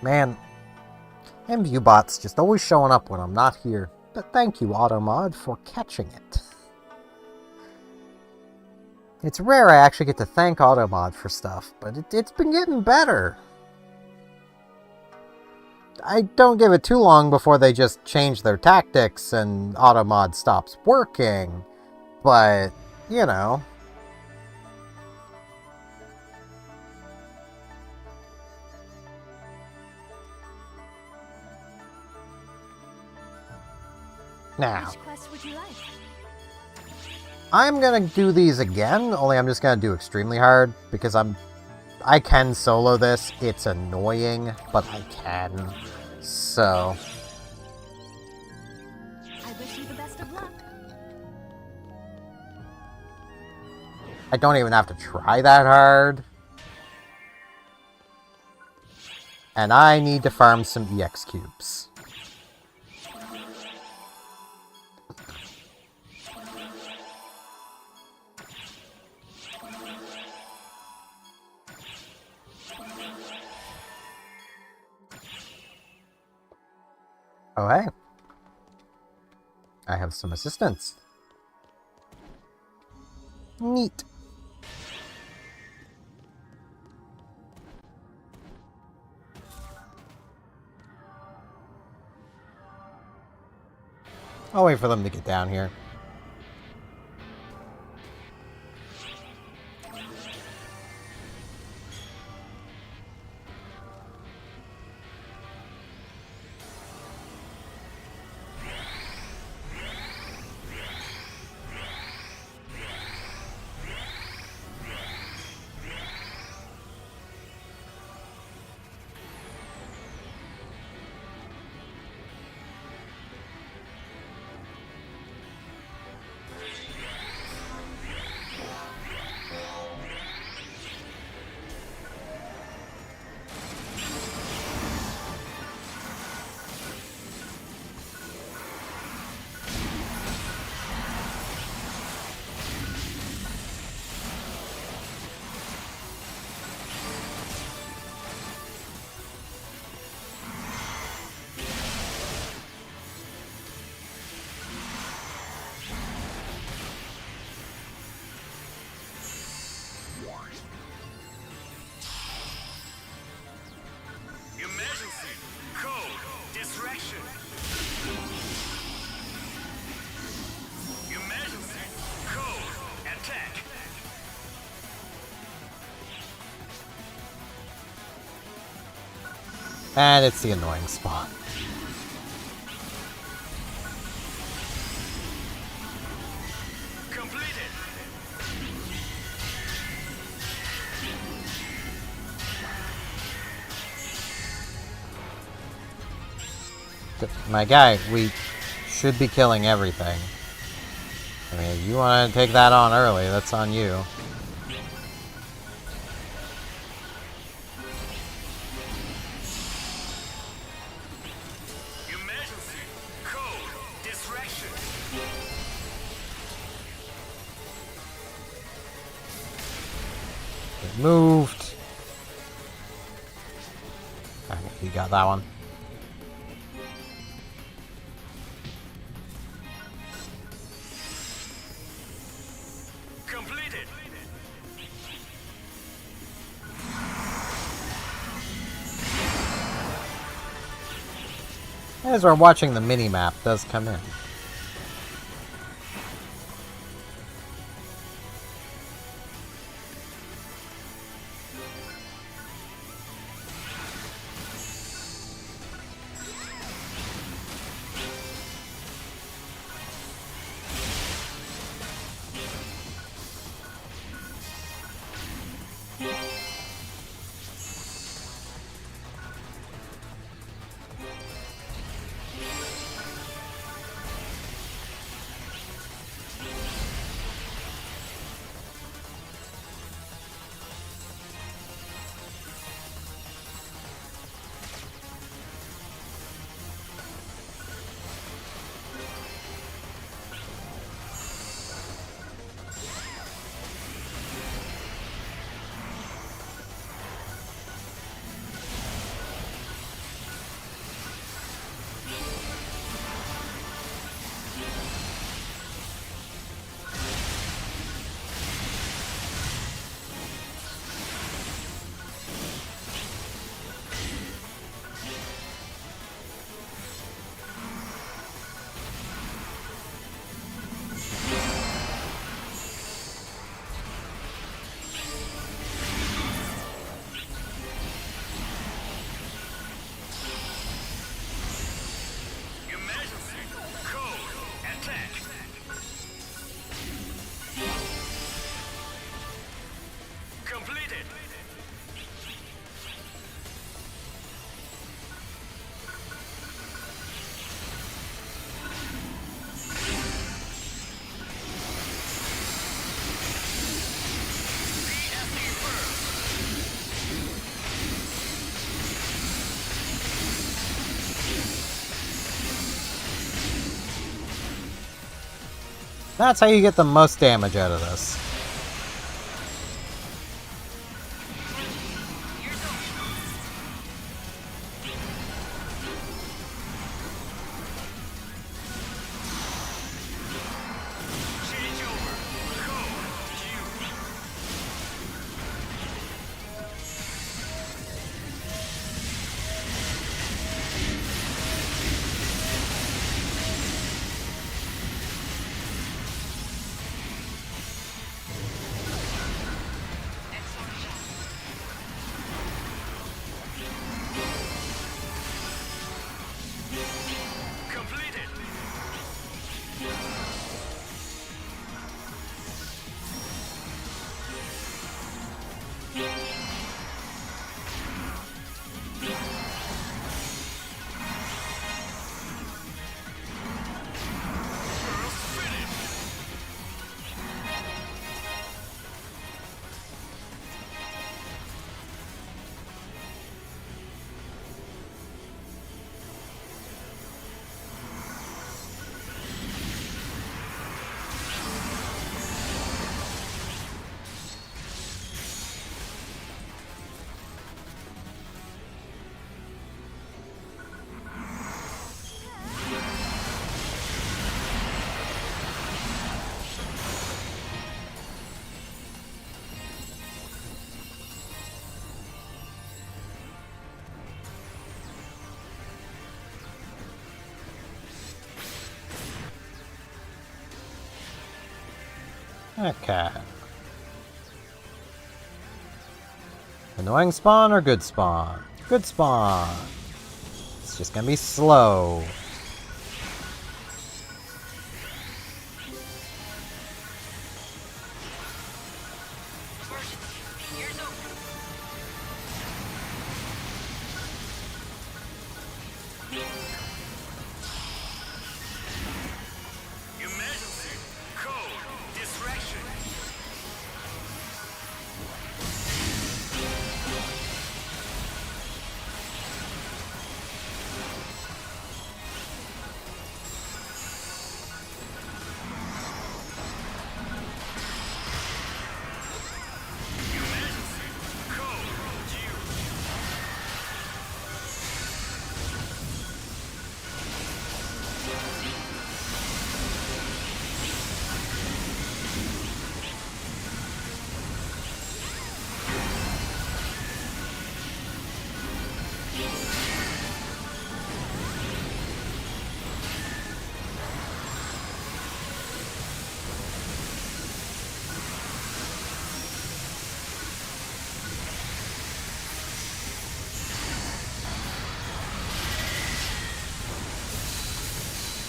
Man, MVUbot's just always showing up when I'm not here. But thank you, Automod, for catching it. It's rare I actually get to thank Automod for stuff, but it's been getting better. I don't give it too long before they just change their tactics and Automod stops working, but, you know. Now, Which quest would you like? I'm gonna do these again, only I'm just gonna do extremely hard, because I can solo this. It's annoying, but I can. So, I wish you the best of luck. I don't even have to try that hard. And I need to farm some EX cubes. Oh, hey. I have some assistance. Neat. I'll wait for them to get down here. Emergency! Code! Distraction! Emergency! Code! Attack! And it's the annoying spot. Completed! My guy, we should be killing everything. I mean, if you want to take that on early, that's on you. Emergency! Code! Distraction! It moved. Okay, you got that one. Completed! As we're watching, the mini-map does come in. That's how you get the most damage out of this. Okay. Annoying spawn or good spawn? Good spawn. It's just gonna be slow.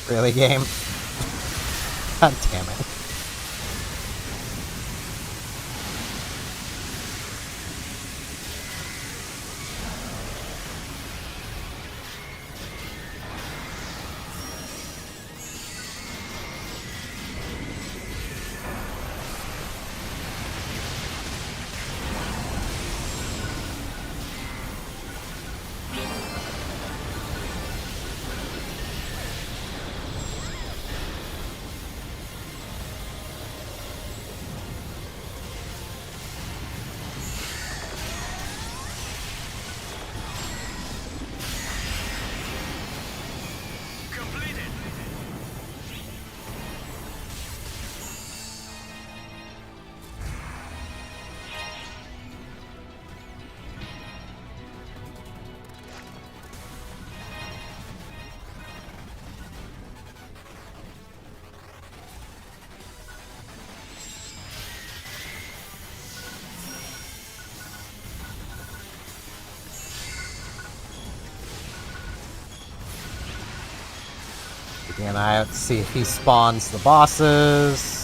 Really, game? God damn it. Keeping an eye out to see if he spawns the bosses.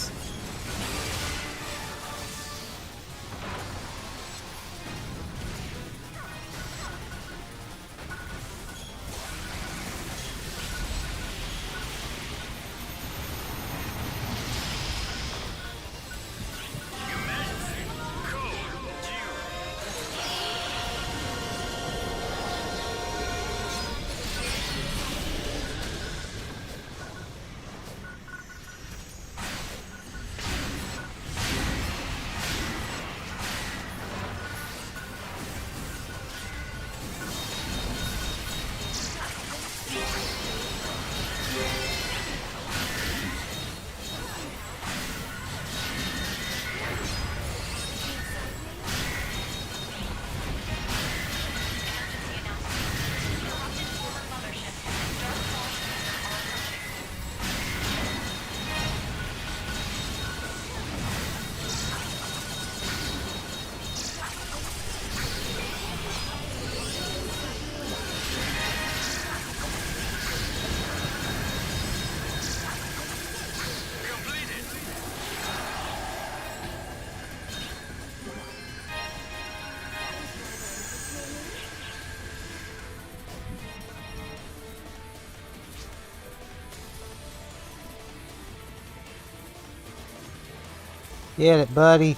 Get it, buddy.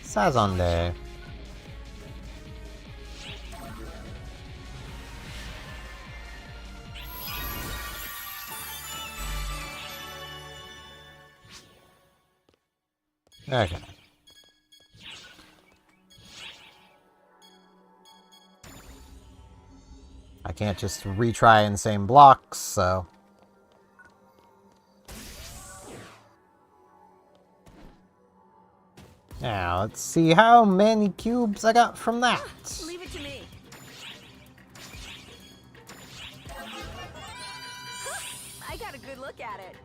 Sazonde. Okay. I can't just retry in same blocks, so... Now, let's see how many cubes I got from that. Leave it to me. I got a good look at it.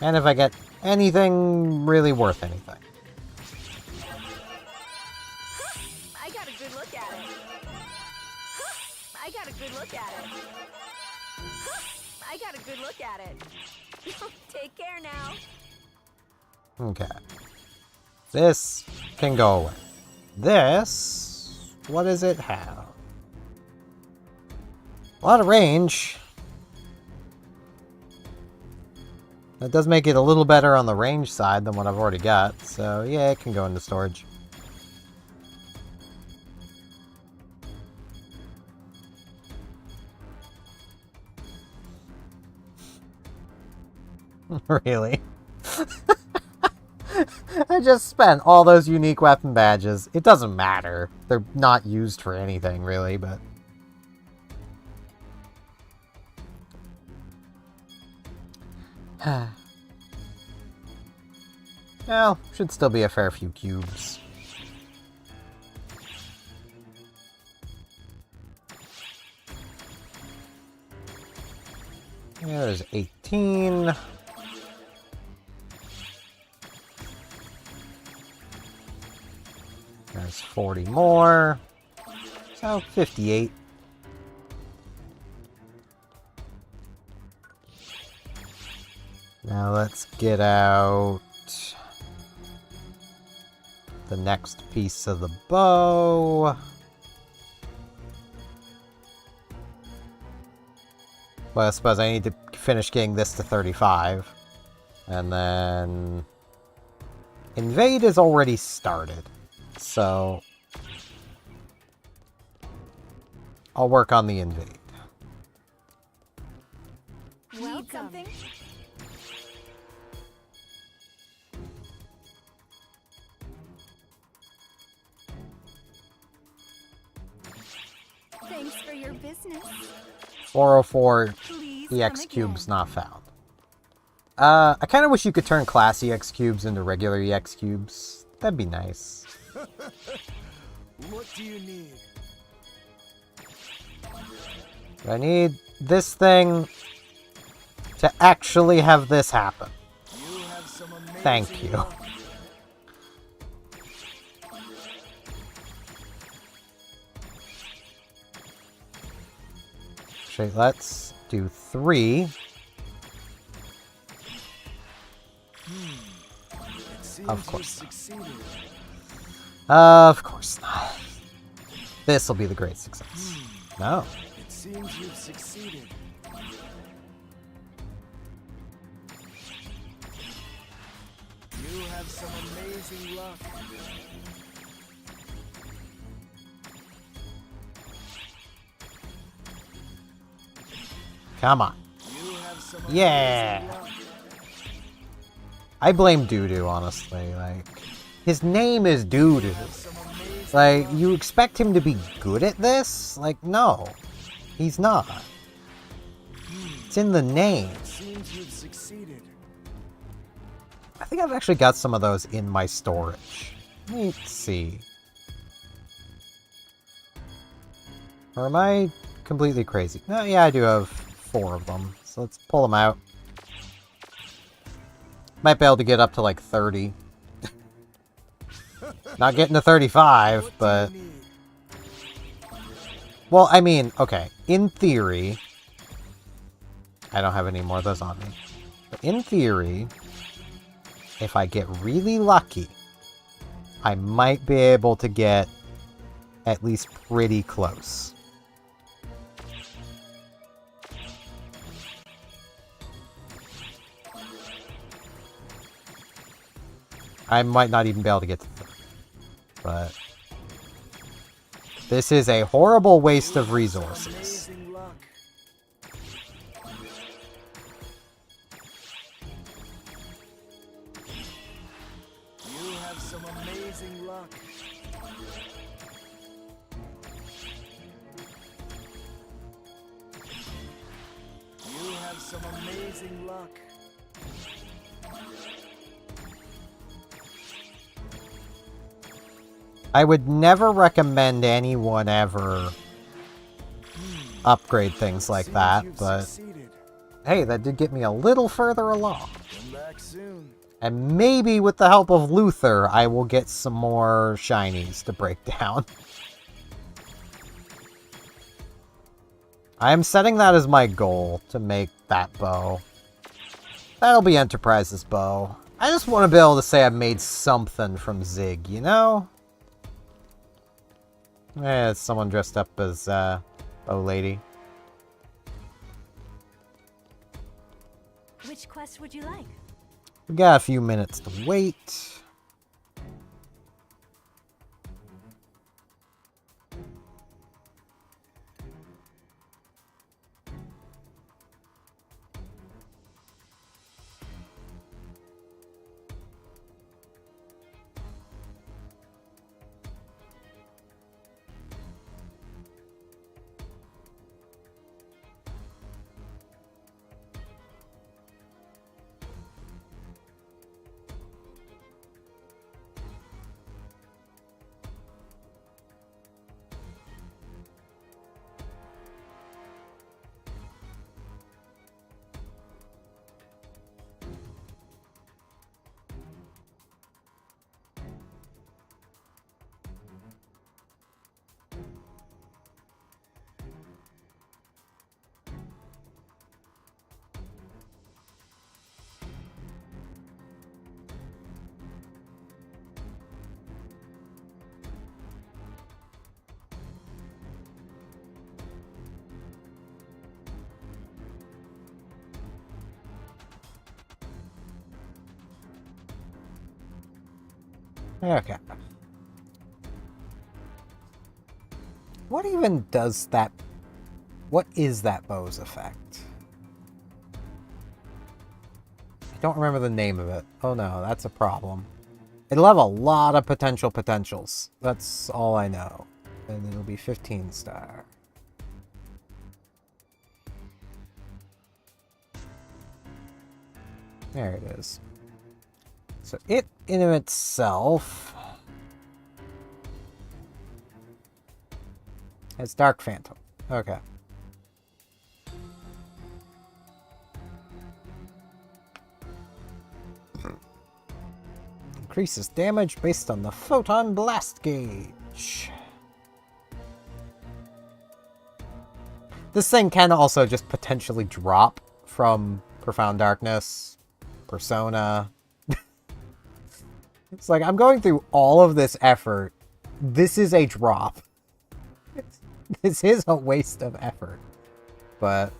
And if I get anything really worth anything. I got a good look at it. I got a good look at it. I got a good look at it. Take care now. Okay. This can go away. This... what does it have? A lot of range. That does make it a little better on the range side than what I've already got. So yeah, it can go into storage. Really? I just spent all those unique weapon badges. It doesn't matter. They're not used for anything, really, but... well, should still be a fair few cubes. There's 18. There's 40 more. So 58. Now let's get out the next piece of the bow. Well, I suppose I need to finish getting this to 35. And then... Invade is already started. So... I'll work on the invade. Need something? Thanks for your business. 404 Please EX come cubes again. not found. I kind of wish you could turn class EX cubes into regular EX cubes. That'd be nice. What do you need? But I need this thing to actually have this happen. You have some amazing Thank you. luck. Actually, let's do 3. It seems Of you've course not. succeeded. Of course not. This'll be the great success. No. It seems you've succeeded. You have some amazing luck. Come on. You have some Yeah. amazing luck. I blame Doodoo, honestly. Like, his name is Doodoo. Some amazing Like, luck. you expect him to be good at this? Like, no. He's not. It's in the name. It seems you've succeeded. I think I've actually got some of those in my storage. Let me see. Or am I completely crazy? No, yeah, I do have 4 of them. So let's pull them out. Might be able to get up to like 30. Not getting to 35, What but... do you need? Well, I mean, okay. In theory... I don't have any more of those on me. But in theory... If I get really lucky... I might be able to get... at least pretty close. I might not even be able to get to third. But this is a horrible waste of resources. Amazing luck. You have some amazing luck. You have some amazing luck. I would never recommend anyone ever upgrade things like Seems that, you've but succeeded. hey, that did get me a little further along. Come back soon. And maybe with the help of Luther, I will get some more shinies to break down. I am setting that as my goal, to make that bow. That'll be Enterprise's bow. I just want to be able to say I've made something from Zig, you know? Eh, it's someone dressed up as, bow lady. Which quest would you like? We got a few minutes to wait. Okay. What even does that... What is that bow's effect? I don't remember the name of it. Oh no, that's a problem. It'll have a lot of potentials. That's all I know. And it'll be 15 star. There it is. So it in of itself has Dark Phantom. Okay. Increases damage based on the photon blast gauge. This thing can also just potentially drop from Profound Darkness, Persona. It's like, I'm going through all of this effort. This is a drop. This is a waste of effort. But...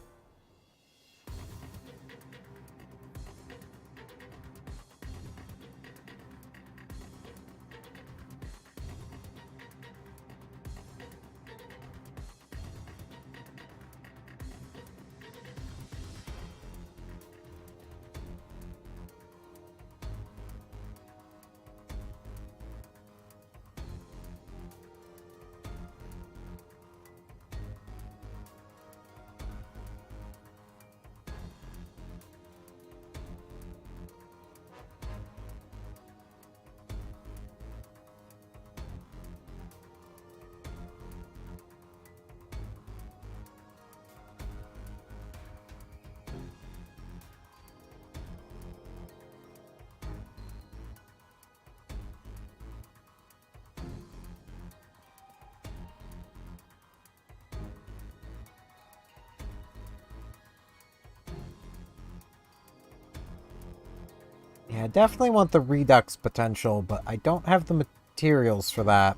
yeah, I definitely want the Redux potential, but I don't have the materials for that.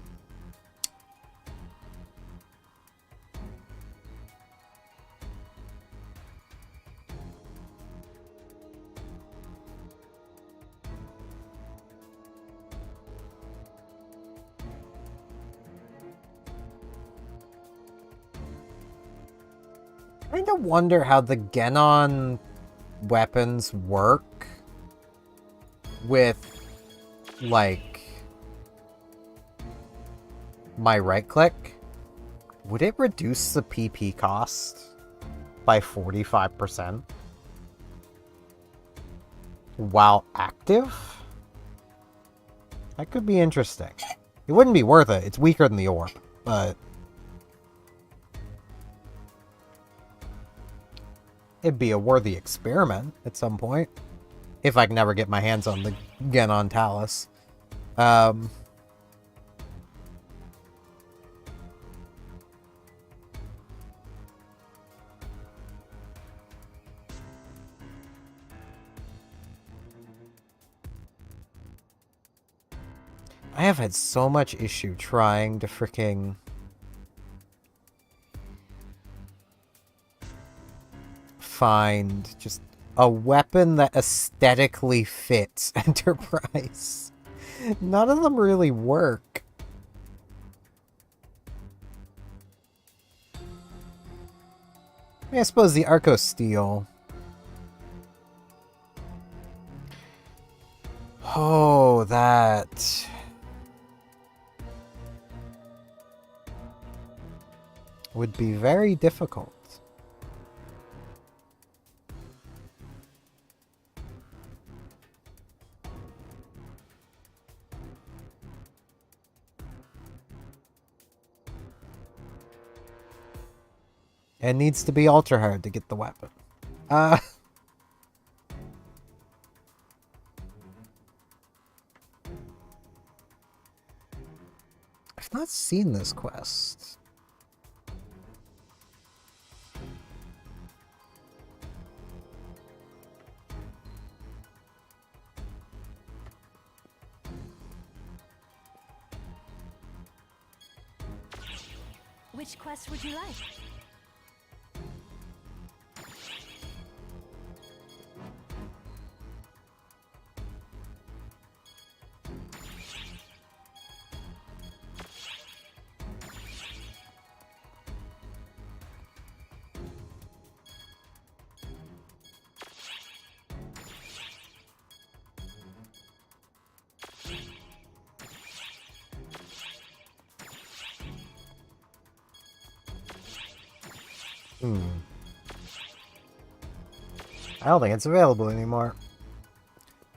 kind of wonder how the Genon weapons work with, like, my right click. Would it reduce the PP cost by 45% while active? That could be interesting. It wouldn't be worth it. It's weaker than the orb, but it'd be a worthy experiment at some point. If I can never get my hands on the Genon Talus. I have had so much issue trying to freaking find just a weapon that aesthetically fits Enterprise. None of them really work. I mean, I suppose the Arco Steel. Oh, that would be very difficult. It needs to be ultra hard to get the weapon. I've not seen this quest. Which quest would you like? I don't think it's available anymore.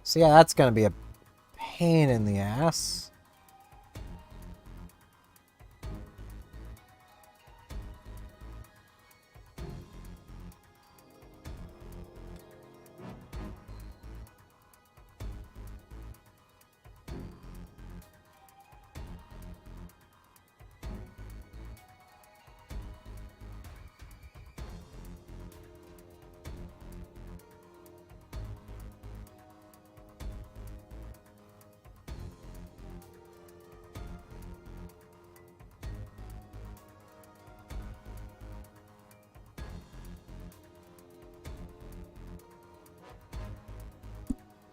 So yeah, that's gonna be a pain in the ass.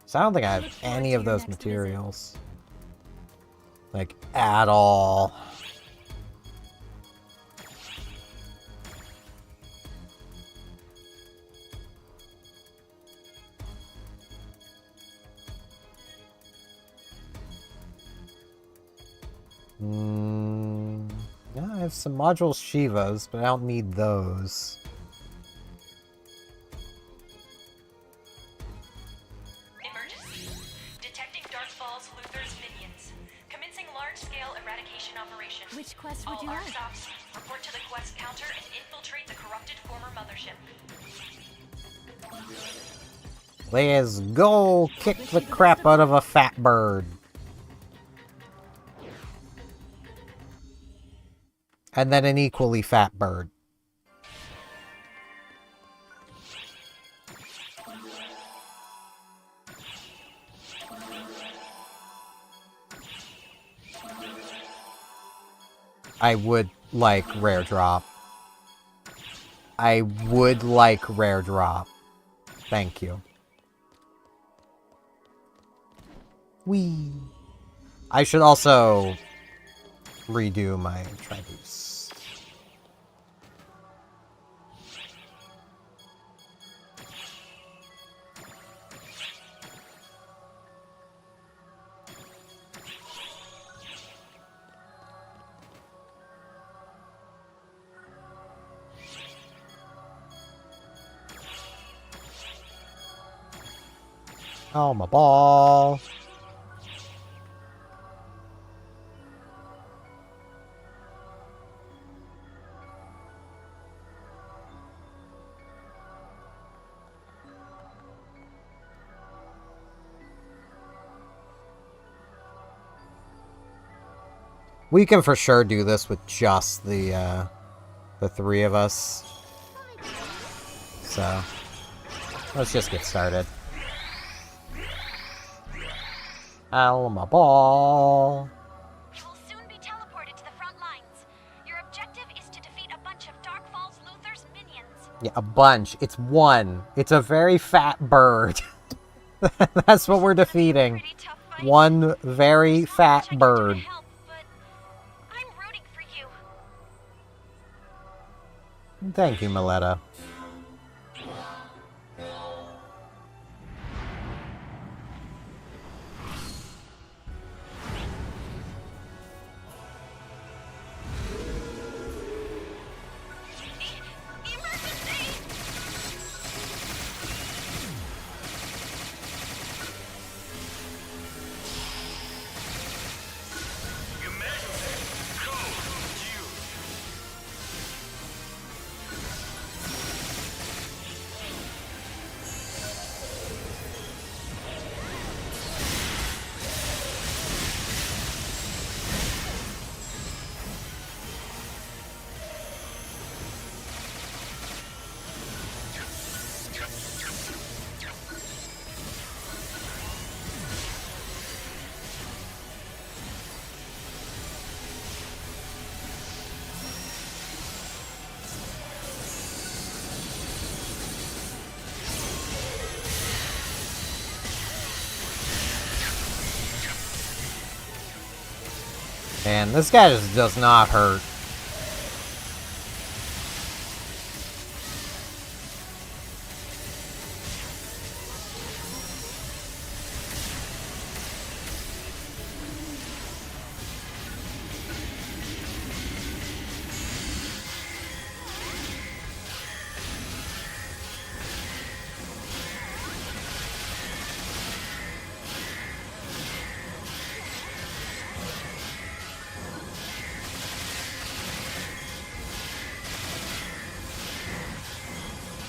So I don't think I have any of those materials. Like, at all. Yeah, I have some module Shivas, but I don't need those. Which quest would All you arc like? stops, report to the quest counter and infiltrate the corrupted former mothership. Let's go kick the crap out of a fat bird. And then an equally fat bird. I would like rare drop. I would like rare drop. Thank you. Whee! I should also redo my Triboost. Oh, my ball. We can for sure do this with just the three of us. So, let's just get started. Alma ball. You will soon be teleported to the front lines. Your objective is to defeat a bunch of Dark Falls Luther's minions. Yeah, a bunch. It's one. It's a very fat bird. That's what we're defeating. Pretty tough fight. One very There's not fat much I can do to bird. help, but I'm rooting for you. Thank you, Miletta. Emergency! And this guy just does not hurt.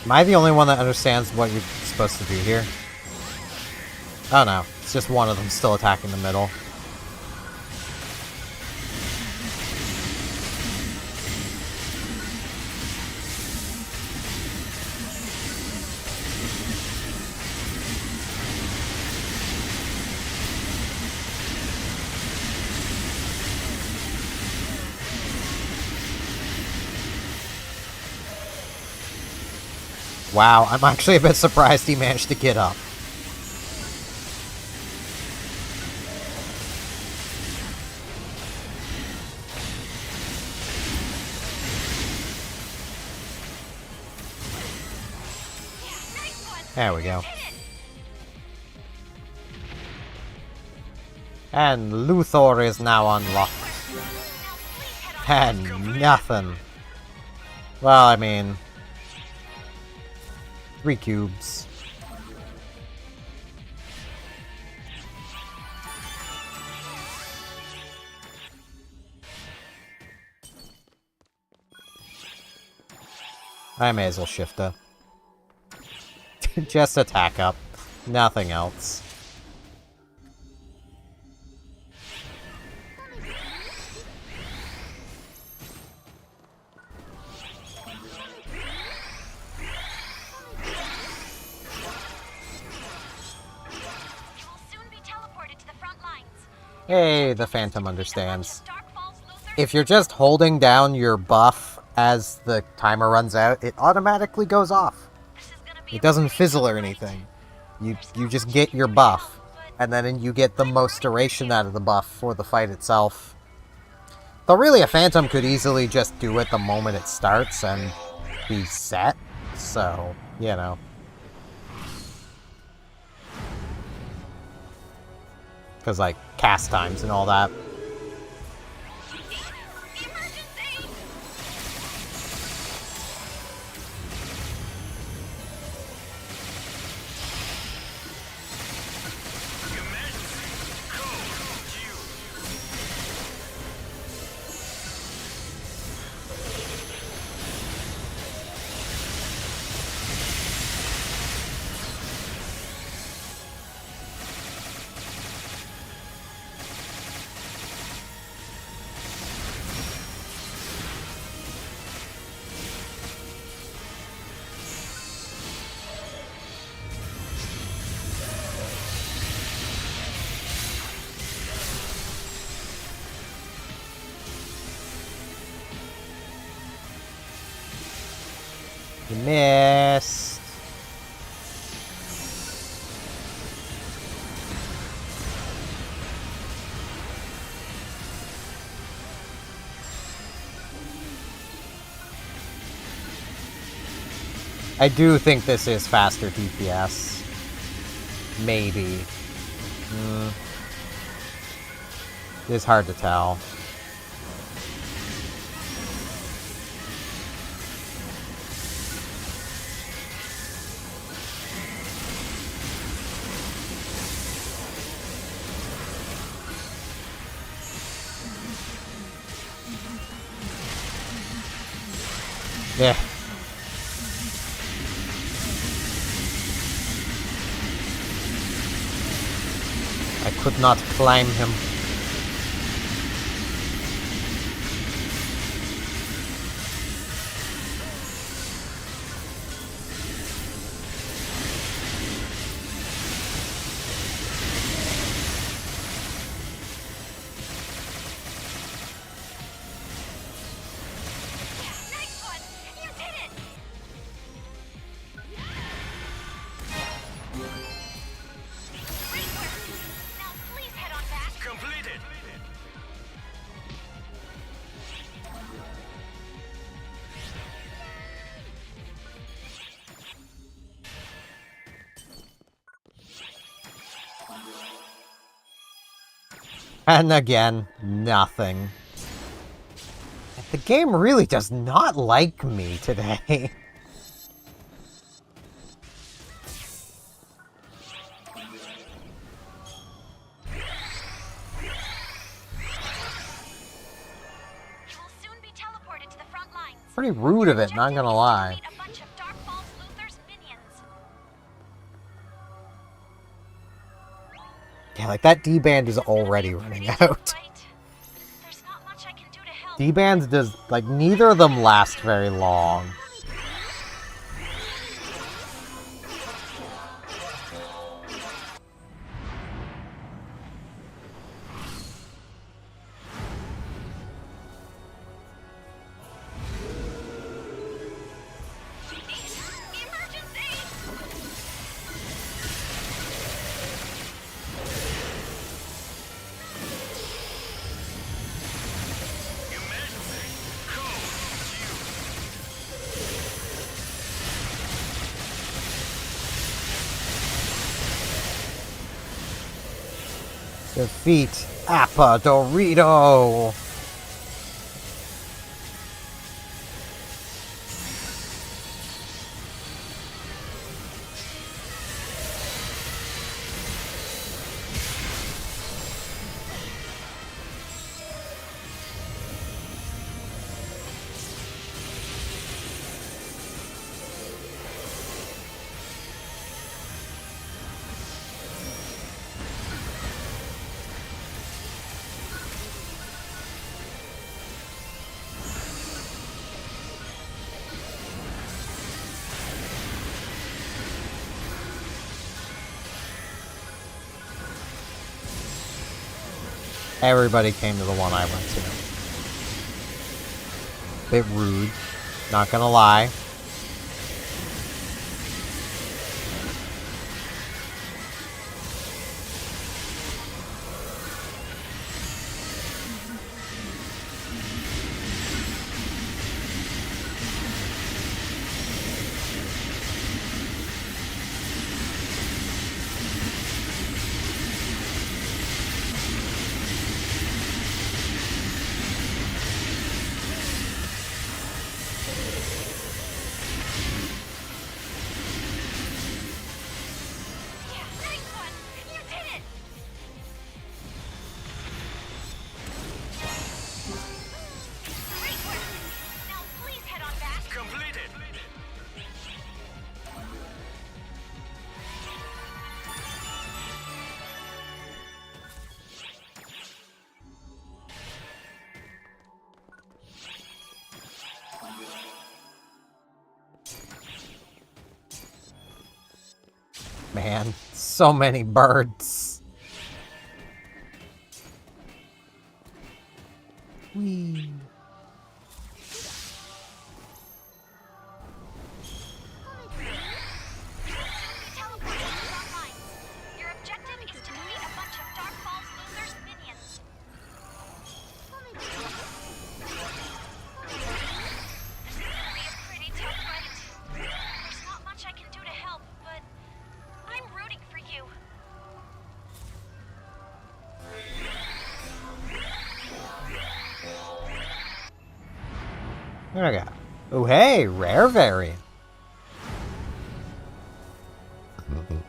Am I the only one that understands what you're supposed to do here? Oh no, it's just one of them still attacking the middle. Wow, I'm actually a bit surprised he managed to get up. There we go. And Luthor is now unlocked. And nothing. Well, I mean... 3 cubes. I may as well shift up. Just attack up. Nothing else. Hey, the Phantom understands. If you're just holding down your buff as the timer runs out, it automatically goes off. It doesn't fizzle or anything. You just get your buff, and then you get the most duration out of the buff for the fight itself. Though really, a Phantom could easily just do it the moment it starts and be set, so, you know. Because, like, cast times and all that. You missed. I do think this is faster DPS. Maybe. It's hard to tell. Yeah. I could not climb him. Nice one! You did it! Great work! Now please head on back. Completed. And again, nothing. The game really does not like me today. You will soon be teleported to the front lines. Pretty rude of it, not gonna lie. Defeat a bunch of Dark Falls Luther's minions. Yeah, like that D-band is already running out. Right? There's not much I can do to help. D-bands does, like, neither of them last very long. Defeat Appa Dorito! Everybody came to the one I went to. Bit rude, not gonna lie. Nice one! You did it! Great work! Now please head on back. Completed. Man, so many birds. Whee. What do I got? Oh, hey, rare variant. Emergency!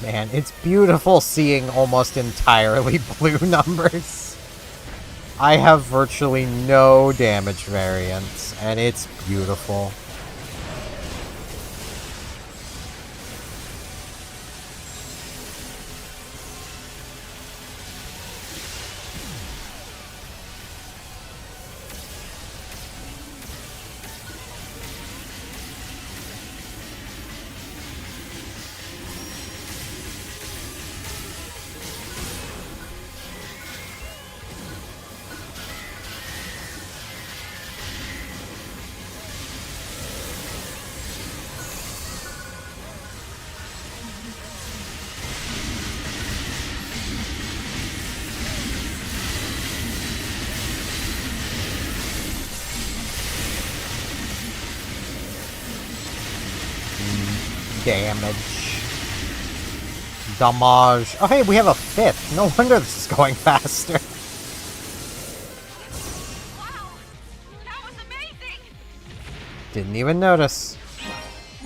Man, it's beautiful seeing almost entirely blue numbers. I have virtually no damage variance, and it's beautiful. Damage. Damage. Oh, hey, we have a 5th. No wonder this is going faster. Wow! That was amazing! Didn't even notice.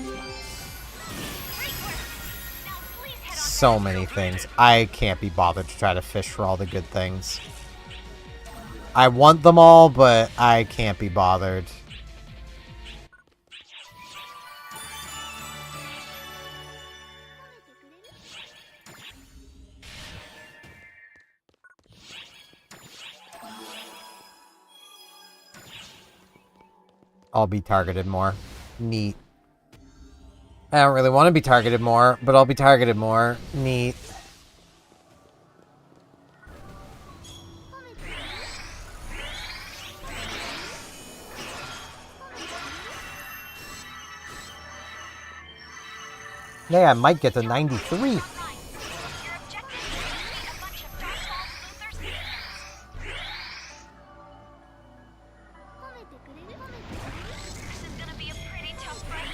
Great work! Now please head on So back to many your things. I can't be bothered to try to fish for all the good things. I want them all, but I can't be bothered. I'll be targeted more. Neat. I don't really want to be targeted more, but I'll be targeted more. Neat. Yeah, I might get to 93. Your objective is to defeat a bunch of Dark Falls Luther's minions. This is gonna be a pretty tough fight.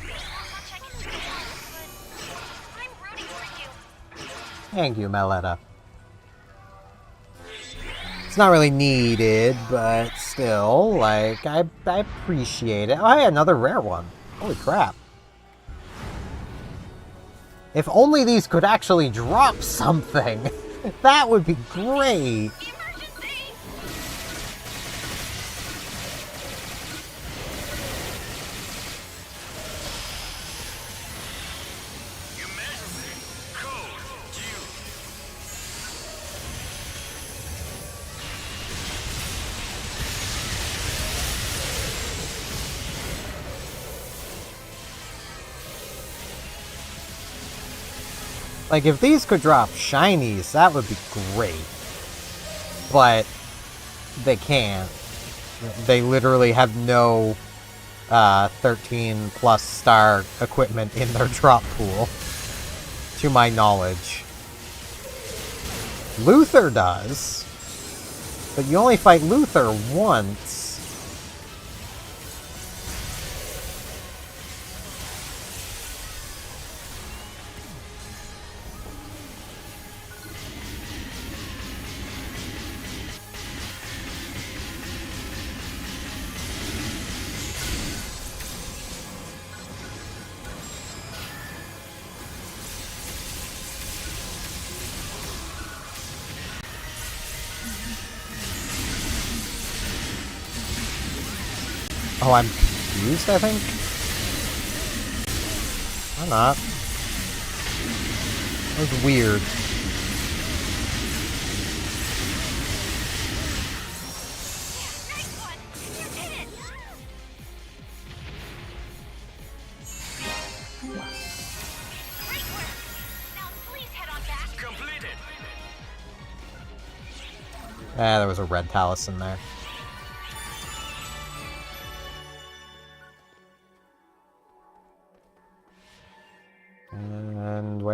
There's not much I can do about it, but I'm rooting for you. Thank you, Meletta. It's not really needed, but still, like, I appreciate it. Oh, hey, another rare one. Holy crap. If only these could actually drop something. That would be great. Emergency! Like, if these could drop shinies, that would be great. But they can't. They literally have no 13 plus star equipment in their drop pool, to my knowledge. Luther does, but you only fight Luther once. Oh, I'm confused, I think? I'm not. That was weird. Nice one! You did it! Great work! Now please head on back. Completed. Ah, there was a red talus in there.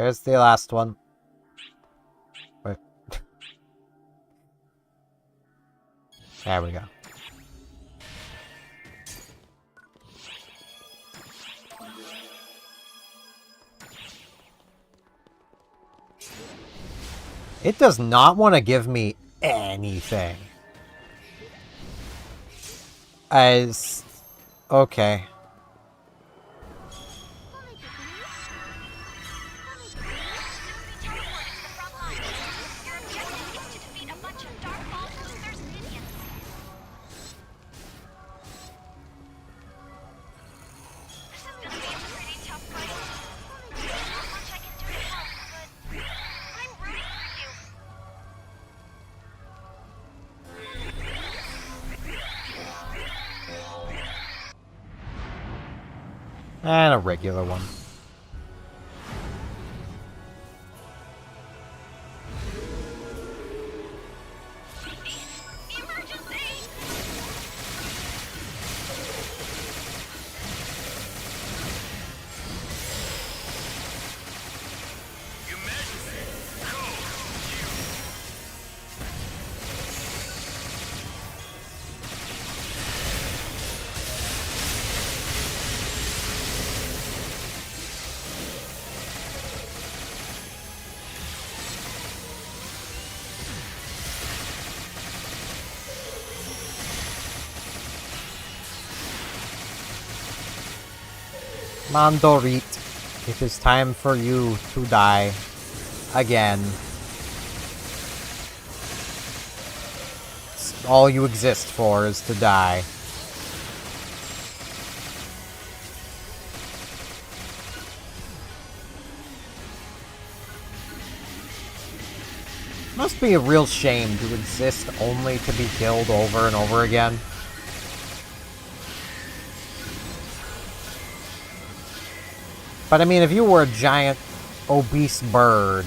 Where's the last one? Wait. There we go. It does not want to give me anything. Okay. Your objective is to defeat a bunch of Darkfall losers minions. This is gonna be a pretty tough fight. There's not much I can do to help, but I'm rooting for you. And a regular one. Emergency! Mandorit, it is time for you to die. Again. All you exist for is to die. Must be a real shame to exist only to be killed over and over again. But I mean, if you were a giant, obese bird,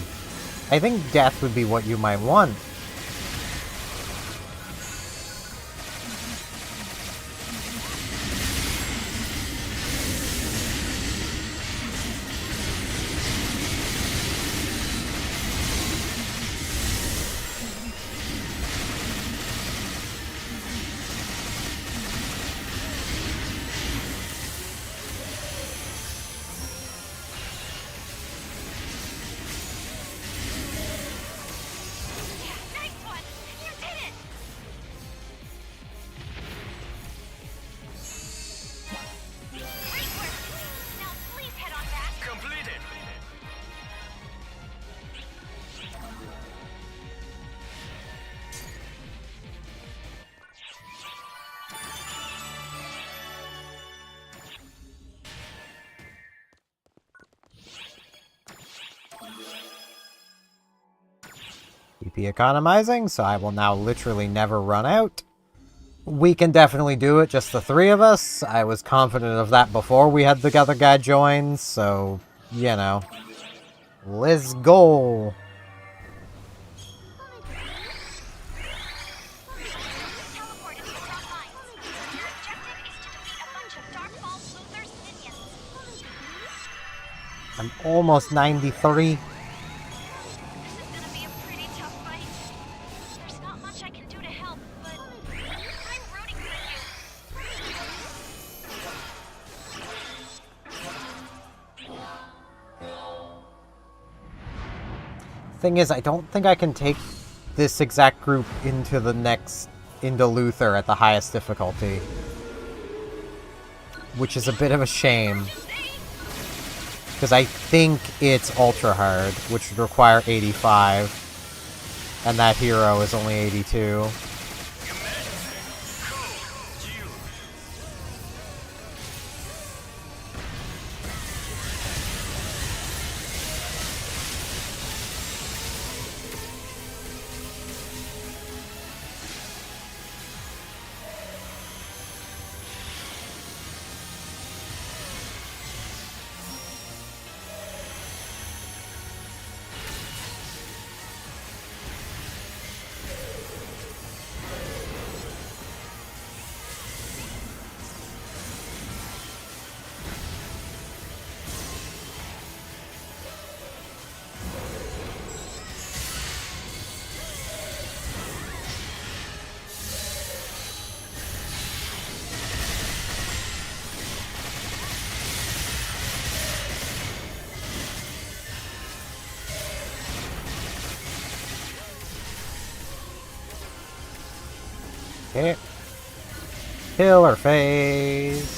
I think death would be what you might want. Nice one! You did it! Great work! Now please head on back. Completed. PP economizing, so I will now literally never run out. We can definitely do it, just the three of us. I was confident of that before we had the other guy join, so, you know. Let's go! Teleport into the front lines. Your objective is to defeat a bunch of Darkfall losers minions. I'm almost 93. This is gonna be a pretty tough fight. There's not much I can do to help, but I'm rooting for you. Thing is, I don't think I can take this exact group into Luther at the highest difficulty. Which is a bit of a shame. Because I think it's ultra hard, which would require 85. And that hero is only 82. Hit. Killer face.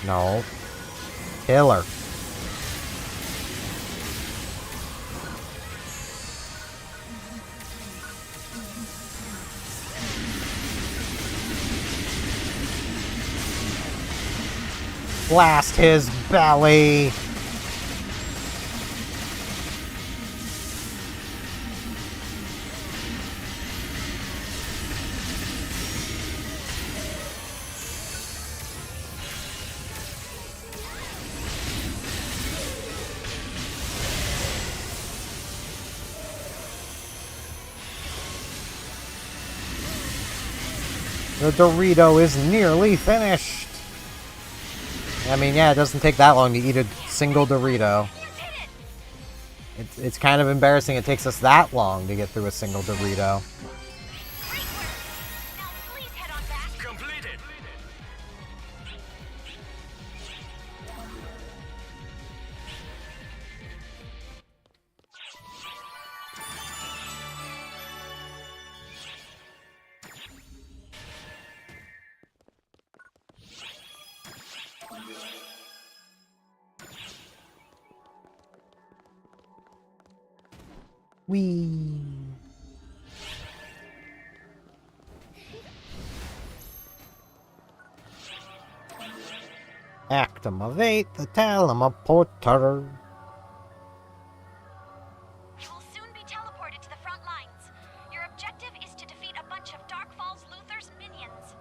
No. Killer. Blast his belly. The Dorito is nearly finished. I mean, yeah, it doesn't take that long to eat a single Dorito. It's kind of embarrassing it takes us that long to get through a single Dorito. Great work. Now please head on back. Completed. Whee! Activate the teleporter. You will soon be teleported to the front lines. Your objective is to defeat a bunch of Dark Falls Luther's minions.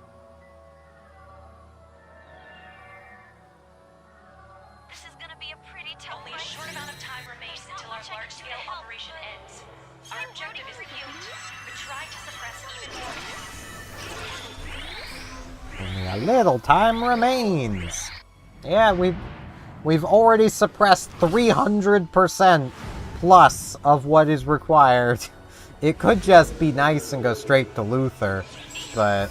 This is gonna be a pretty tough Only a fight. short amount of time remains There's not until our much I can do to large-scale help, operation but ends. Our I'm objective is rooting for you. but try to suppress even more. Only a little time remains. Yeah, we've already suppressed 300% plus of what is required. It could just be nice and go straight to Luther, but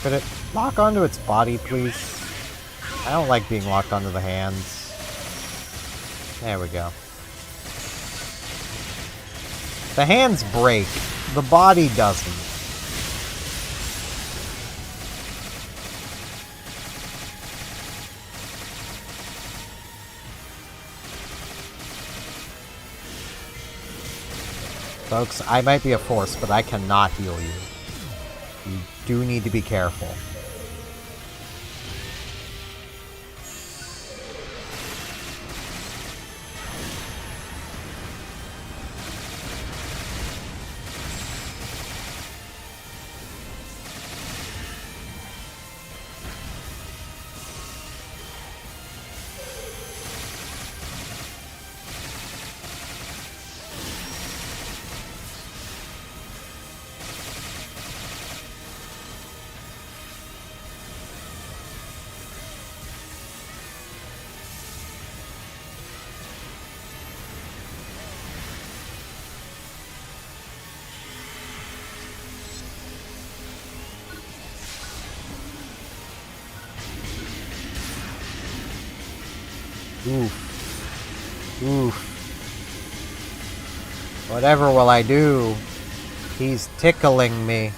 could it lock onto its body, please? I don't like being locked onto the hands. There we go. The hands break. The body doesn't. Folks, I might be a force, but I cannot heal you. You do need to be careful. Oof. Oof. Whatever will I do? He's tickling me.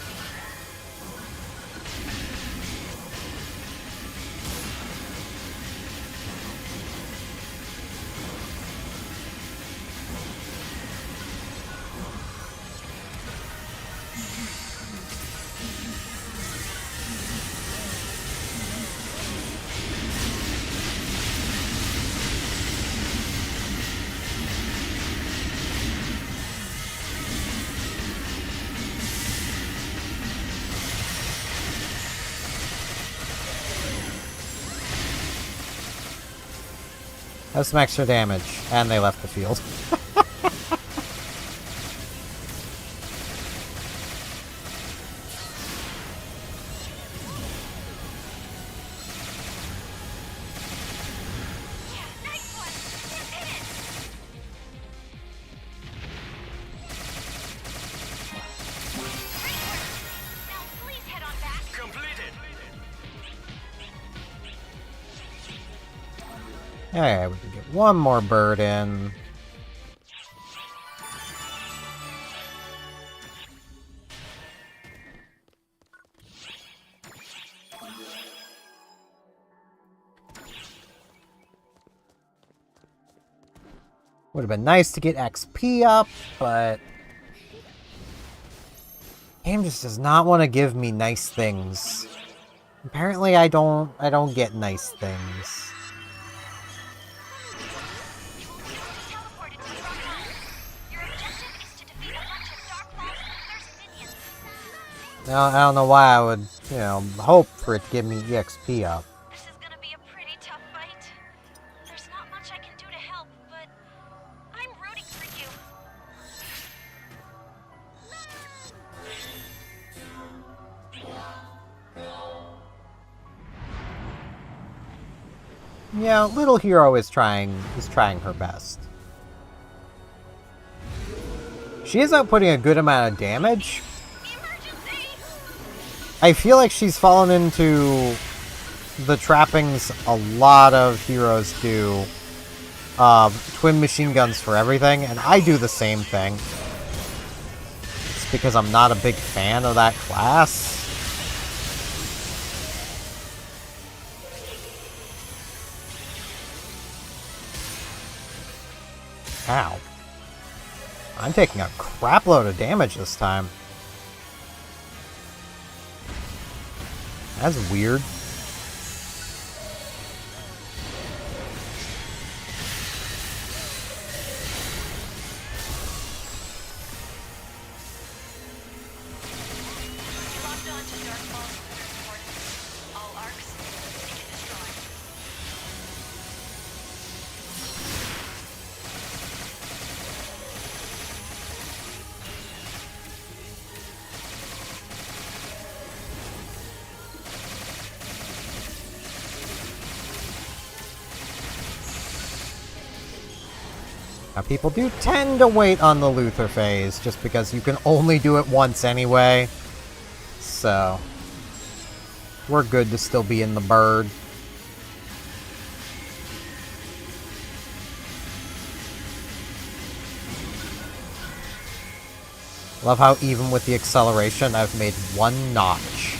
That's some extra damage, and they left the field. Okay, we can get one more bird in. Would have been nice to get XP up, but game just does not want to give me nice things. Apparently, I don't get nice things. Teleported to the wrong line. Your objective is to defeat a bunch of Dark Ball's Luther's minions. Now, I don't know why I would, you know, hope for it to give me EXP up. This is gonna be a pretty tough fight. There's not much I can do to help, but I'm rooting for you. Yeah, Little Hero is trying her best. She is outputting a good amount of damage. Emergency! I feel like she's fallen into the trappings a lot of heroes do. Twin machine guns for everything, and I do the same thing. It's because I'm not a big fan of that class. Ow. I'm taking a crapload of damage this time. That's weird. Locked on to Dark Ball's Luther's coordinates. All arcs, seek and destroy. Now, people do tend to wait on the Luther phase, just because you can only do it once anyway. So, we're good to still be in the bird. Love how even with the acceleration, I've made one notch.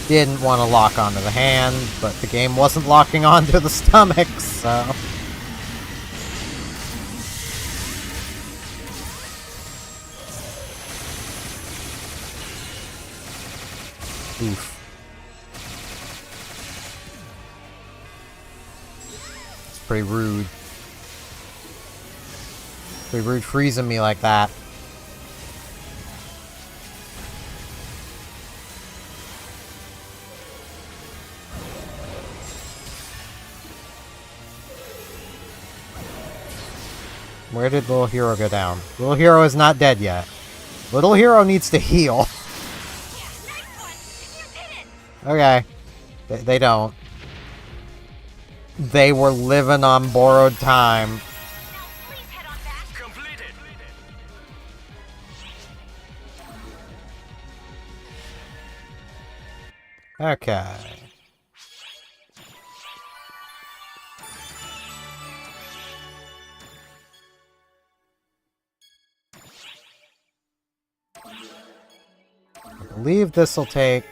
Didn't want to lock onto the hand, but the game wasn't locking onto the stomach, so... Oof. It's pretty rude. Pretty rude freezing me like that. Where did Little Hero go down? Little Hero is not dead yet. Little Hero needs to heal. Nice one! You did it! Okay. They don't. They were living on borrowed time. Now please head on back. Completed. Okay. I believe this will take...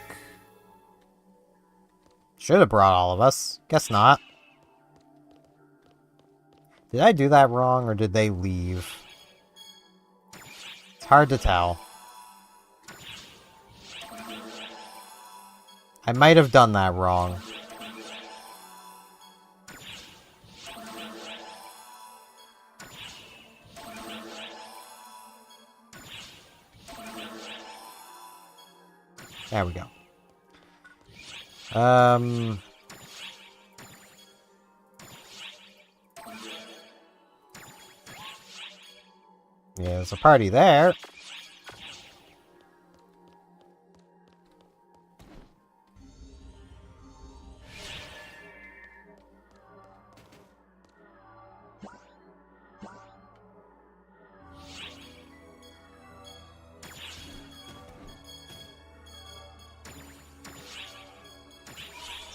Should have brought all of us. Guess not. Did I do that wrong, or did they leave? It's hard to tell. I might have done that wrong. There we go. Yeah, there's a party there.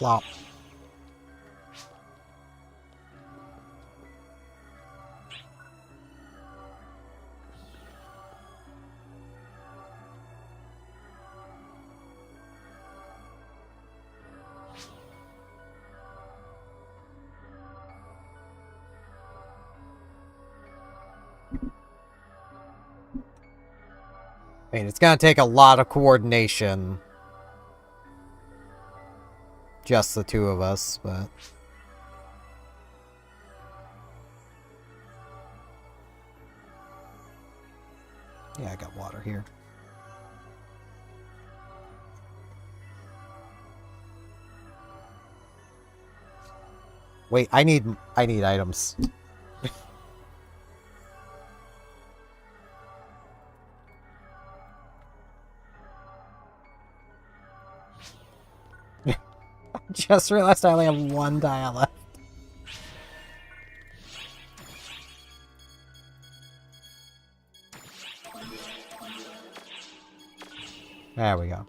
Flop. I mean, it's gonna take a lot of coordination. Just the two of us, but... Yeah, I got water here. Wait, I need items. Just realized I only have one dial left. There we go.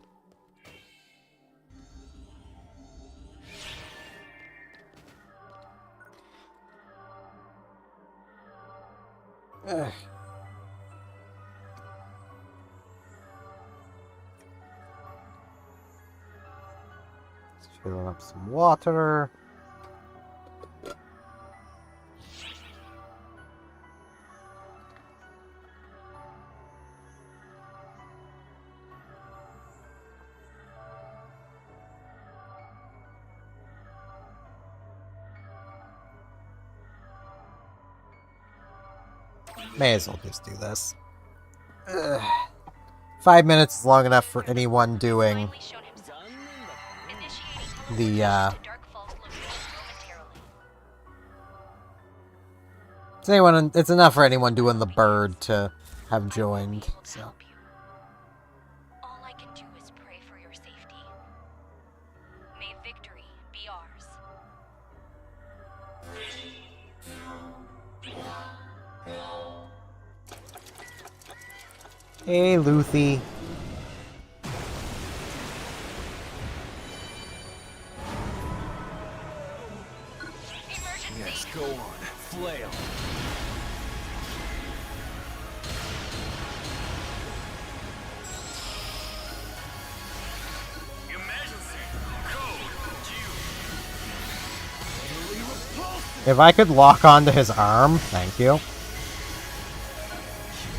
Ugh. Filling up some water. May as well just do this. Ugh. 5 minutes is long enough for anyone doing Finally shown himself. the, Initiating uh... to Dark Falls location momentarily. It's enough for anyone doing the bird to have joined, so... Help you. All I can do is pray for your safety. May victory be ours. Hey, Luthi. Yes, go on. Flail. If I could lock onto his arm, thank you.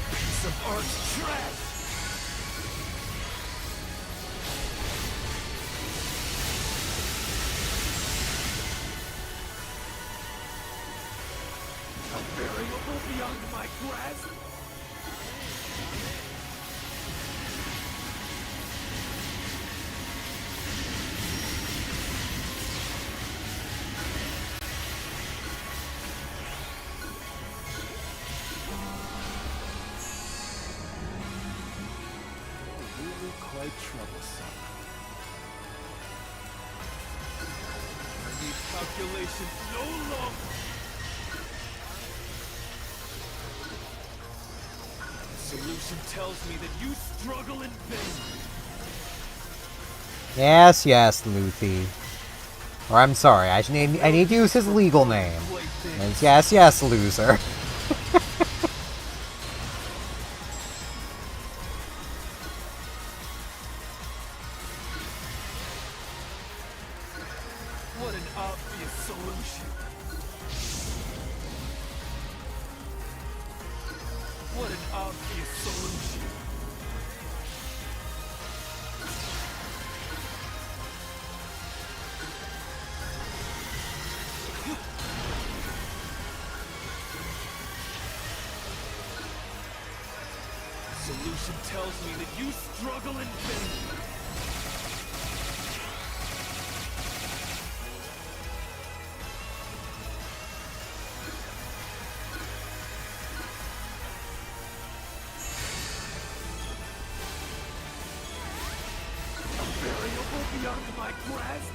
Piece of art trash. A variable beyond my grasp. Really quite troublesome. I need calculation no longer. The solution tells me that you struggle in vain. Yes, yes, Luthi. Or I'm sorry, I need to use his legal name. It's yes, yes, loser. What an obvious solution. What an obvious solution. Solution tells me that you struggle in vain. A variable beyond my grasp.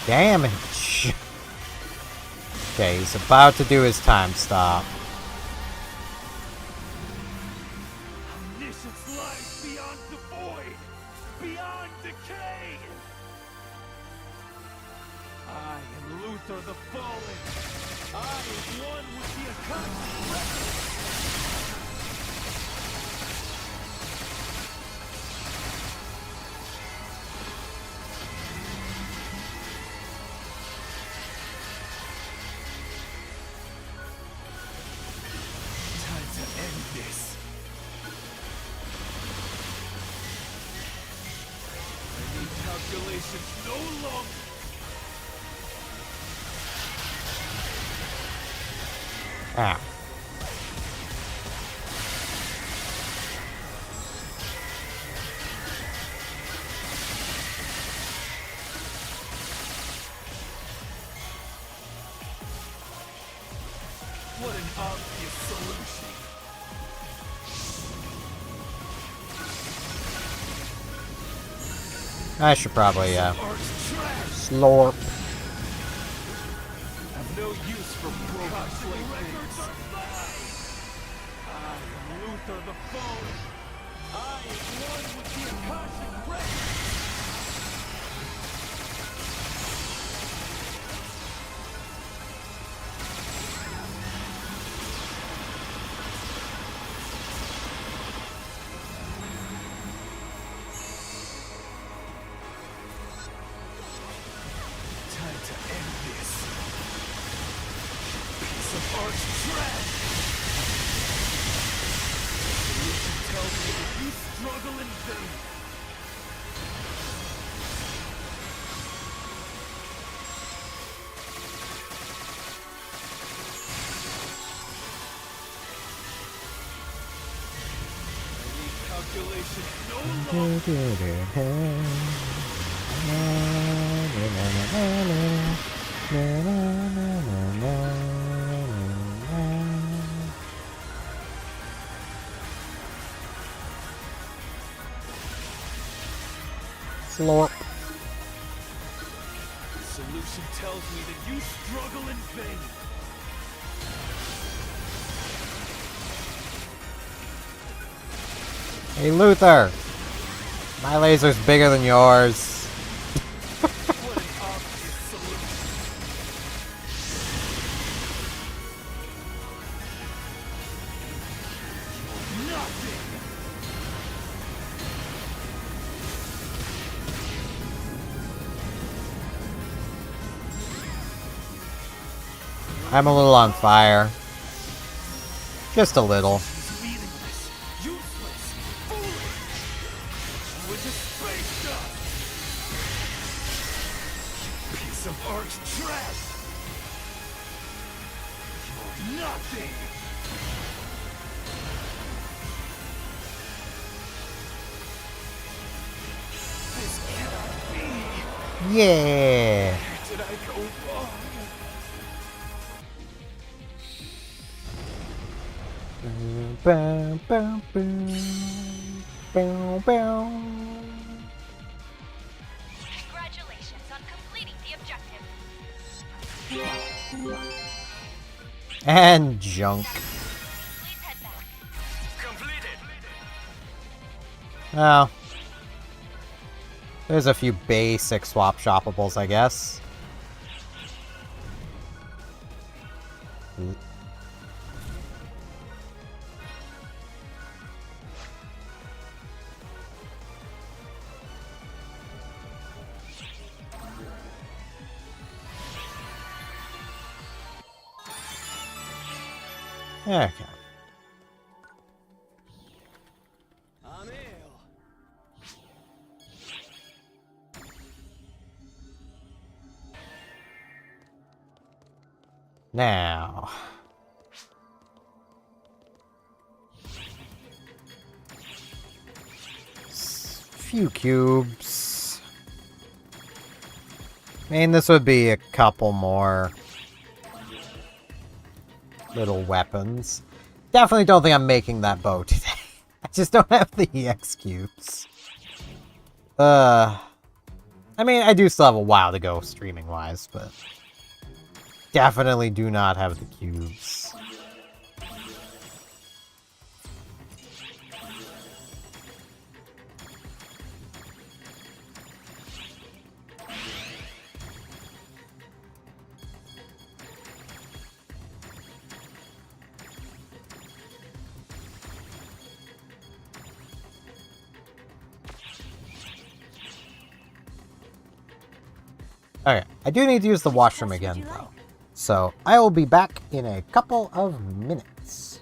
Damage. Okay, he's about to do his time stop. omniscience lies beyond the void, beyond decay. I am Luther the Fallen. I am one with the Akashic Records. Time to end this. I need calculations no longer. Ah. What an obvious solution. I should probably, Art's trash. slurp. Have no use for robots like this. I am Luther the Fallen. I am one with the Akashic Records. Time to end this. Piece of art's trash. Solution tells me that you struggle in vain. I need calculations no longer. Slurp. Solution tells me that you struggle in vain. Hey, Luther! My laser's bigger than yours. What an obvious solution. Nothing. I'm a little on fire. Just a little. She's meaningless, useless, foolish. With a space dust. Piece of arch trash. You're nothing. This cannot be. Yeah! Where did I go wrong? Bow, bow, bow. Bow, bow. Congratulations on completing the objective. And junk. Please head back. Completed. Oh. There's a few basic swap shoppables, I guess. Okay. I'm ill. Now. Few cubes. I mean, this would be a couple more little weapons. Definitely don't think I'm making that bow today. I just don't have the EX cubes. I mean, I do still have a while to go streaming-wise, but definitely do not have the cubes. I do need to use the washroom What would again, you though. like? So I will be back in a couple of minutes.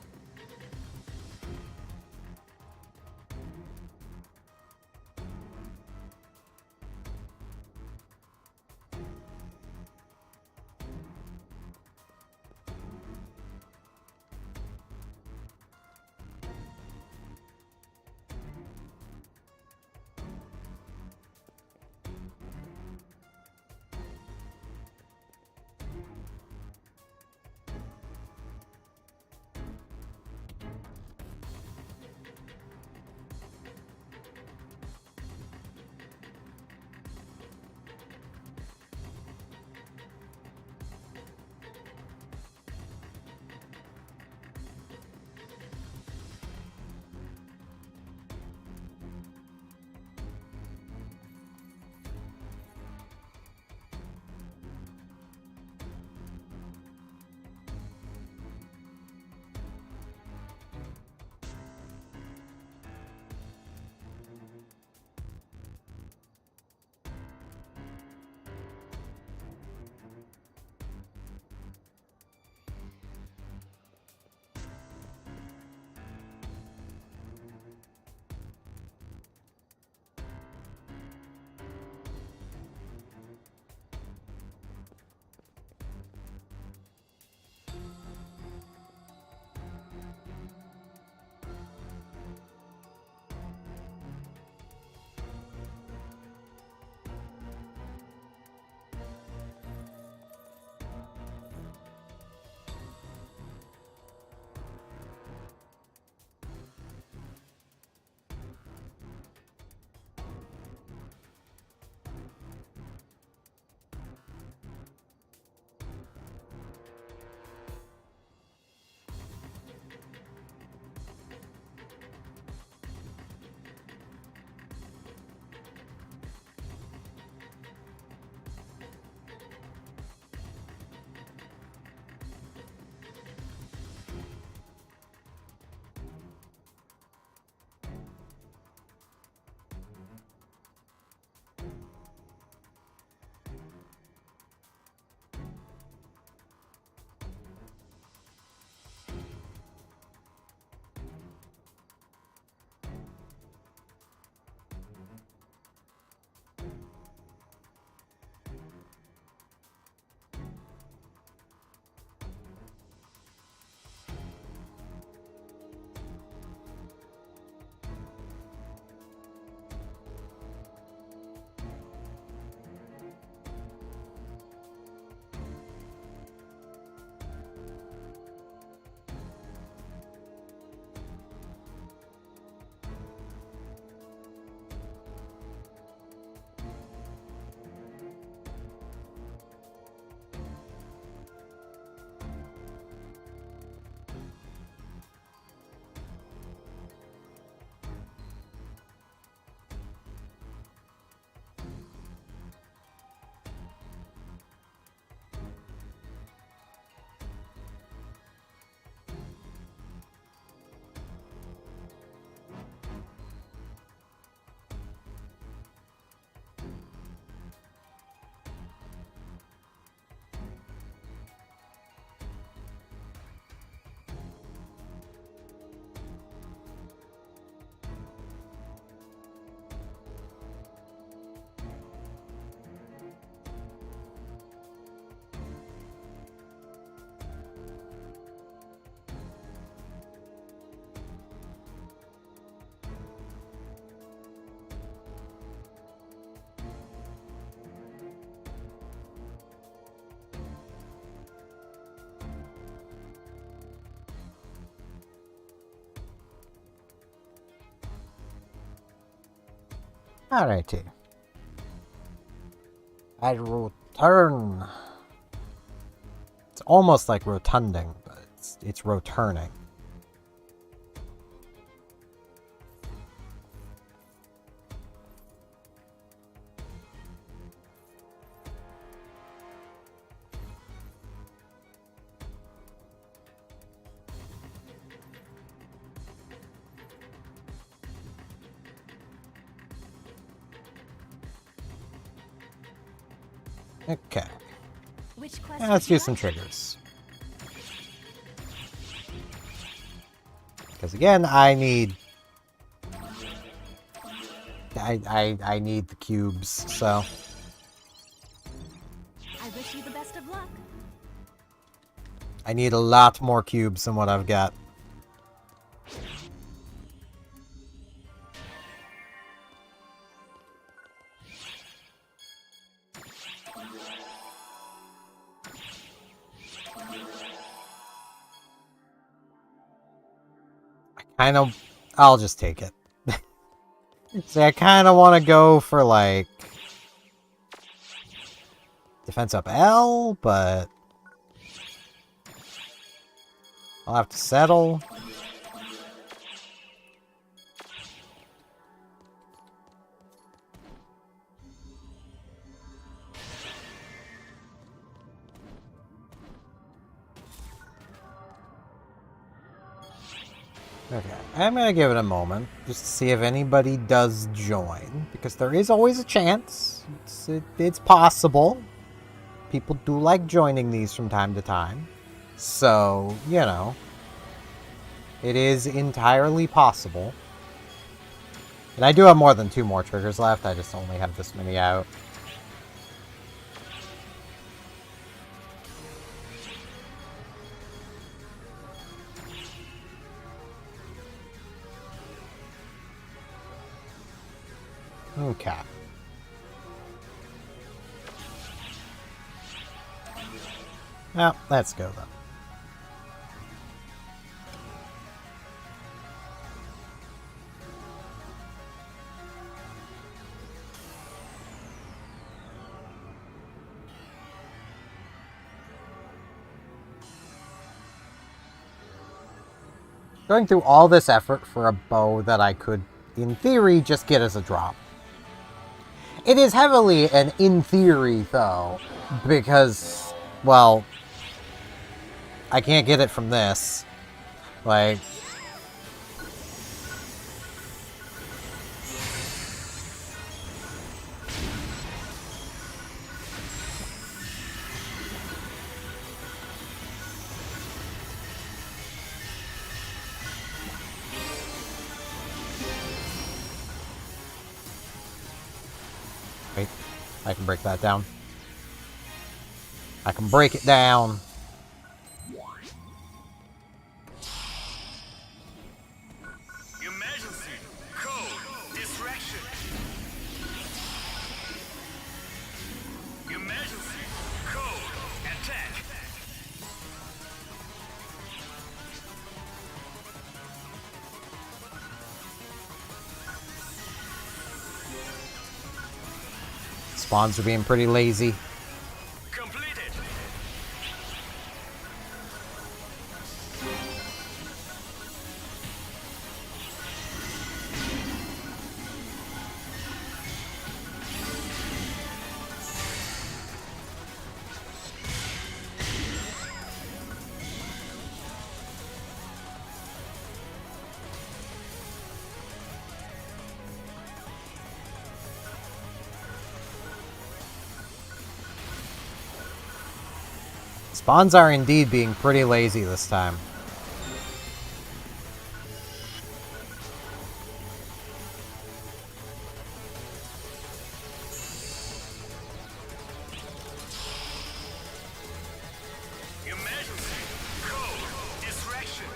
Alrighty. I return. It's almost like rotunding, but it's returning. Okay. Which quest Now let's would you do some like? triggers. Because again, I need... I need the cubes, so... I wish you the best of luck. I need a lot more cubes than what I've got. I'll just take it. See, I kind of want to go for, like... Defense up L, but... I'll have to settle. Okay, I'm gonna give it a moment, just to see if anybody does join, because there is always a chance. It's possible. People do like joining these from time to time. So, you know, it is entirely possible. And I do have more than 2 more triggers left, I just only have this many out. Okay. Well, let's go then. Going through all this effort for a bow that I could, in theory, just get as a drop. It is heavily an in theory, though, because, well, I can't get it from this. Like... Wait, I can break that down. I can break it down. Emergency! Code! Distraction! Emergency! Code! Attack! Spawns are being pretty lazy. Completed! Spawns are indeed being pretty lazy this time. Emergency! Code! Distraction!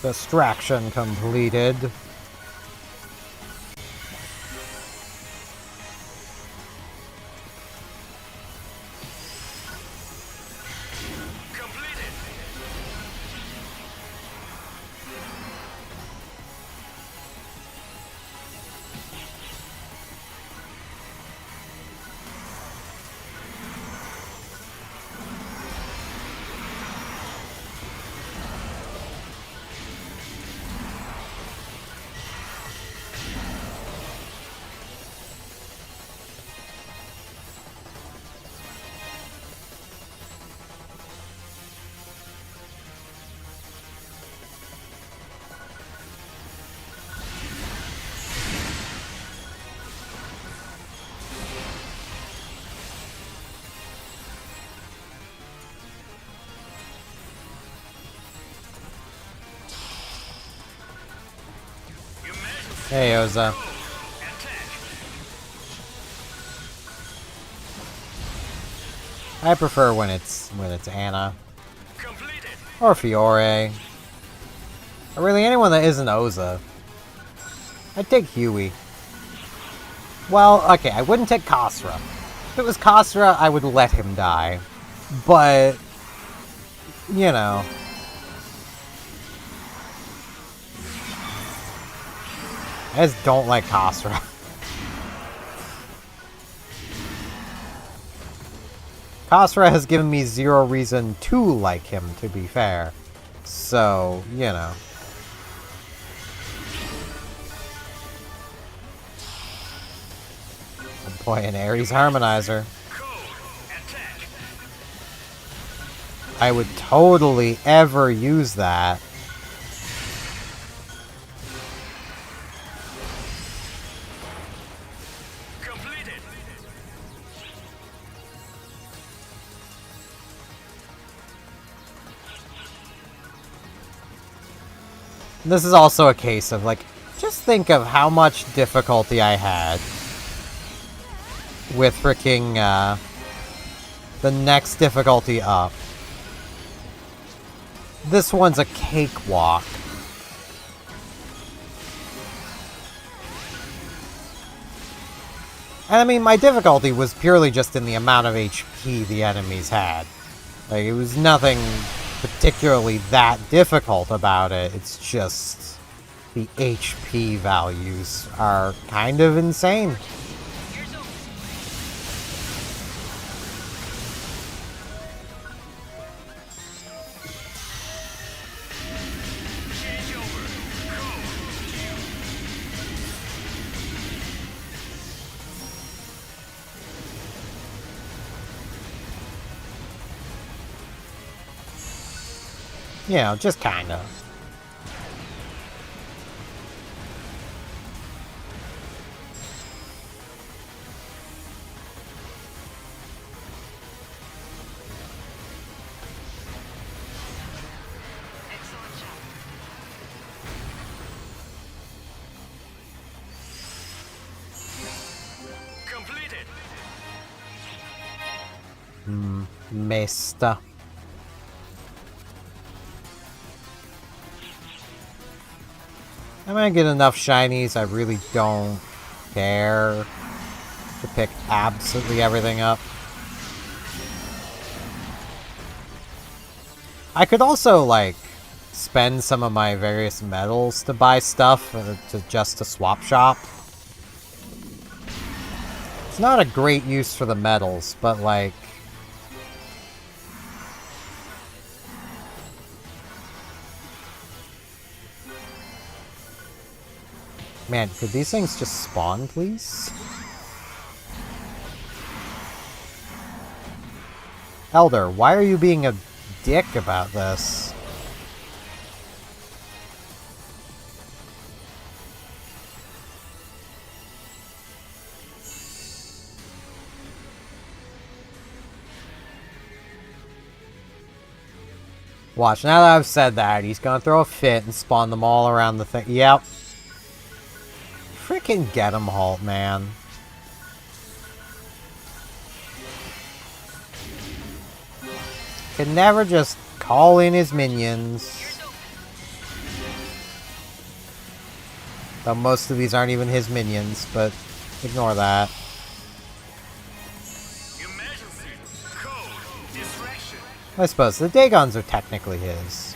Distraction completed. Completed! Hey, Oza. I prefer when it's Anna or Fiore, or really anyone that isn't Oza. I'd take Huey. Well, okay, I wouldn't take Khasra. If it was Khasra, I would let him die. But, you know. I just don't like Khasra. Khasra has given me zero reason to like him, to be fair. So, you know. Oh boy, an Ares Harmonizer. I would totally ever use that. This is also a case of, like, just think of how much difficulty I had with freaking, the next difficulty up. This one's a cakewalk. And I mean, my difficulty was purely just in the amount of HP the enemies had. Like, it was nothing particularly that difficult about it. It's just the HP values are kind of insane. You know, just kind of. Mesta. I'm gonna get enough shinies, I really don't care to pick absolutely everything up. I could also, like, spend some of my various medals to buy stuff, to swap shop. It's not a great use for the medals, but, like, man, could these things just spawn, please? Elder, why are you being a dick about this? Watch, now that I've said that, he's gonna throw a fit and spawn them all around the thing. Yep. Frickin' get him, Halt, man. Can never just call in his minions. Though most of these aren't even his minions, but ignore that. I suppose the Dagons are technically his.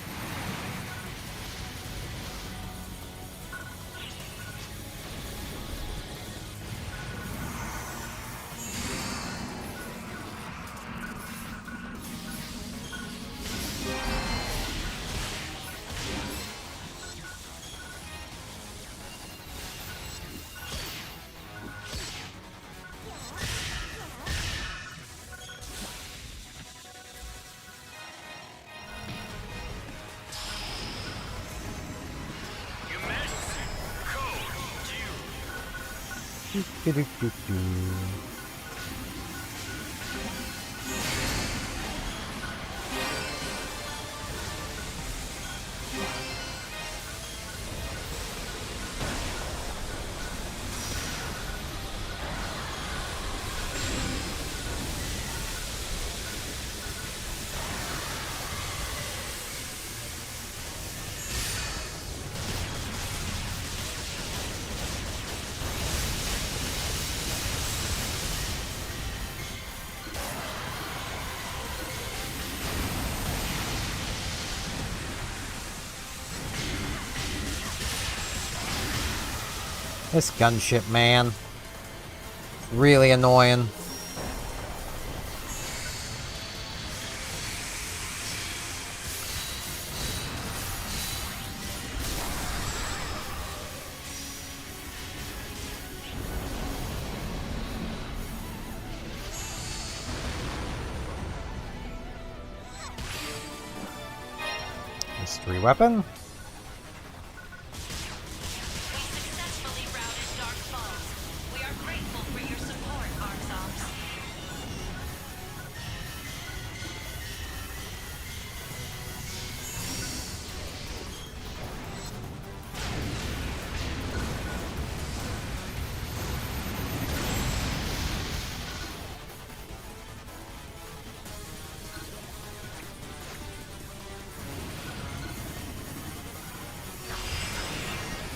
This gunship, man. Really annoying. Mystery weapon. We successfully routed Dark Falls. We are grateful for your support, Arxops.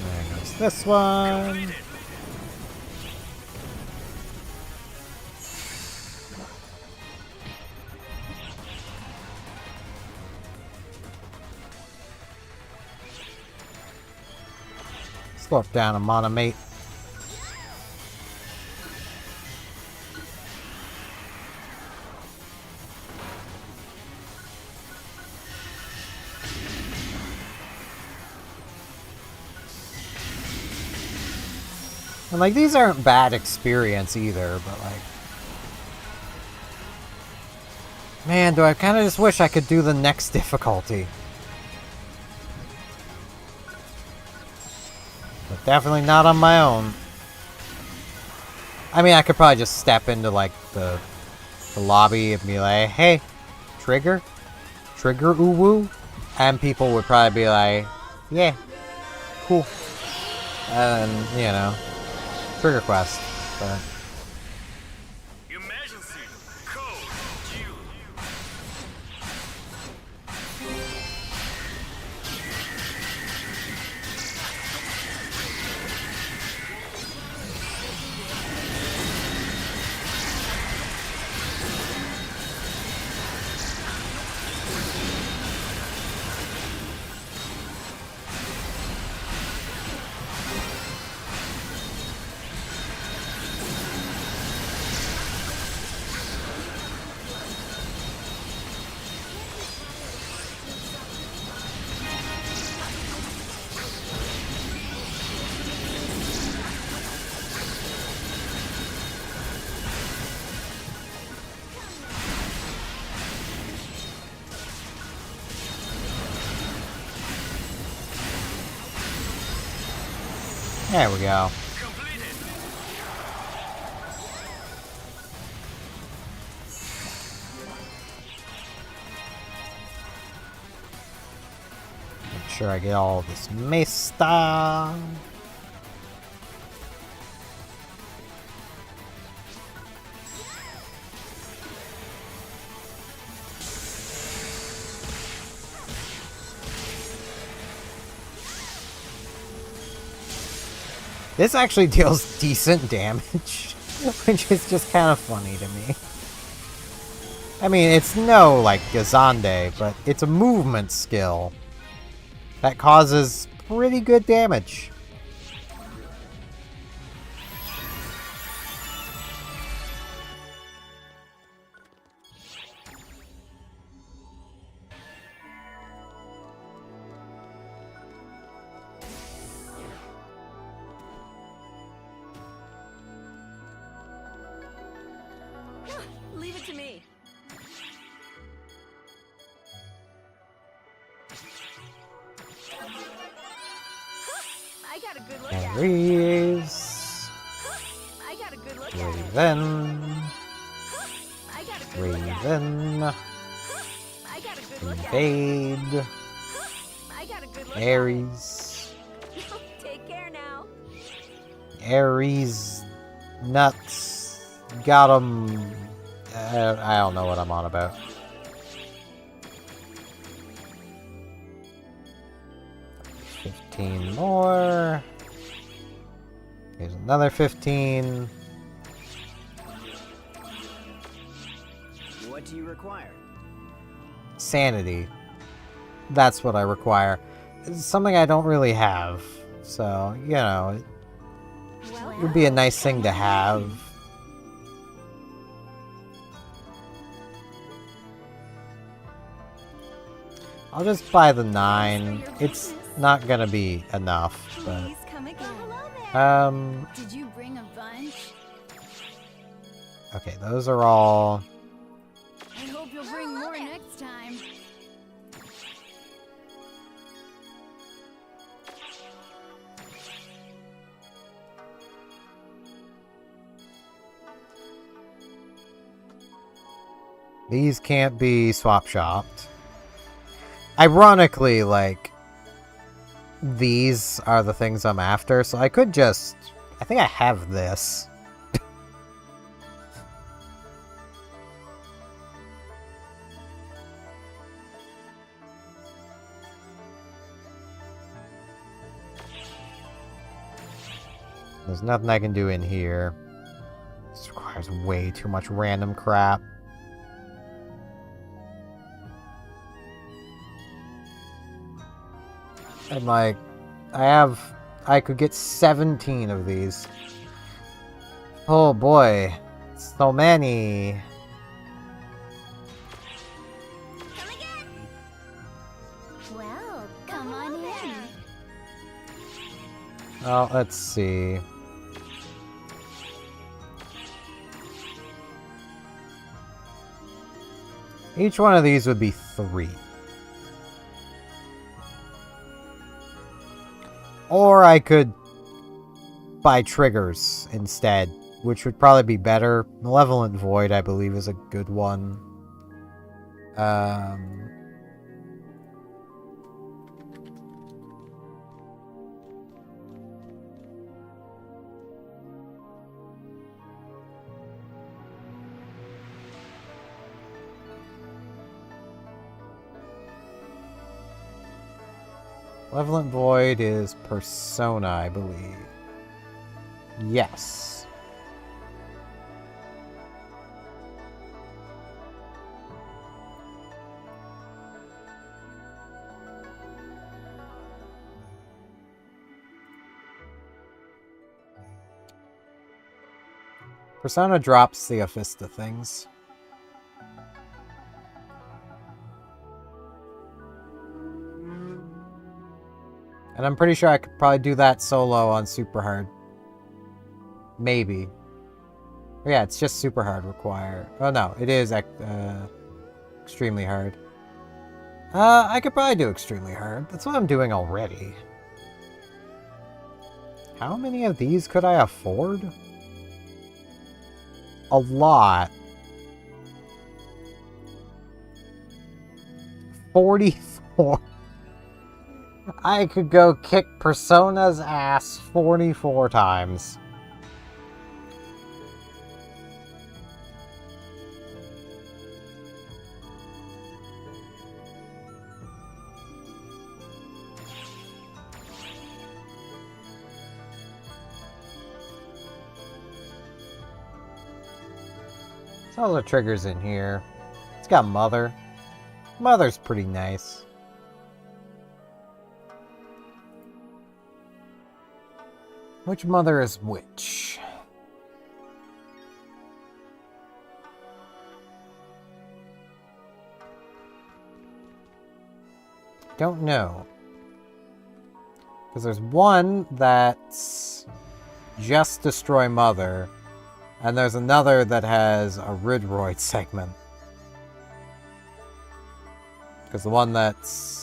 There goes this one. Slow it down a monomate. And like, these aren't bad experience either, but like, man, do I kind of just wish I could do the next difficulty. But definitely not on my own. I mean, I could probably just step into like the lobby and be like, hey, trigger uwu, and people would probably be like, yeah, cool. And, you know, trigger quest, but... Emergency code Q. There we go. Completed. Make sure I get all of this mace stuff. This actually deals decent damage, which is just kind of funny to me. I mean, it's no, like, Gazande, but it's a movement skill that causes pretty good damage. Leave it to me. I got a good look at it. Ares. I got a good look at it. Raven. I got a good look at it. Raven. I got a good look at it. Invade. I got a good look at it. Ares. Take care now. Ares. Nuts. Got him. I don't know what I'm on about. $15 more. Here's another 15. What do you require? Sanity. That's what I require. It's something I don't really have. So, you know, It would be a nice thing to have. I'll just buy the 9. It's not gonna be enough, but Please come again. Did you bring a bunch? okay, those are all. I hope you'll bring more next time. These can't be swap shopped. Ironically, like, these are the things I'm after, so I could just... I think I have this. There's nothing I can do in here. This requires way too much random crap. And like, I could get 17 of these. Oh boy, so many. Come again. Well, come on in. Oh, let's see. Each one of these would be 3. Or I could buy triggers instead, which would probably be better. Malevolent Void, I believe, is a good one. Malevolent Void is Persona, I believe. Yes. Persona drops the Aphista things. And I'm pretty sure I could probably do that solo on super hard. Maybe. Oh, yeah, it's just super hard require. Oh no, it is extremely hard. I could probably do extremely hard. That's what I'm doing already. How many of these could I afford? A lot. 44. I could go kick Persona's ass 44 times. There's all the triggers in here. It's got Mother. Mother's pretty nice. Which mother is which? Don't know. Because there's one that's just destroy mother, and there's another that has a Ridroid segment. Because the one that's...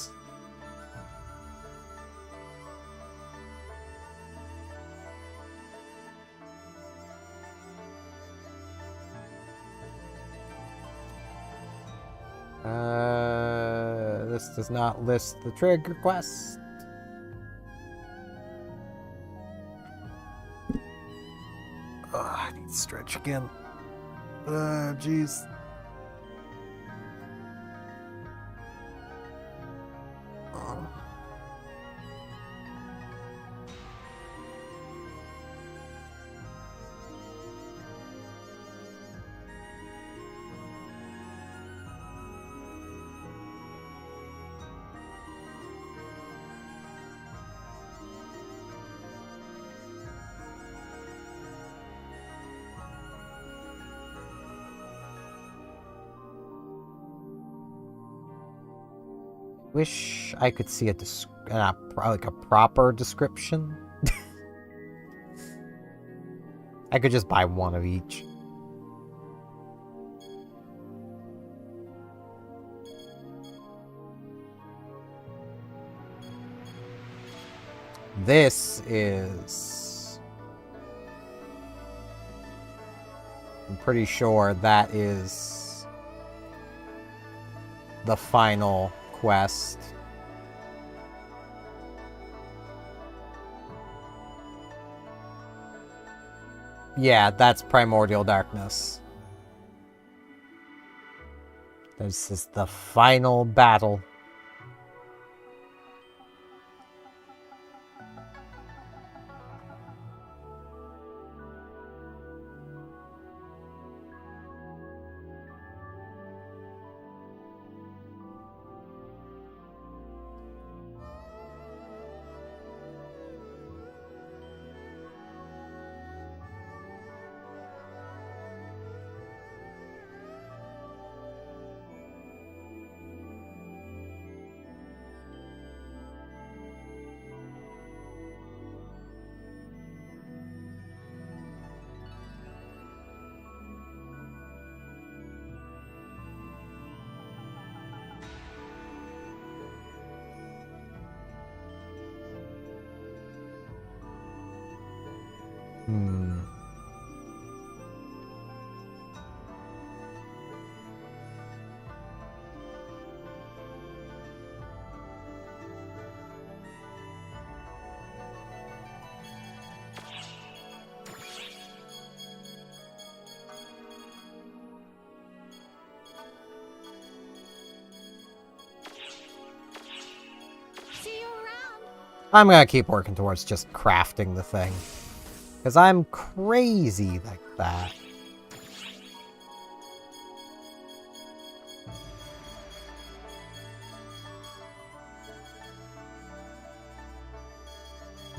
this does not list the trigger quest. I need to stretch again. Jeez. Wish I could see like a proper description. I could just buy one of each. This is... I'm pretty sure that is the final quest. Yeah, that's Primordial Darkness. This is the final battle. See you around. I'm gonna keep working towards just crafting the thing. Because I'm crazy like that.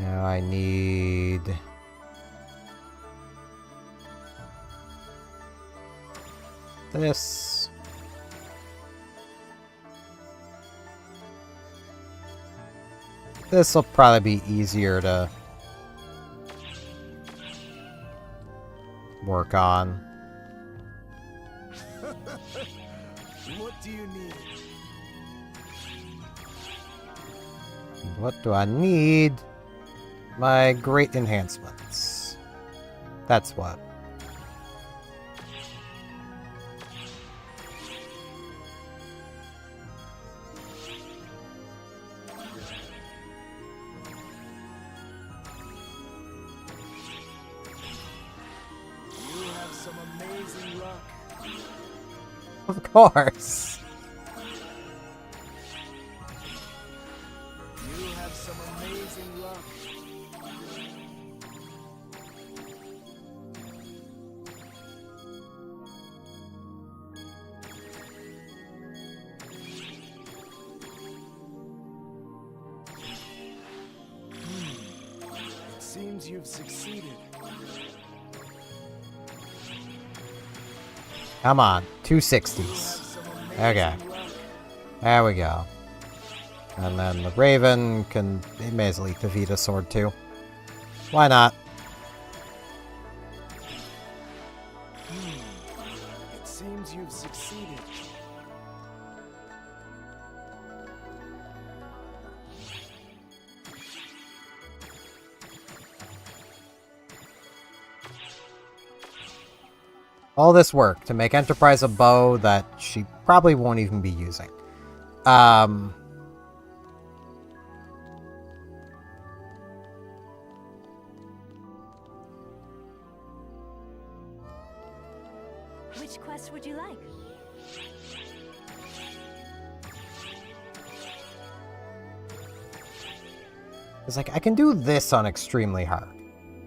Now I need... this. This will probably be easier to work on. What do you need? What do I need? My great enhancements. That's what. You have some amazing luck. Of course. You have some amazing luck. It seems you've succeeded. Come on, You 260s. have some Okay. amazing luck. There we go. And then the Raven can... it may as well eat the Vita Sword too. Why not? It seems you've succeeded. All this work to make Enterprise a bow that she probably won't even be using. Which quest would you like? It's like, I can do this on extremely hard.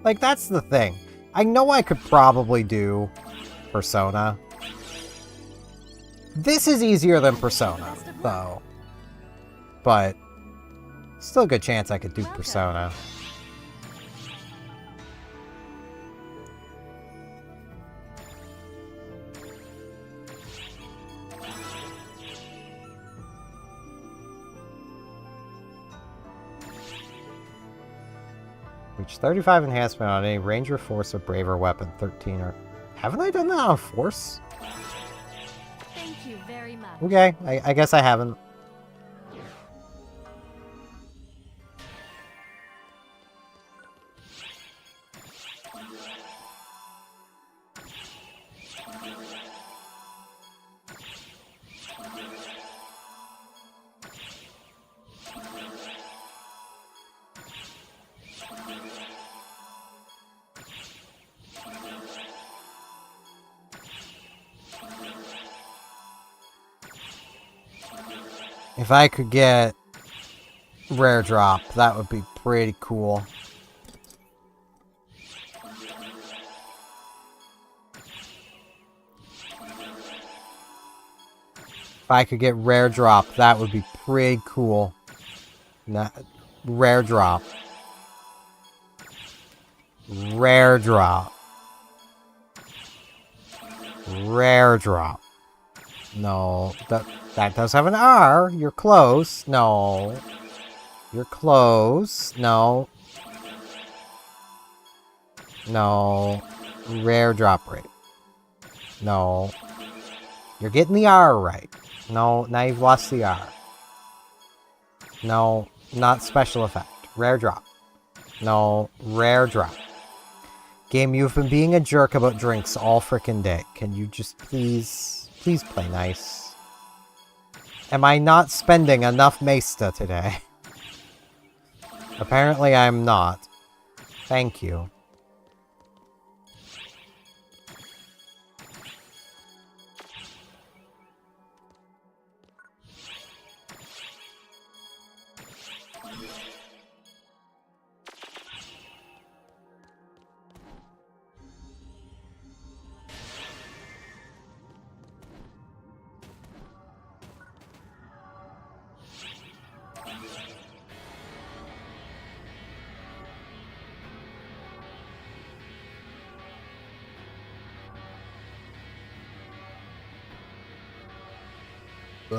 Like, that's the thing. I know I could probably do Persona. This is easier than Persona, though. But, still a good chance I could do Persona. damage. 35 enhancement on any ranger, force, or braver weapon. 13 or... Haven't I done that on force? Thank you very much. Okay, I guess I haven't. If I could get rare drop, that would be pretty cool. If I could get rare drop, that would be pretty cool. Rare drop. Rare drop. Rare drop. No, that does have an R. You're close. No. You're close. No. No. Rare drop rate. No. You're getting the R right. No, now you've lost the R. No, not special effect. Rare drop. No, rare drop. Game, you've been being a jerk about drinks all frickin' day. Can you just please play nice? Am I not spending enough Mesta today? Apparently I'm not. Thank you.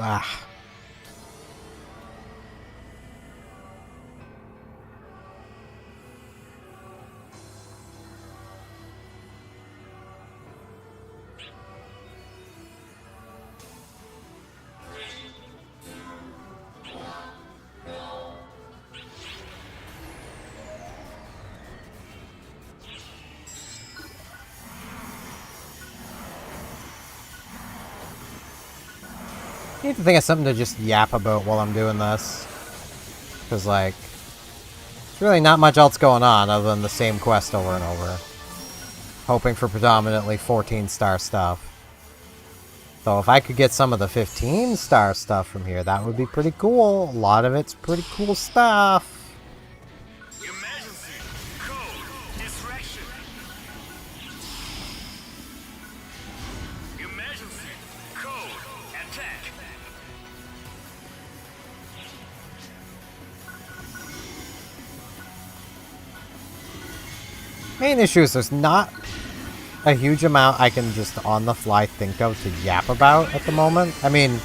Ah. I need to think of something to just yap about while I'm doing this. Because, like, there's really not much else going on other than the same quest over and over. Hoping for predominantly 14-star stuff. So if I could get some of the 15-star stuff from here, that would be pretty cool. A lot of it's pretty cool stuff. Emergency! Code! Distraction! Emergency! Code! Attack! Main issue is there's not a huge amount I can just on the fly think of to yap about at the moment. I mean, you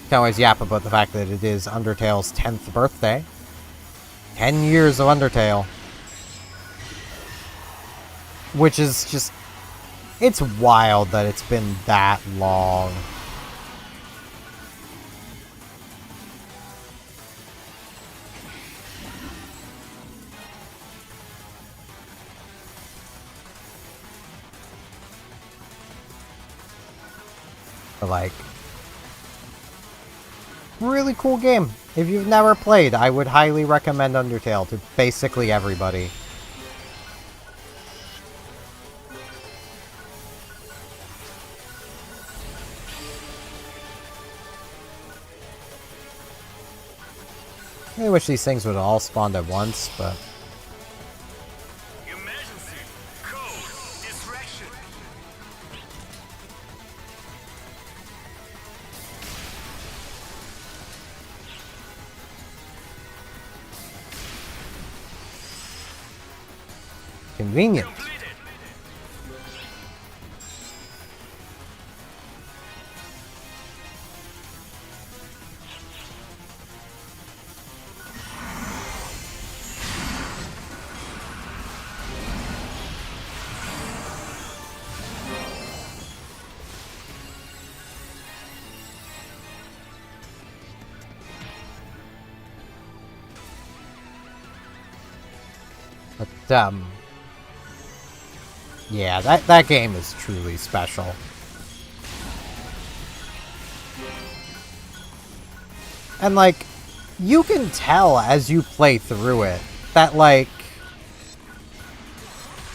can always yap about the fact that it is Undertale's 10th birthday. 10 years of Undertale. Which is just... It's wild that it's been that long. Like, really cool game. If you've never played, I would highly recommend Undertale to basically everybody. I wish these things would all spawn at once, but... Emergency! Code! Distraction! Convenient. Completed! But, yeah, that game is truly special. And, like, you can tell as you play through it that, like,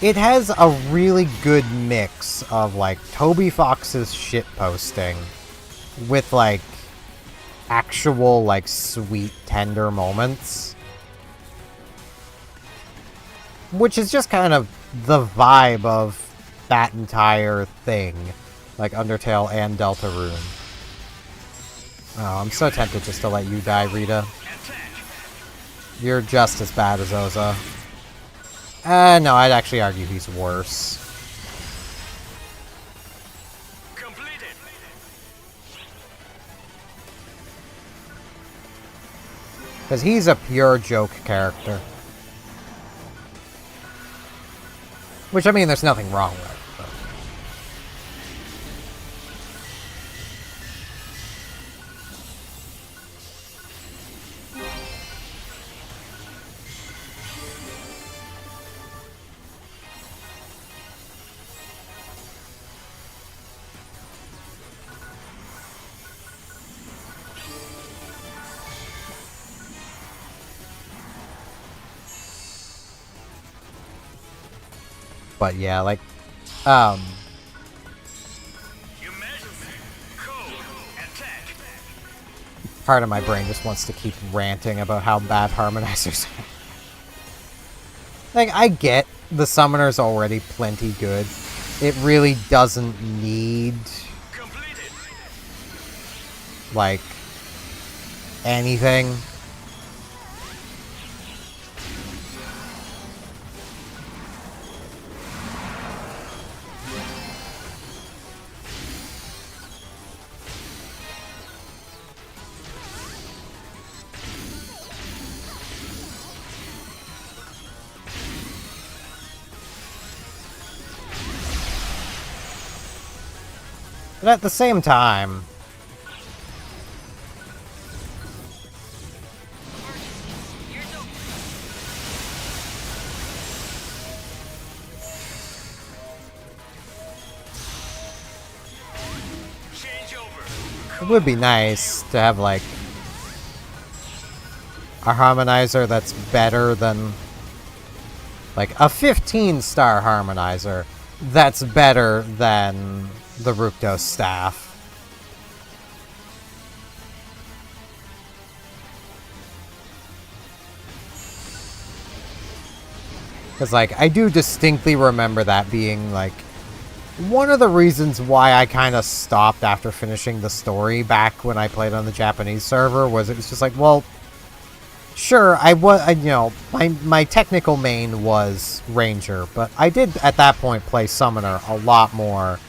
it has a really good mix of, like, Toby Fox's shitposting with, like, actual, like, sweet, tender moments. Which is just kind of the vibe of that entire thing. Like, Undertale and Deltarune. Oh, I'm so tempted just to let you die, Rita. You're just as bad as Oza. No, I'd actually argue he's worse. Completed. Because he's a pure joke character. Which, I mean, there's nothing wrong with. But... But yeah, like, You measure me. Code. Attack. part of my brain just wants to keep ranting about how bad harmonizers are. Like, I get the summoner's already plenty good. It really doesn't need, Completed. like, anything. But at the same time, Change over. it would be nice to have, like, a harmonizer that's better than, like, a 15-star harmonizer that's better than the Rukdos staff. Because, like, I do distinctly remember that being, like, one of the reasons why I kind of stopped after finishing the story back when I played on the Japanese server, was it was just like, well, sure, you know, my technical main was Ranger, but I did, at that point, play Summoner a lot more.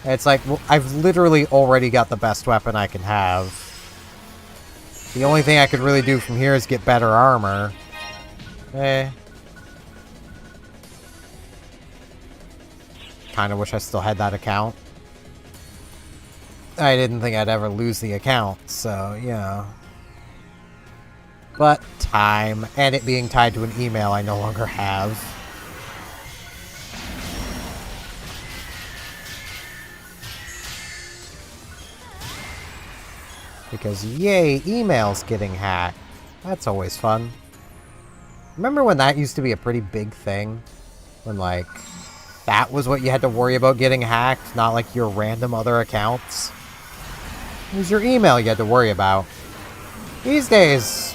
And it's like, well, I've literally already got the best weapon I can have. The only thing I could really do from here is get better armor. Kinda wish I still had that account. I didn't think I'd ever lose the account, so, yeah. But time, and it being tied to an email I no longer have. Because, yay, emails getting hacked. That's always fun. Remember when that used to be a pretty big thing? When, like, that was what you had to worry about getting hacked, not, like, your random other accounts? It was your email you had to worry about. These days,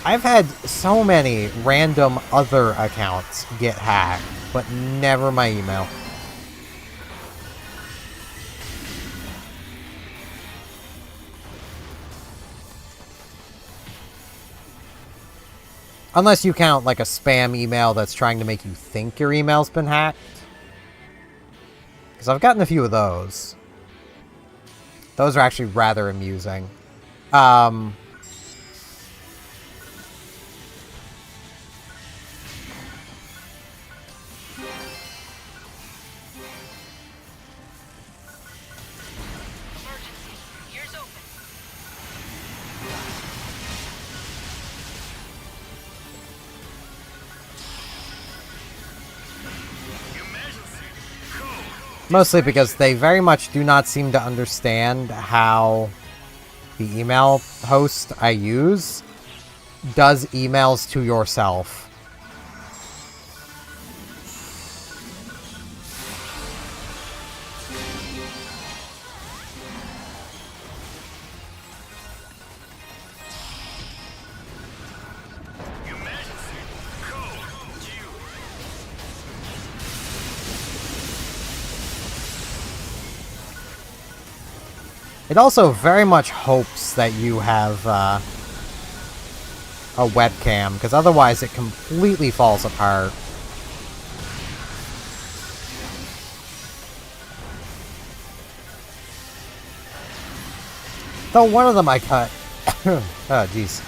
I've had so many random other accounts get hacked, but never my email. Unless you count, like, a spam email that's trying to make you think your email's been hacked. Because I've gotten a few of those. Those are actually rather amusing. Mostly because they very much do not seem to understand how the email host I use does emails to yourself. Your Majesty, code due. It also very much hopes that you have a webcam, because otherwise it completely falls apart. Though one of them I cut. Oh, jeez.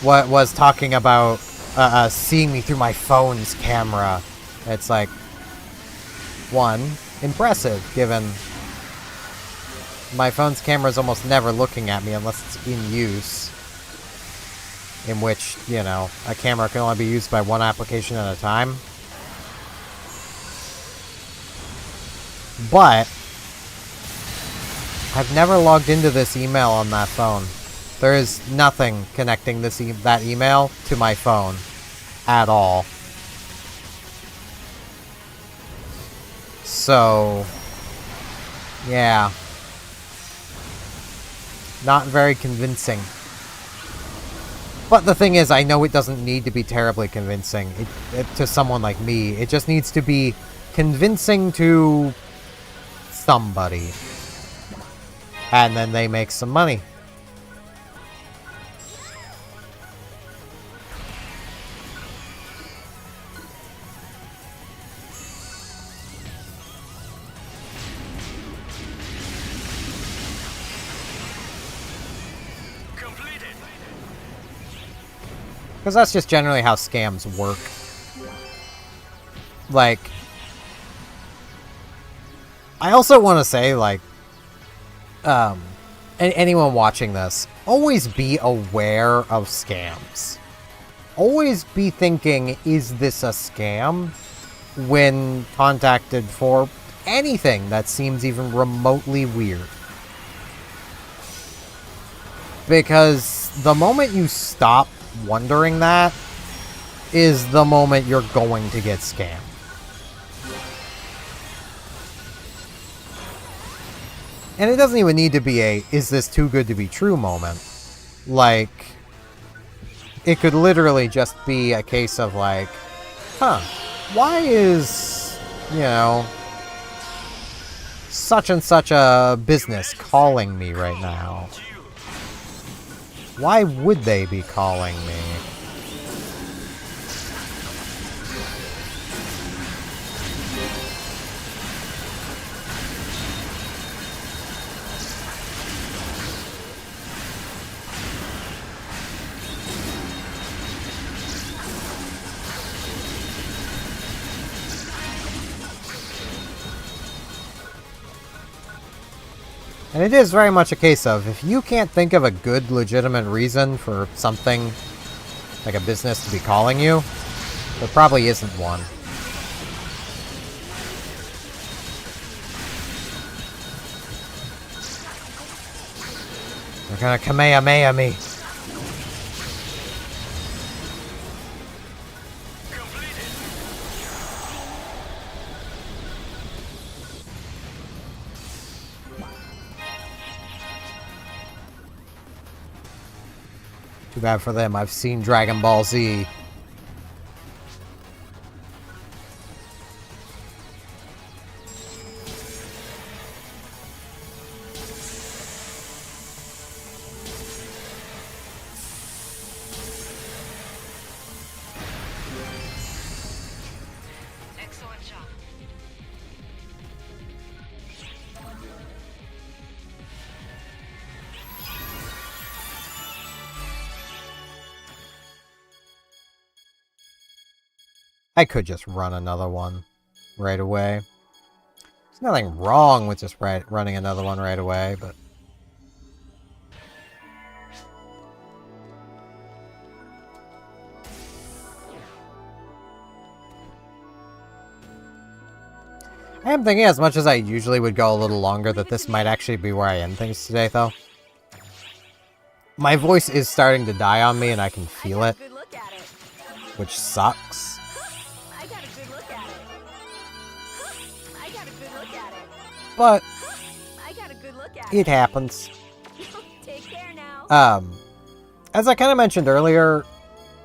What was talking about seeing me through my phone's camera. It's like, one, impressive, given my phone's camera is almost never looking at me unless it's in use. In which, you know, a camera can only be used by one application at a time. But I've never logged into this email on that phone. There is nothing connecting that email to my phone at all. So, yeah. Not very convincing. But the thing is, I know it doesn't need to be terribly convincing to someone like me. It just needs to be convincing to somebody. And then they make some money. Because that's just generally how scams work. Like, I also want to say, like, anyone watching this, always be aware of scams. Always be thinking, is this a scam? When contacted for anything that seems even remotely weird. Because the moment you stop wondering that is the moment you're going to get scammed. And it doesn't even need to be a, is this too good to be true moment. Like, it could literally just be a case of like, huh, why is, you know, such and such a business calling me right now? Why would they be calling me? And it is very much a case of, if you can't think of a good, legitimate reason for something, like a business, to be calling you, there probably isn't one. They're gonna Kamehameha me. Too bad for them, I've seen Dragon Ball Z. Excellent job. I could just run another one right away. There's nothing wrong with just running another one right away, but... I am thinking, as much as I usually would go a little longer, that this might actually be where I end things today, though. My voice is starting to die on me, and I can feel it, Good look at it. which sucks. I got a good look at it. I got a good look at it. But I got a good look at it happens. Take care now. As I kind of mentioned earlier,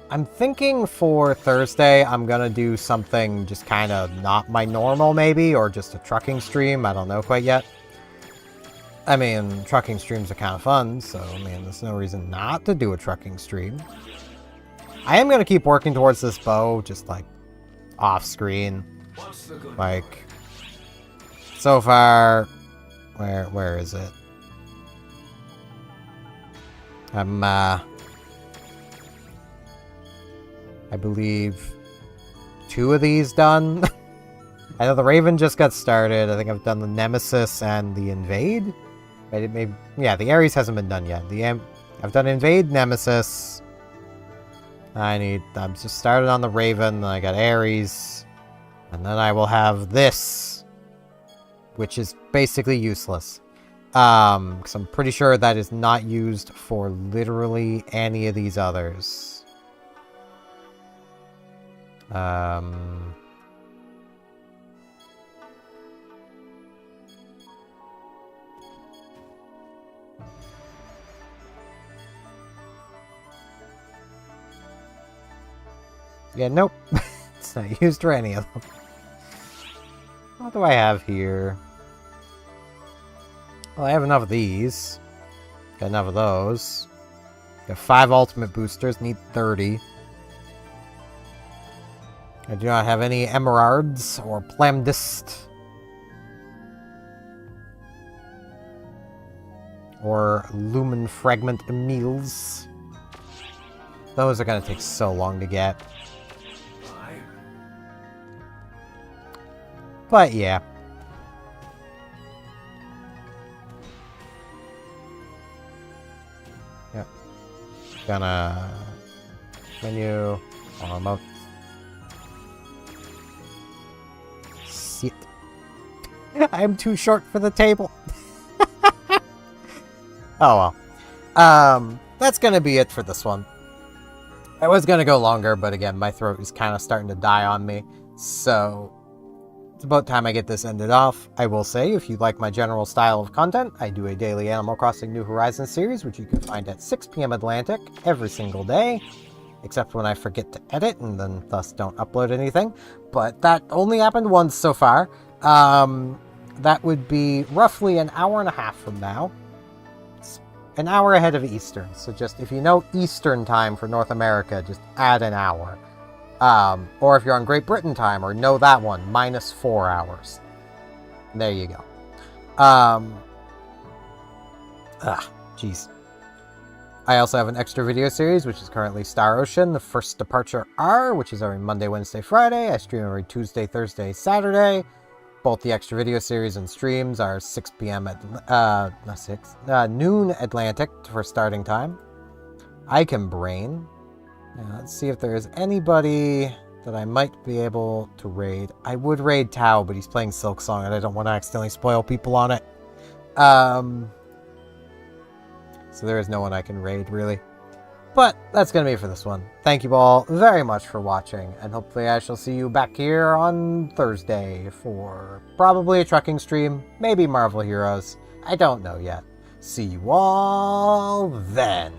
I'm thinking for Thursday I'm gonna do something just kind of not my normal, maybe, or just a trucking stream. I don't know quite yet. I mean, trucking streams are kind of fun, so, I mean, there's no reason not to do a trucking stream. I am gonna keep working towards this bow, just, like, off-screen. Like, so far... Where is it? I'm, I believe 2 of these done. I know the Raven just got started. I think I've done the Nemesis and the Invade. Yeah, the Ares hasn't been done yet. I've done Invade, Nemesis. I'm just started on the Raven. Then I got Ares, and then I will have this, which is basically useless. Because I'm pretty sure that is not used for literally any of these others. Yeah, nope. It's not used for any of them. What do I have here? Well, I have enough of these. Got enough of those. Got 5 ultimate boosters, need 30. I do not have any emeralds or plamdist. Or lumen fragment emils. Those are going to take so long to get. But yeah. Yep. Gonna menu remote. Sit. I'm too short for the table. Oh well. That's gonna be it for this one. I was gonna go longer, but again, my throat is kind of starting to die on me, so it's about time I get this ended off. I will say, if you like my general style of content, I do a daily Animal Crossing New Horizons series, which you can find at 6 p.m. Atlantic every single day, except when I forget to edit and then thus don't upload anything. But that only happened once so far. That would be roughly an hour and a half from now. It's an hour ahead of Eastern, so just if you know Eastern time for North America, just add an hour. Or if you're on Great Britain time, or know that one, -4 hours. There you go. Jeez. I also have an extra video series, which is currently Star Ocean, the First Departure R, which is every Monday, Wednesday, Friday. I stream every Tuesday, Thursday, Saturday. Both the extra video series and streams are 6 p.m. at, noon Atlantic for starting time. I can brain. Now, let's see if there is anybody that I might be able to raid. I would raid Tao, but he's playing Silk Song, and I don't want to accidentally spoil people on it. So there is no one I can raid, really. But that's going to be it for this one. Thank you all very much for watching, and hopefully I shall see you back here on Thursday for probably a trucking stream, maybe Marvel Heroes. I don't know yet. See you all then.